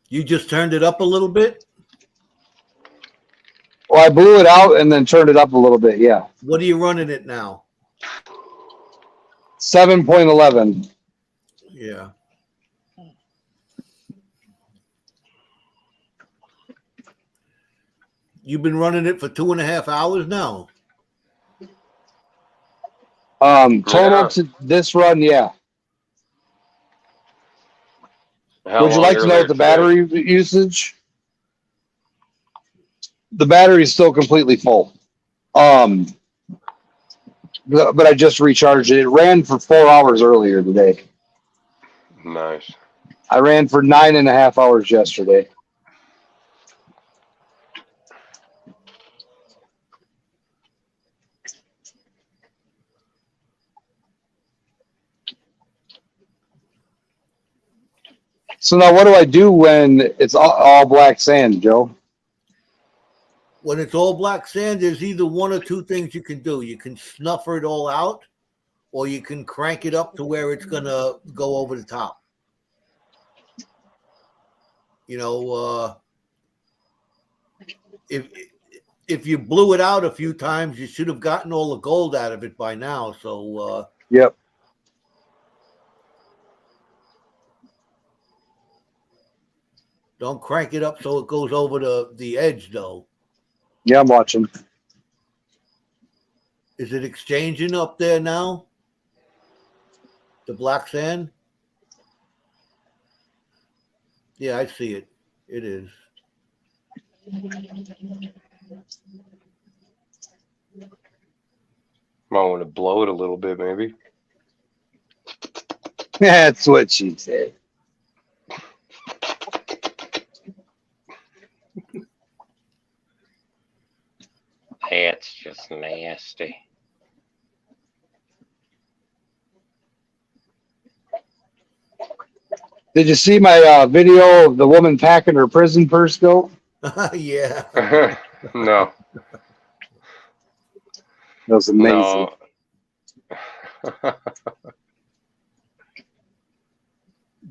You just turned it up a little bit? Well, I blew it out and then turned it up a little bit. Yeah. What are you running it now? 7.11. Yeah. You've been running it for 2.5 hours now. Total Yeah. to this run, yeah. How Would you long like to know earlier what the today? battery usage? The battery is still completely full. But I just recharged it. It ran for 4 hours earlier today. Nice. I ran for 9.5 hours yesterday. So now what do I do when it's all black sand, Joe? When it's all black sand, there's either one or two things you can do. You can snuffer it all out, or you can crank it up to where it's gonna go over the top. You know, if you blew it out a few times, you should have gotten all the gold out of it by now. So Yep. don't crank it up so it goes over the edge, though. Yeah, I'm watching. Is it exchanging up there now? The black sand? Yeah, I see it. It is. Might want to blow it a little bit, maybe. That's what she said. That's just nasty. Did you see my video of the woman packing her prison purse, Bill? Yeah. No. That was amazing. No.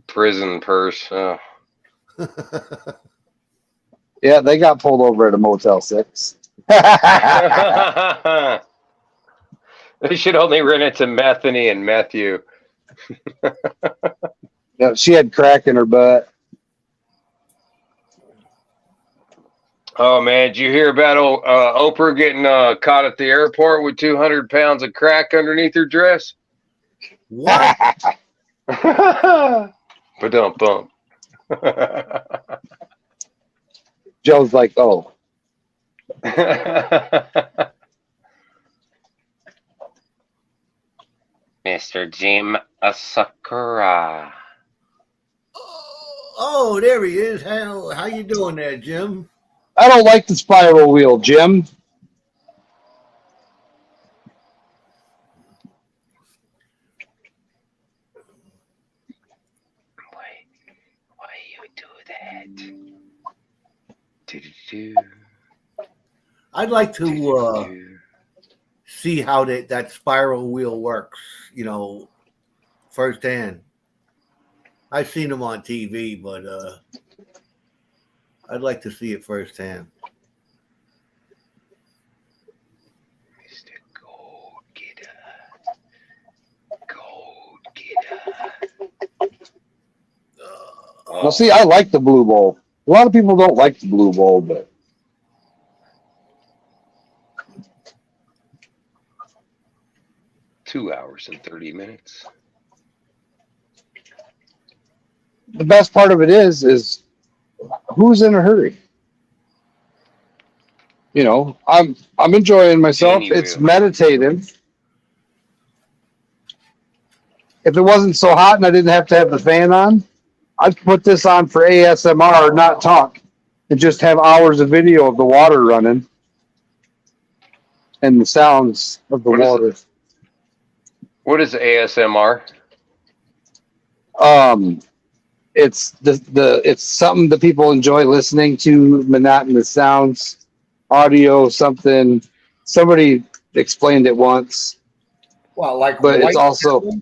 Prison purse. Oh. Yeah, they got pulled over at a Motel 6. They should only rent it to Methany and Matthew. Yeah, she had crack in her butt. Oh man, did you hear about Oprah getting caught at the airport with 200 pounds of crack underneath her dress? What? But don't bump. Joe's like, oh. Mr. Jim Asakura. Oh, there he is. How you doing there, Jim? I don't like the spiral wheel, Jim. Why you do that? Do-do-do. I'd like to Do-do-do. see how that spiral wheel works, you know, firsthand. I've seen them on TV, but I'd like to see it firsthand. Mr. Gold Getter. Gold Getter. Well, see, I like the blue bowl. A lot of people don't like the blue bowl, but 2 hours and 30 minutes. the best part of it is who's in a hurry? you know, I'm enjoying myself. Any It's wheel. meditative. If it wasn't so hot and I didn't have to have the fan on, I'd put this on for ASMR, not talk, and just have hours of video of the water running and the sounds of the What is water. What is ASMR? It's it's something that people enjoy listening to, monotonous sounds, audio, something. Somebody explained it once, Well, like, but it's white also, noise?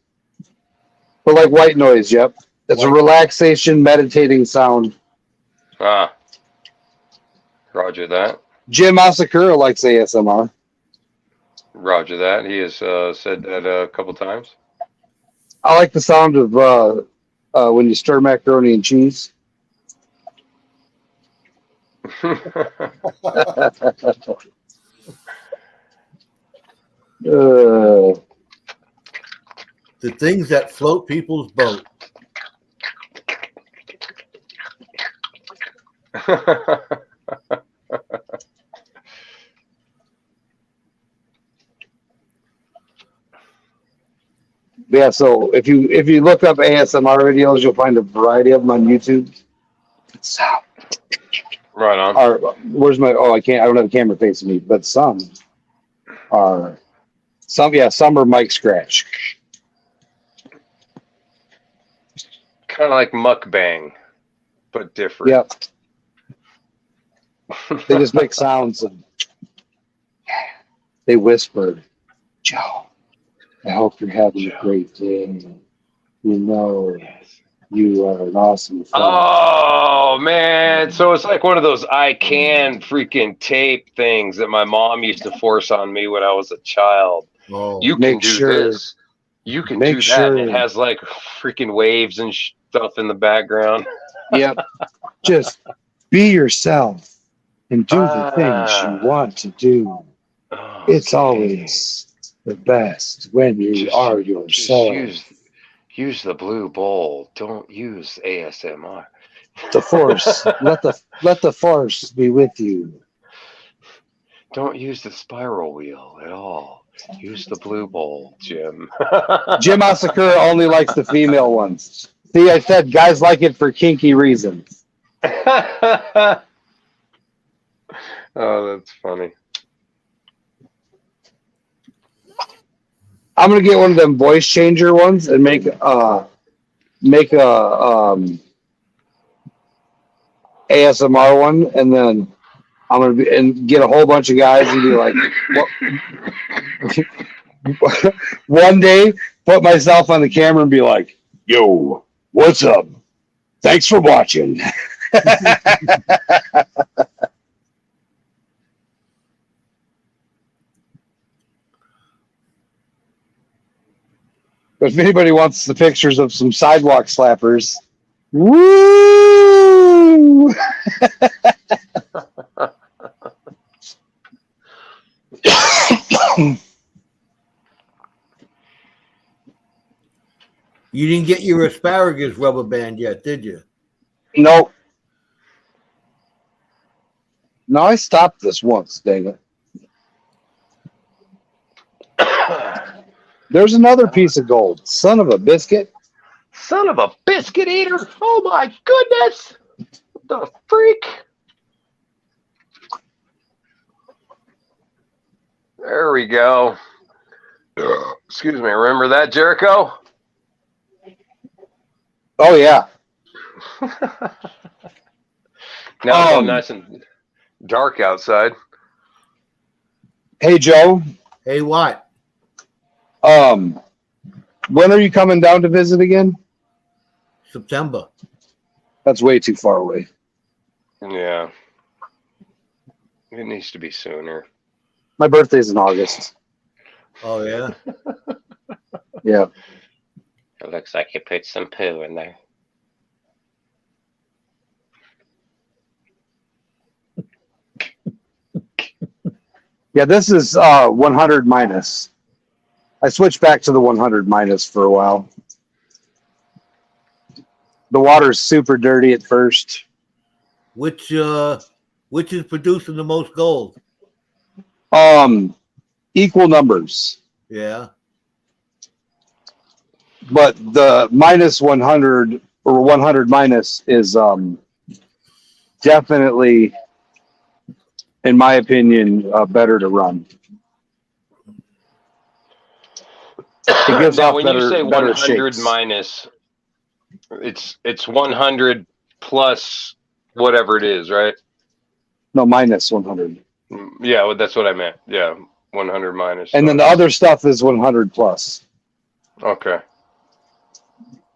but like white noise. Yep, it's a White- relaxation, meditating sound. Ah, Roger that. Jim Asakura likes ASMR. Roger that. He has said that a couple times. I like the sound of when you stir macaroni and cheese. Uh, The things that float people's boat. yeah, so if you look up ASMR videos, you'll find a variety of them on YouTube. Right on. Or where's my? Oh, I don't have a camera facing me, but some are Mike Scratch. Kind of like mukbang, but different. Yep. They just make sounds and they whisper, Joe, I hope you're having a great day. You know, you are an awesome friend. Oh man, so it's like one of those I can freaking tape things that my mom used to force on me when I was a child. Oh, You can Make do sure- this. You can make do that. And it sure- has like freaking waves and stuff in the background. Yep. Just be yourself and do the things Ah. you want to do. It's Okay. always the best when you Just- are Just yourself. use the blue bowl. Don't use ASMR. The force. let the force be with you. Don't use the spiral wheel at all. Use the blue bowl, Jim. Jim Asakura only likes the female ones. See, I said guys like it for kinky reasons. Oh, that's funny. I'm gonna get one of them voice changer ones and make a ASMR one, and then I'm gonna get a whole bunch of guys and be like, what? One day, put myself on the camera and be like, "Yo, what's up? Thanks for watching." But if anybody wants the pictures of some sidewalk slappers, woo! you didn't get your asparagus rubber band yet, did you? Nope. No, I stopped this once, dang it. There's another piece of gold. Son of a biscuit. Son of a biscuit eater! Oh my goodness! What the freak? There we go. Excuse me. Remember that, Jericho? Oh, yeah. Now it's all nice and dark outside. Hey, Joe. Hey, what? When are you coming down to visit again? September. That's way too far away. Yeah. It needs to be sooner. My birthday's in August. Oh, yeah? Yeah. It looks like you put some poo in there. Yeah, this is 100 minus. I switched back to the 100 minus for a while. The water's super dirty at first. Which is producing the most gold? Equal numbers, Yeah. but the minus 100 or 100 minus is definitely, in my opinion, better to run. It gives Now, off when you say better 100 shakes. minus, it's 100 plus whatever it is, right? No, minus 100. Yeah, well, that's what I meant. Yeah, 100 minus. And then the other stuff is 100 plus. Okay.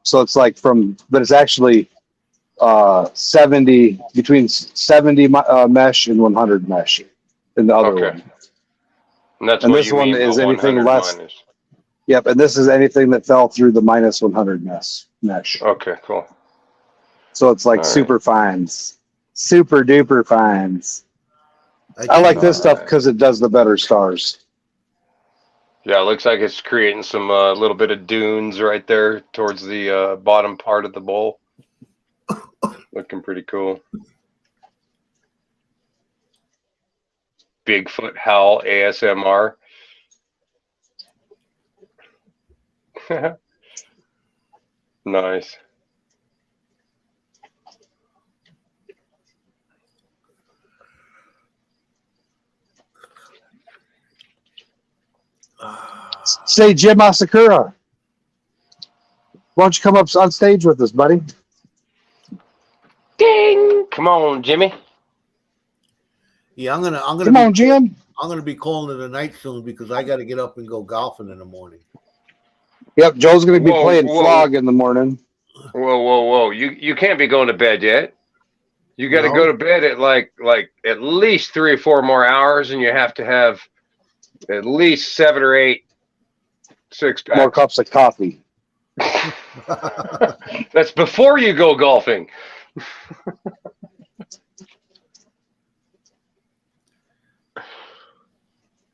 So it's like but it's actually 70, between 70 mesh and 100 mesh in the other Okay. one. And that's And what this you one mean is by anything 100 less. minus. Yep, and this is anything that fell through the minus 100 mesh. Okay, cool. So it's like All right. super fines, super duper fines. I think like this stuff because it does the better stars. Yeah, it looks like it's creating some little bit of dunes right there towards the bottom part of the bowl. Looking pretty cool. Bigfoot howl ASMR. Nice. Say, Jim Asakura, why don't you come up on stage with us, buddy? Ding! Come on, Jimmy. Yeah, I'm gonna Come on, Jim. I'm gonna be calling it a night soon because I got to get up and go golfing in the morning. Yep, Joe's going to be Whoa, playing whoa. flog in the morning. Whoa. You can't be going to bed yet. You got to No. go to bed at like at least 3 or 4 more hours, and you have to have at least 7 or 8 6-packs. More cups of coffee. That's before you go golfing.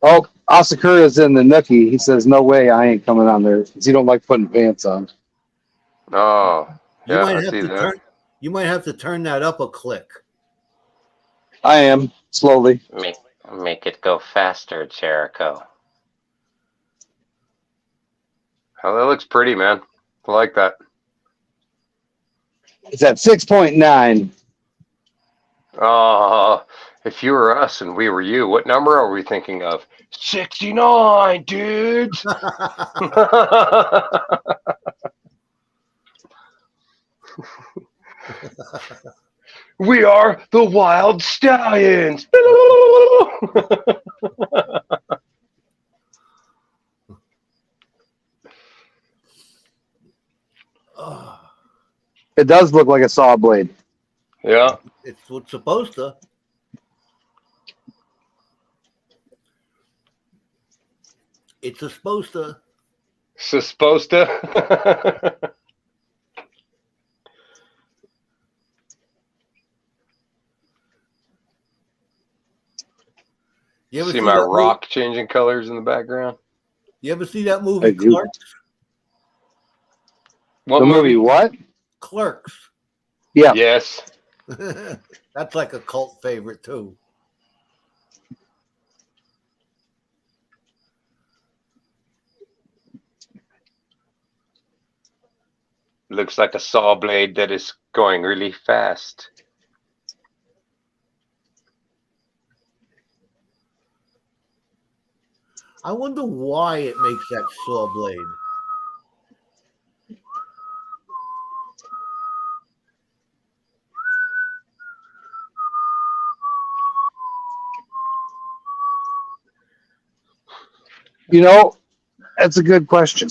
Oh, Asakura is in the nookie. He says, no way, I ain't coming on there because he don't like putting pants on. Oh, You yeah, might I have see to that. turn. You might have to turn that up a click. I am, slowly. Make it go faster, Jericho. Oh, that looks pretty, man. I like that. It's at 6.9. If you were us and we were you, what number are we thinking of? 69, dudes. We are the Wild Stallions. It does look like a saw blade. Yeah. It's what's supposed to. It's supposed to. Supposed to. You ever See my that rock changing colors in the background? You ever see that I movie do. Clerks? What The movie what? Clerks. Yeah. Yes. That's like a cult favorite too. Looks like a saw blade that is going really fast. I wonder why it makes that saw blade. You know, that's a good question.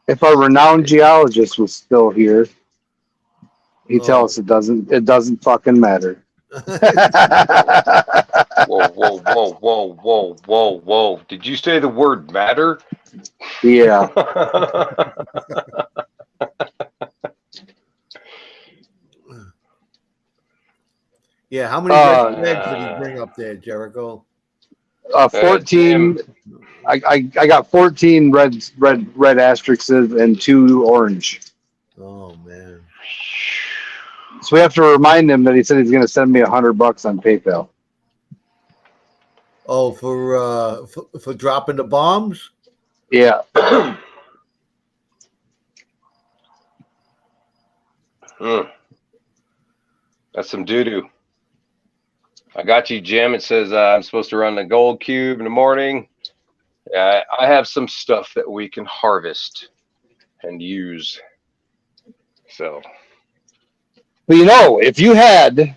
If our renowned geologist was still here, he'd tell us it doesn't fucking matter. Whoa. Did you say the word matter? Yeah. Yeah, how many red threads did he bring up there, Jericho? 14. I got 14 red asterisks and 2 orange. Oh man. So we have to remind him that he said he's going to send me $100 on PayPal. Oh, for dropping the bombs? Yeah. That's some doo-doo. I got you, Jim. It says I'm supposed to run the gold cube in the morning. I have some stuff that we can harvest and use. So, But you know, if you had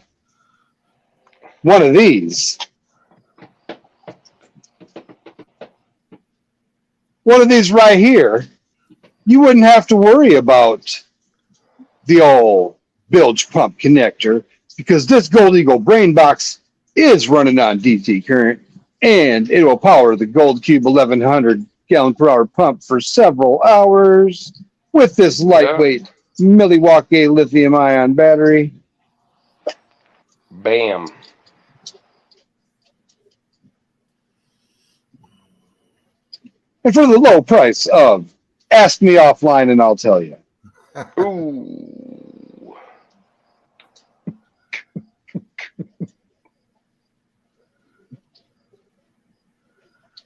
one of these, right here, you wouldn't have to worry about the old bilge pump connector, because this Gold Eagle Brain Box is running on DC current, and it will power the Gold Cube 1100 gallon per hour pump for several hours with this lightweight Milwaukee lithium ion battery. bam. And for the low price of ask me offline and I'll tell you. Ooh.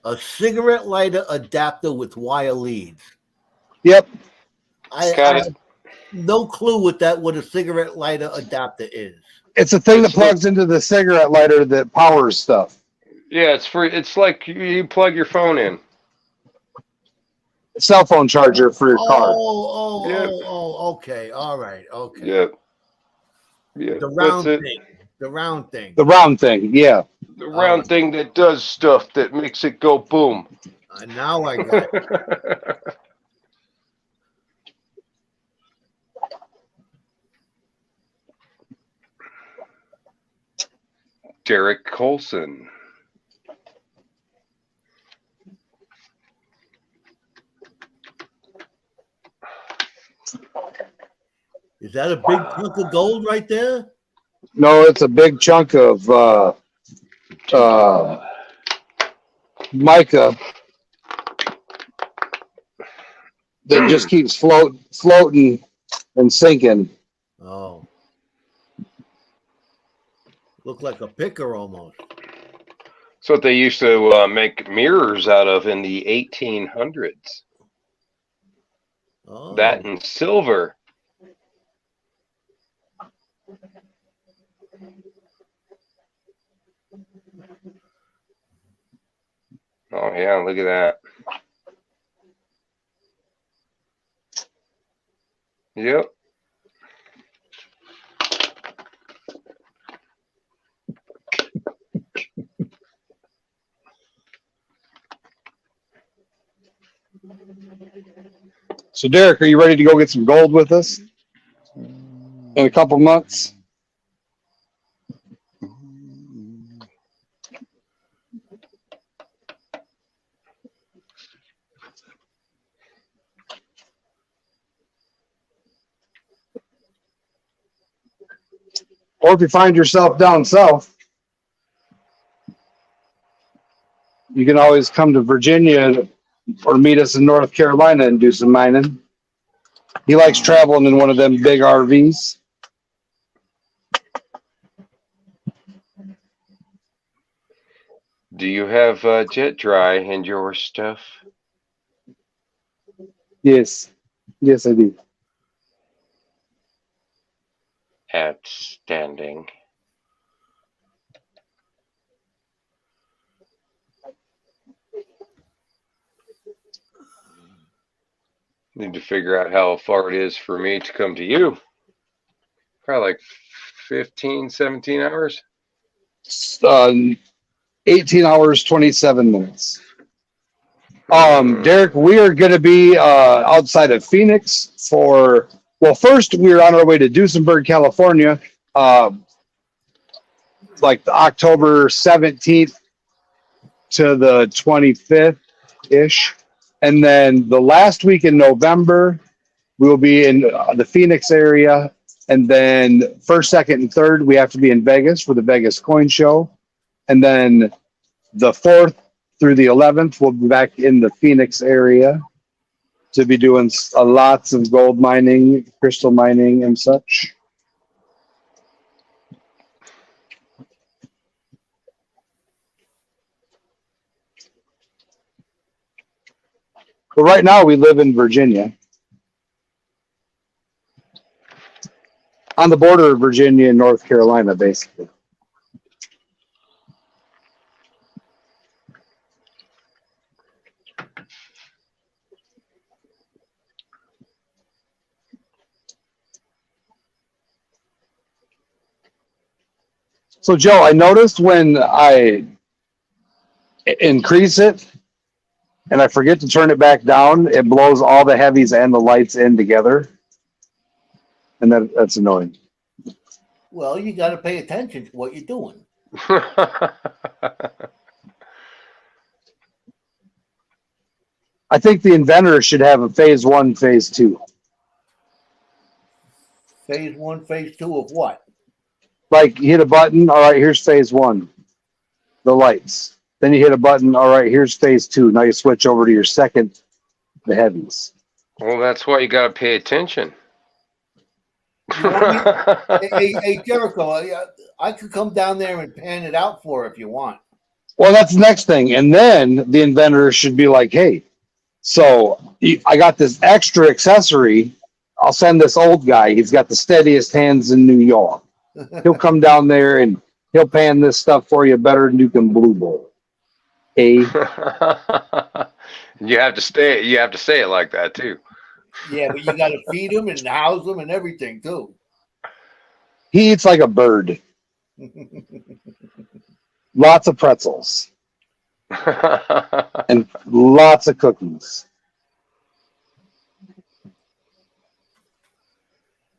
A cigarette lighter adapter with wire leads. Yep. I have no clue what a cigarette lighter adapter is. It's a thing that plugs into the cigarette lighter that powers stuff. Yeah, it's free. It's like you plug your phone in. Cell phone charger for your car. Okay. All right. Okay. Yep. Yeah. The round that's it. thing. The round thing. The round thing, yeah. The round thing that does stuff that makes it go boom. Now I got it. Derek Colson. Is that a big chunk of gold right there? No, it's a big chunk of mica that just keeps floating and sinking. Oh. Look like a picker almost. That's what they used to make mirrors out of in the 1800s. Oh. That and silver. Oh yeah, look at that. Yep. So Derek, are you ready to go get some gold with us in a couple months? Or if you find yourself down south, you can always come to Virginia or meet us in North Carolina and do some mining. He likes traveling in one of them big RVs. Do you have jet dry in your stuff? Yes. Yes, I do. Outstanding. Need to figure out how far it is for me to come to you. Probably like 15, 17 hours. 18 hours, 27 minutes. Derek, we are going to be outside of Phoenix for, well, first we're on our way to Duesenberg, California, like the October 17th to the 25th-ish. And then the last week in November, we'll be in the Phoenix area. And then 1st, 2nd, and 3rd, we have to be in Vegas for the Vegas Coin Show. And then the 4th through the 11th, we'll be back in the Phoenix area to be doing lots of gold mining, crystal mining, and such. But right now we live in Virginia. On the border of Virginia and North Carolina, basically. So, Joe, I noticed when I increase it and I forget to turn it back down, it blows all the heavies and the lights in together. And that's annoying. Well, you got to pay attention to what you're doing. I think the inventor should have a phase 1, phase 2. Phase 1, phase 2 of what? Like you hit a button, all right, here's phase 1, the lights. Then you hit a button, all right, here's phase 2. Now you switch over to your second, the heavies. Well, that's why you got to pay attention. Hey, Jericho, I could come down there and pan it out for if you want. Well, that's the next thing. And then the inventor should be like, hey, so I got this extra accessory. I'll send this old guy. He's got the steadiest hands in New York. He'll come down there and he'll pan this stuff for you better than you can Blue Bowl. Hey. You have to say it like that too. Yeah, but you got to feed him and house him and everything too. He eats like a bird. Lots of pretzels and lots of cookies.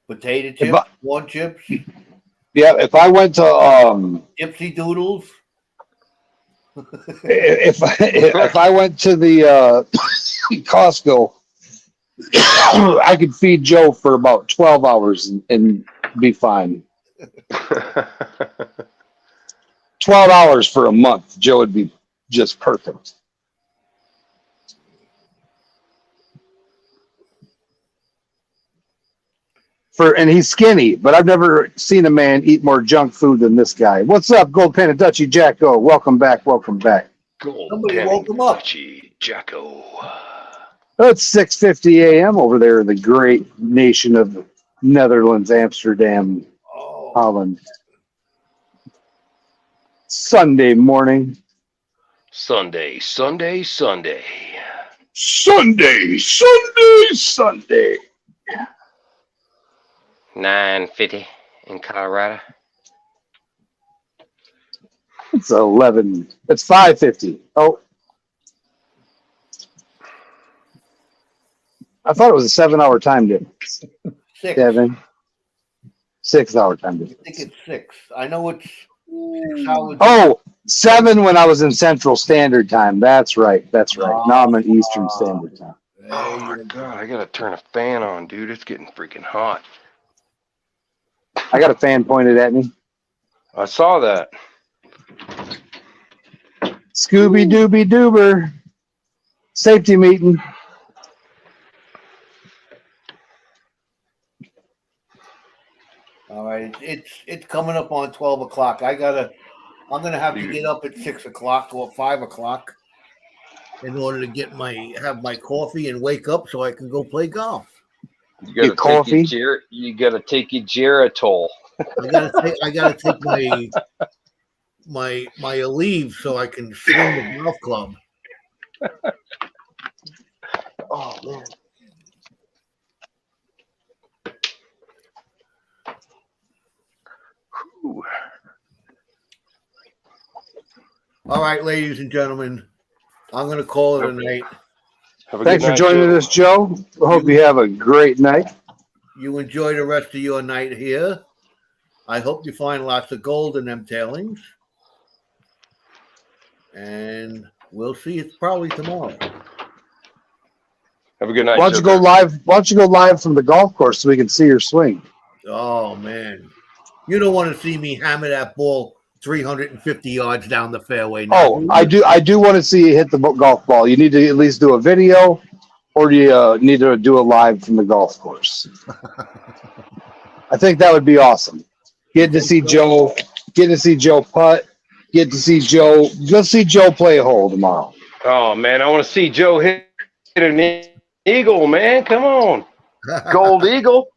Potato chips, corn chips, Yeah, if I went to gypsy doodles. if I went to the Costco, I could feed Joe for about 12 hours and be fine. 12 hours for a month, Joe would be just perfect. And he's skinny, but I've never seen a man eat more junk food than this guy. What's up, Gold Pen and Dutchy Jacko? Welcome back, welcome back. Somebody woke him up. Jacko. It's 6:50 a.m. over there in the great nation of Netherlands, Amsterdam, Holland. Sunday morning. Sunday. 9:50 in Colorado. It's 11. It's 5:50. Oh. I thought it was a 7-hour time difference. 6. 7. 6-hour time I difference. think it's 6. I know it's 6 hours. Oh, 7 when I was in Central Standard Time. That's right. Now I'm in Eastern Standard Time. Oh my god, I gotta turn a fan on, dude. It's getting freaking hot. I got a fan pointed at me. I saw that. Scooby Dooby Doober. Safety meeting. All right, it's coming up on 12 o'clock. I'm gonna have to get up at 6 o'clock or 5 o'clock in order to have my coffee and wake up so I can go play golf. You gotta Get coffee? You gotta take your Geritol. I gotta take my Aleve so I can swing the golf club. Oh man. Whew. All right, ladies and gentlemen, I'm gonna call it a night. Have a Thanks good for night, joining Joe. us, Joe. I hope you have a great night. You enjoy the rest of your night here. I hope you find lots of gold in them tailings. And we'll see you probably tomorrow. Have a good night. Why don't you Joker. go live? Why don't you go live from the golf course so we can see your swing? Oh man. You don't want to see me hammer that ball 350 yards down the fairway now. Oh, I do want to see you hit the golf ball. You need to at least do a video, or do you need to do a live from the golf course? I think that would be awesome. Get to see Joe putt. Get to see Joe. Let's see Joe play a hole tomorrow. Oh man, I want to see Joe hit an eagle, man. Come on. Gold eagle.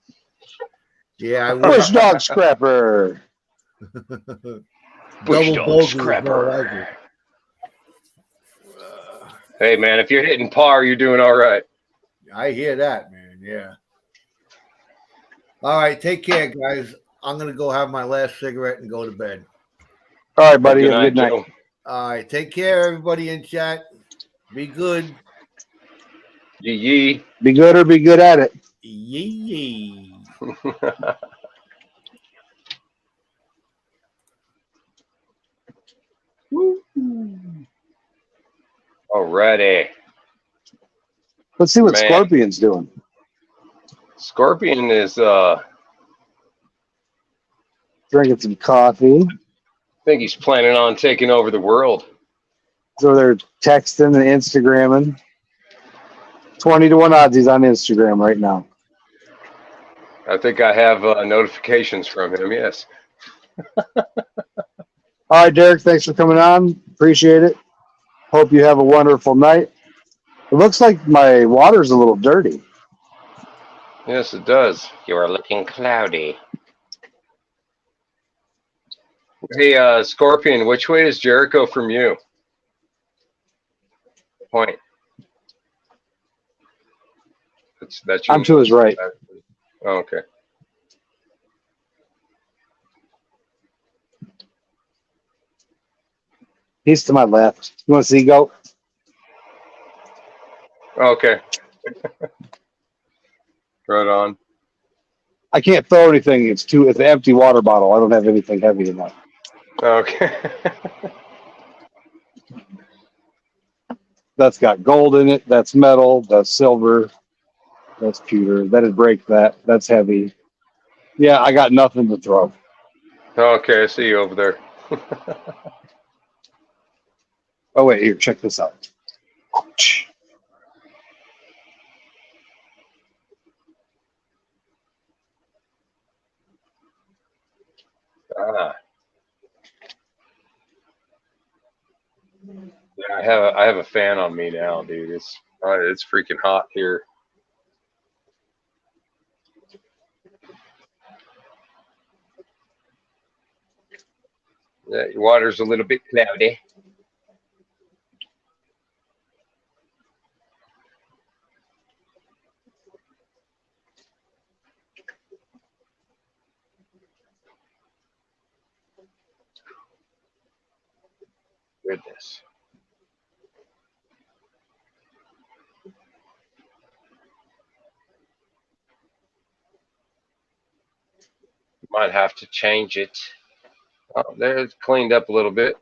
Yeah, I Bush wish. dog scrapper. Bush Double dog bogey is scrapper. more like it. Hey, man, if you're hitting par, you're doing all right. I hear that, man. Yeah. All right, take care, guys. I'm gonna go have my last cigarette and go to bed. All right, buddy. Have a good night. Joe. All right, take care, everybody in chat. Be good. Yee yee. Be good or be good at it. Yee. Alrighty. Let's see what Man. Scorpion's doing. Scorpion is Drinking some coffee. I think he's planning on taking over the world. So they're texting and Instagramming. 20-1 odds he's on Instagram right now. I think I have notifications from him, yes. All right, Derek, thanks for coming on. Appreciate it. Hope you have a wonderful night. It looks like my water's a little dirty. Yes, it does. You are looking cloudy. Hey, Scorpion, which way is Jericho from you? Point. That's you. I'm to his right. Oh, okay. He's to my left. You want to see go? Okay. Right on. I can't throw anything. It's an empty water bottle. I don't have anything heavy enough. Okay. That's got gold in it. That's metal. That's silver. That's pewter. That'd break that. That's heavy. Yeah, I got nothing to throw. Okay, I see you over there. Oh, wait, here, check this out. Ah. Yeah, I have a fan on me now, dude. It's freaking hot here. Yeah, your water's a little bit cloudy. Goodness. Might have to change it. Oh, there, it's cleaned up a little bit.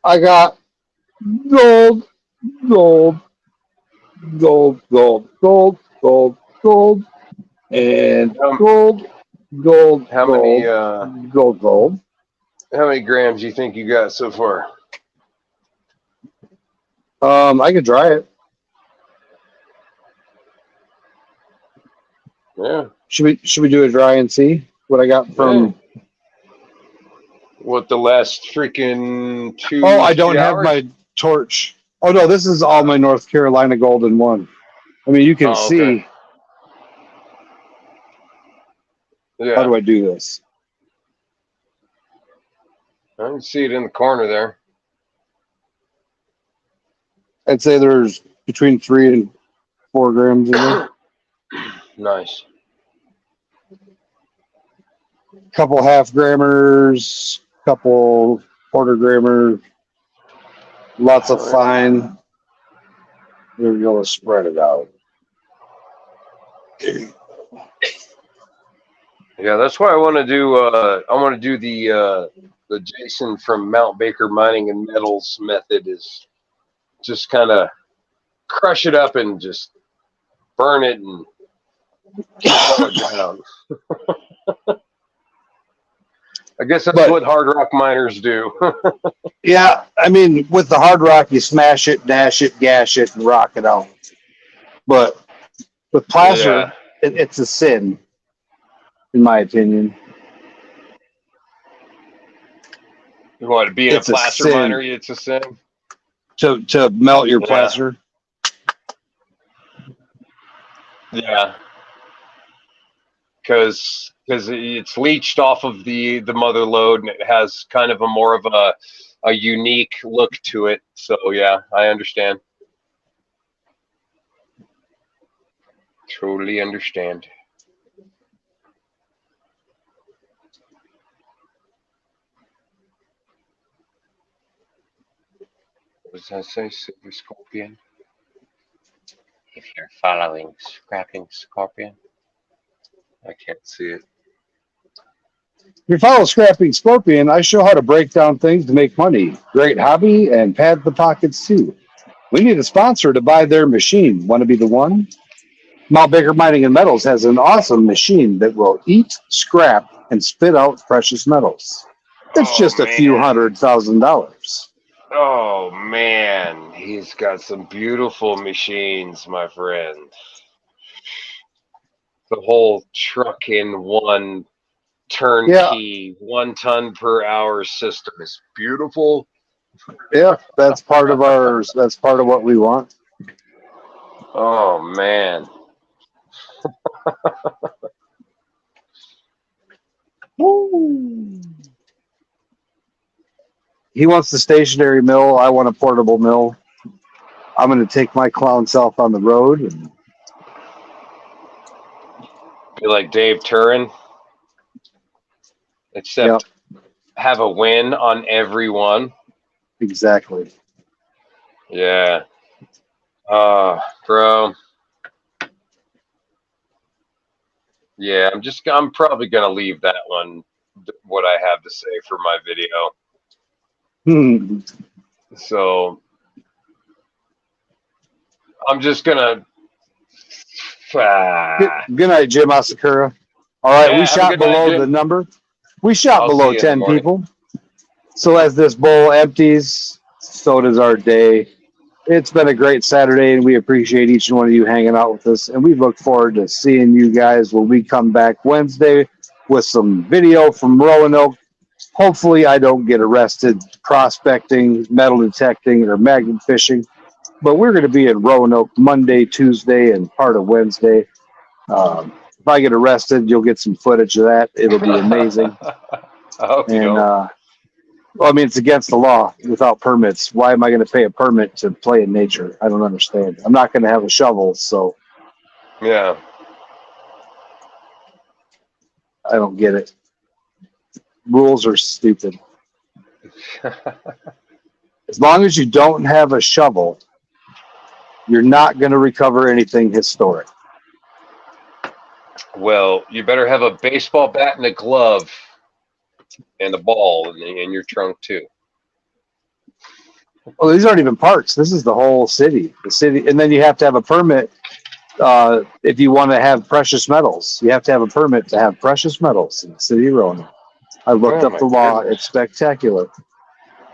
I got gold, gold, gold, gold, gold, gold, gold, and gold, gold, How gold, many gold, gold. how many grams do you think you got so far? I could dry it. Yeah. Should we do a dry and see what I got from? What, the last freaking 2 Oh, I don't 3 have hours? my torch. Oh no, this is all my North Carolina Golden one. I mean, you can Oh, okay. see. How Yeah, do I do this? I can see it in the corner there. I'd say there's between 3 and 4 grams in there. Nice. Couple half grammars, couple quarter grammars, lots of fine. We're going to spread it out. Yeah, that's why I want to do. I want to do the Jason from Mount Baker Mining and Metals method. Is just kind of crush it up and just burn it and slow it down. I guess that's But- what hard rock miners do. Yeah, I mean, with the hard rock, you smash it, dash it, gash it, and rock it out. But with placer, Yeah. it's a sin, in my opinion. You want to be It's a a placer sin. miner? It's a sin. To melt your Yeah. placer. Yeah. Because it's leached off of the mother load, and it has kind of a more of a unique look to it. So yeah, I understand. Totally understand. What does that say? Silver Scorpion? If you're following Scrapping Scorpion. I can't see it. If you follow Scrapping Scorpion, I show how to break down things to make money. Great hobby and pad the pockets too. We need a sponsor to buy their machine. Want to be the one? Mount Baker Mining and Metals has an awesome machine that will eat scrap and spit out precious metals. It's Oh, just a few man. $100,000. Oh man, he's got some beautiful machines, my friend. The whole truck in one turnkey, 1 ton per hour system is beautiful. Yeah, that's part of ours. That's part of what we want. Oh man. He wants the stationary mill. I want a portable mill. I'm going to take my clown self on the road. And Be like Dave Turin. Except have a win on every one. exactly. Yeah. Bro. Yeah, I'm probably gonna leave that one, what I have to say, for my video. So I'm just gonna Good night, Jim Asakura. All right, Yeah, we have a shot good night, below Jim. the number. We shot I'll below see you in the 10 morning. people. So as this bowl empties, so does our day. It's been a great Saturday, and we appreciate each and one of you hanging out with us. And we look forward to seeing you guys when we come back Wednesday with some video from Roanoke. Hopefully, I don't get arrested prospecting, metal detecting, or magnet fishing. But we're going to be in Roanoke Monday, Tuesday, and part of Wednesday. If I get arrested, you'll get some footage of that. It'll be amazing. I hope you And don't. well, I mean, it's against the law without permits. Why am I going to pay a permit to play in nature? I don't understand. I'm not going to have a shovel, so Yeah. I don't get it. Rules are stupid. As long as you don't have a shovel, you're not going to recover anything historic. Well, you better have a baseball bat and a glove and a ball in your trunk too. Well, these aren't even parks. This is the whole city. The city, and then you have to have a permit if you want to have precious metals. You have to have a permit to have precious metals in the city of Roanoke. I looked Oh, up my the law. goodness. It's spectacular.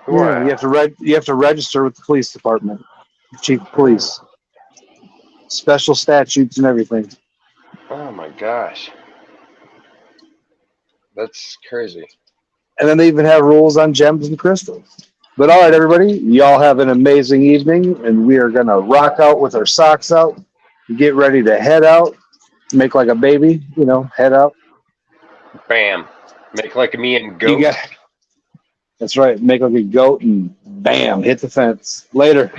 Wow. Yeah, you have to register with the police department, chief of police, special statutes and everything. Oh my gosh. That's crazy. And then they even have rules on gems and crystals. But all right, everybody, y'all have an amazing evening, and we are gonna rock out with our socks out, get ready to head out, make like a baby, head out. Bam. Make like me and You goat. got, that's right, make like a goat and bam, hit the fence. Later.